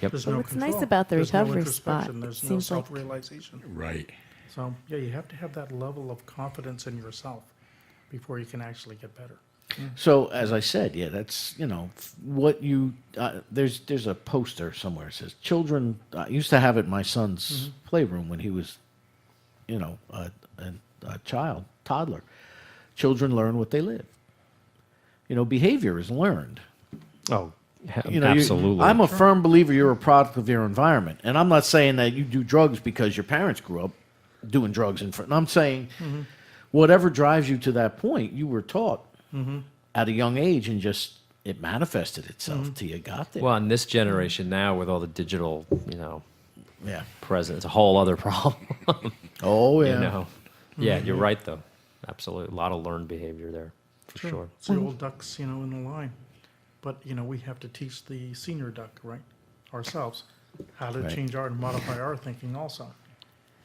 Yep. There's Well, no what's nice control. about the There's no recovery introspection. spot, There's it no seems like- self-realization. Right. So, yeah, you have to have that level of confidence in yourself before you can actually get better. So as I said, yeah, that's what you. There's a poster somewhere that says children. I used to have it in my son's playroom when he was, a child, toddler. Children learn what they live. Behavior is learned. Oh, You absolutely. I'm a firm believer you're a product of your environment, and I'm not saying that you do drugs because your parents grew up doing drugs in front. I'm saying whatever drives you to that point, you were taught at a young age, and just it manifested itself till you got there. Well, in this generation now, with all the digital, Yeah. present. It's a whole other problem. Oh, yeah. You know? Yeah, you're right though. Absolutely, a lot of learned behavior there, for sure. It's the old ducks, in the line. But, we have to teach the senior duck, right, ourselves, how to Right. change and modify our thinking also.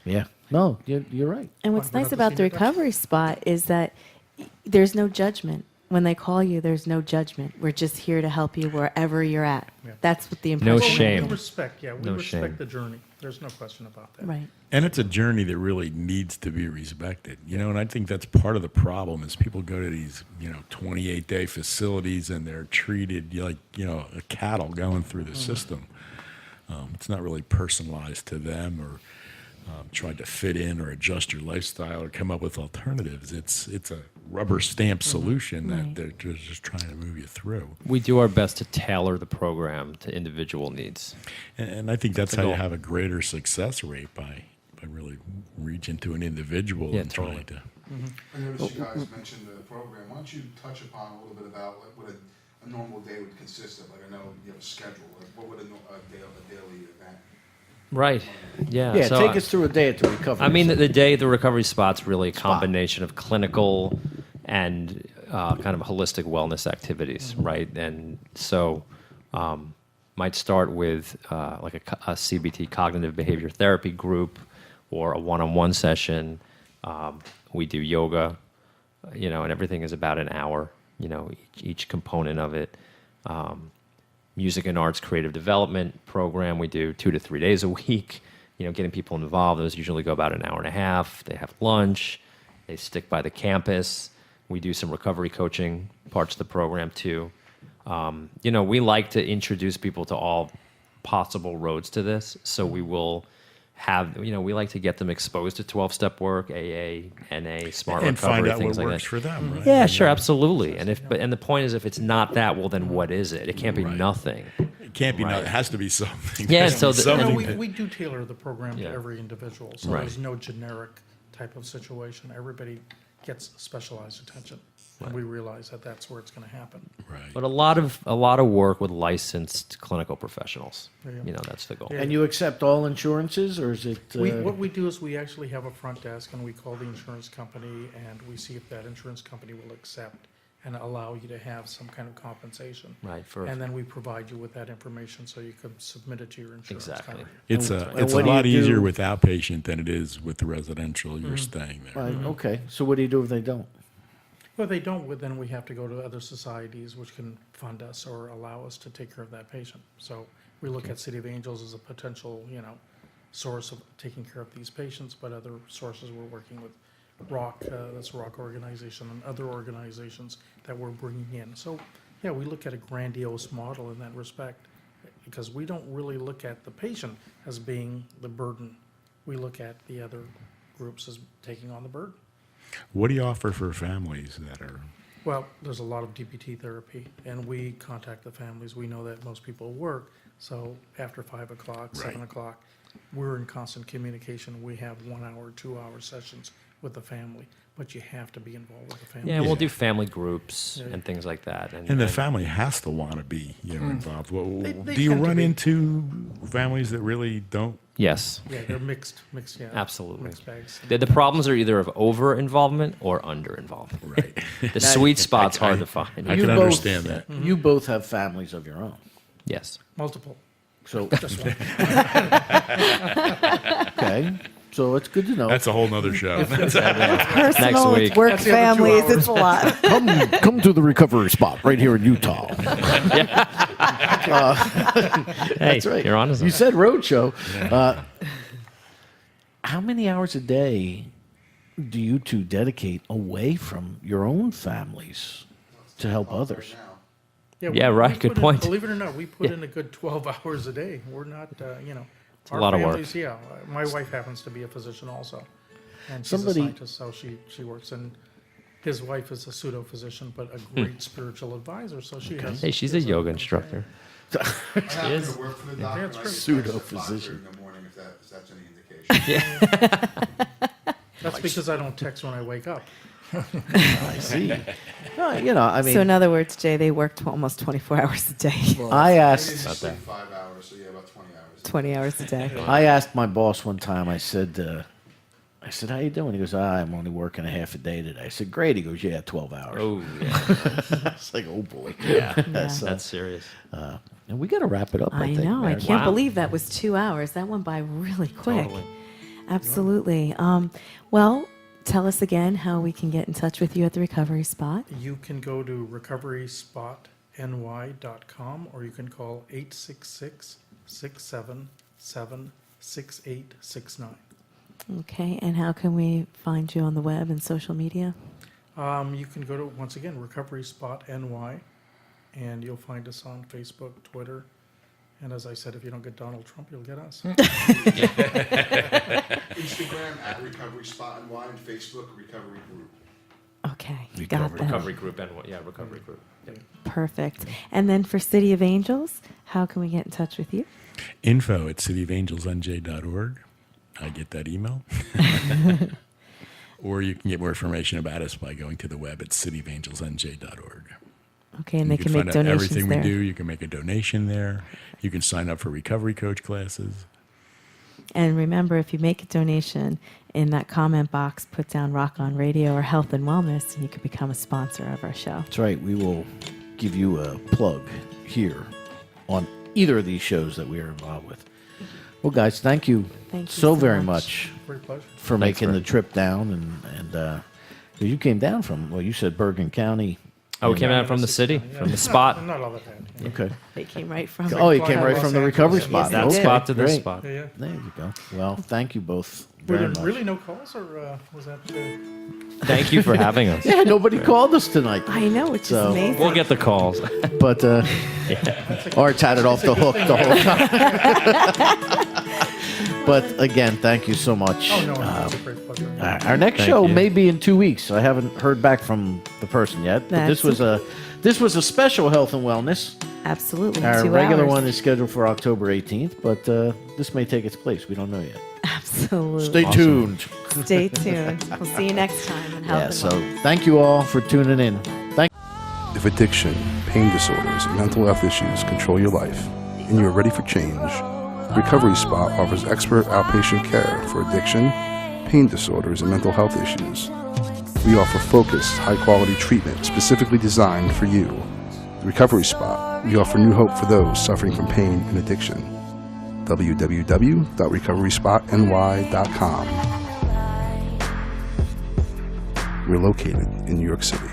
Yeah. No, you're right. And what's Why, we're nice not the about the senior ducks? recovery spot is that there's no judgment. When they call you, there's no judgment. We're just here to help you wherever you're at. Yeah. That's what the No impression. shame. We respect, we No respect shame. the journey. There's no question about that. Right. And it's a journey that really needs to be respected, and I think that's part of the problem is people go to these, 28-day facilities and they're treated like, a cattle going through the system. It's not really personalized to them or tried to fit in or adjust your lifestyle or come up with alternatives. It's a rubber stamp solution Right. that they're just trying to move you through. We do our best to tailor the program to individual needs. And I think that's That's a how you goal. have a greater success rate by really reaching to an individual Yeah, and totally. trying to. I noticed you guys mentioned the program. Why don't you touch upon a little bit about what a normal day would consist of? Like I know you have a schedule. Like what would a daily event? Right. Yeah. Yeah, so take us through a day at the recovery. I mean, center. the recovery spot's really a combination of clinical and kind of holistic wellness activities, right? And so, might start with like a CBT, cognitive behavior therapy group, or a one-on-one session. We do yoga, and everything is about an hour. Each component of it. Music and arts creative development program we do 2 to 3 days a week, getting people involved. Those usually go about an hour and a half. They have lunch. They stick by the campus. We do some recovery coaching parts of the program too. We like to introduce people to all possible roads to this. So we will have, we like to get them exposed to 12-step work, AA, NA, smart And recovery, find out things what like works that. for them, right? Yeah, sure, absolutely. And the point is, if it's not that, well, then what is it? It can't be Right. nothing. It can't be. Right. It has to be something. Yeah, There has to so be the- something We, that- we do tailor the program Yeah. to every individual, so Right. there's no generic type of situation. Everybody gets specialized attention, and we realize that that's where it's going to happen. right. But a lot of work with licensed clinical professionals. Yeah. That's the goal. Yeah. And you accept all insurances, or is it? What we do is we actually have a front desk, and we call the insurance company, and we see if that insurance company will accept and allow you to have some kind of compensation. Right. And then we provide you with that information so you can submit it to your insurance Exactly. company. It's And a what it's do a you lot easier do- with outpatient than it is with the residential. You're staying there. Right, okay. So what do you do if they don't? Well, if they don't, well, then we have to go to other societies which can fund us or allow us to take care of that patient. So we look at City of Angels as a potential, source of taking care of these patients, but other sources we're working with Rock, that's a Rock organization, and other organizations that we're bringing in. So, yeah, we look at a grandiose model in that respect because we don't really look at the patient as being the burden. We look at the other groups as taking on the burden. What do you offer for families that are? Well, there's a lot of DBT therapy, and we contact the families. We know that most people work, so after 5 o'clock, 7 o'clock, we're in constant communication. We have 1 hour, 2 hour sessions with the family, but you have to be involved with the family. Yeah, we'll do family groups and things like that. And the family has to want to be, involved. Well, They do you tend to run be. into families that really don't? Yes, Yeah, they're mixed, yeah. absolutely. Mixed bags. The problems are either of over involvement or under involvement. Right. The sweet spot's hard I- to find. I You can both- understand that. You both have families of your own. Yes. Multiple, So, just one. okay. So it's good to know. That's a whole nother show. Personal, week. it's work, That's the other 2 families, hours. it's a lot. Come to the recovery spot right here in Utah. Hey, That's right. you're on to You something. said roadshow. How many hours a day do you two dedicate away from your own families to help others? Yeah, right, good put in- point. Believe it or not, we put in a good 12 hours a day. We're not, a lot of work. families, yeah. My wife happens to be a physician also. And she's Somebody- a scientist, so she works. And his wife is a pseudo-physician, but a great spiritual advisor, so she has. Hey, she's a yoga instructor. I happen to work for the doctor. it's and I true. get Pseudo-physician. 5:30 in the morning if that's any indication. That's because I don't text when I wake up. I see. No, I mean, So in other words, Jay, they worked almost 24 hours a day. I I asked. sleep 5 hours, so yeah, about 20 20 hours a day. I asked my boss one time, I said, how you doing? He goes, I'm only working a half a day today. I said, great. He goes, yeah, 12 hours. Oh, yeah. It's like, oh, boy. Yeah. Yeah. That's serious. And we got to wrap it up, I I think. know. I Maryann. can't believe that was 2 hours. That went by really quick. Totally. Absolutely. Well, tell us again how we can get in touch with you at the Recovery Spot. You can go to recoveryspotny.com or you can call 866-677-6869. Okay. And how can we find you on the web and social media? You can go to, once again, Recovery Spot NY, and you'll find us on Facebook, Twitter, and as I said, if you don't get Donald Trump, you'll get us. Instagram at Recovery Spot NY and Facebook Recovery Group. Okay. Got that. Recovery group and recovery group. Yeah. Perfect. And then for City of Angels, how can we get in touch with you? info@cityofangelsnj.org. I get that email. Or you can get more information about us by going to the web at cityofangelsnj.org. Okay, and You they can find make out donations everything there. we do. You can make a donation there. You can sign up for recovery coach classes. And remember, if you make a donation, in that comment box, put down Rock On Radio or Health and Wellness, and you can become a sponsor of our show. That's right. We will give you a plug here on either of these shows that we are involved with. Well, guys, thank you, Thank you so so very much. much Great pleasure. for making the trip down. And you came down from, well, you said Bergen County. Oh, we came out from the city, from the spot. Not all that bad. Yeah. Okay. They came right from. Oh, you came flying right to from Los the recovery Angeles. spot. Yes, That they spot to this great. spot. Yeah, yeah. There you go. Well, thank you both Were very there much. really no calls, or was that? Thank you for having us. Yeah, nobody called us tonight. I know, which is So- amazing. We'll get the calls. But Art's had it off the hook the whole time. But again, thank you so much. Oh no, it's a great pleasure. Our next Thank show you. may be in 2 weeks. I haven't heard back from the person yet. But this was a special health and wellness. Absolutely. Our 2 regular hours. one is scheduled for October 18th, but this may take its place. We don't know yet. Absolutely. Stay tuned. Stay tuned. We'll see you next time on Health Yeah, and so Wellness. thank you all for tuning in. Thank If addiction, pain disorders, and mental health issues control your life, and you are ready for change, Recovery Spot offers expert outpatient care for addiction, pain disorders, and mental health issues. We offer focused, high-quality treatment specifically designed for you. The Recovery Spot, we offer new hope for those suffering from pain and addiction. www.recoveryspotny.com. We're located in New York City.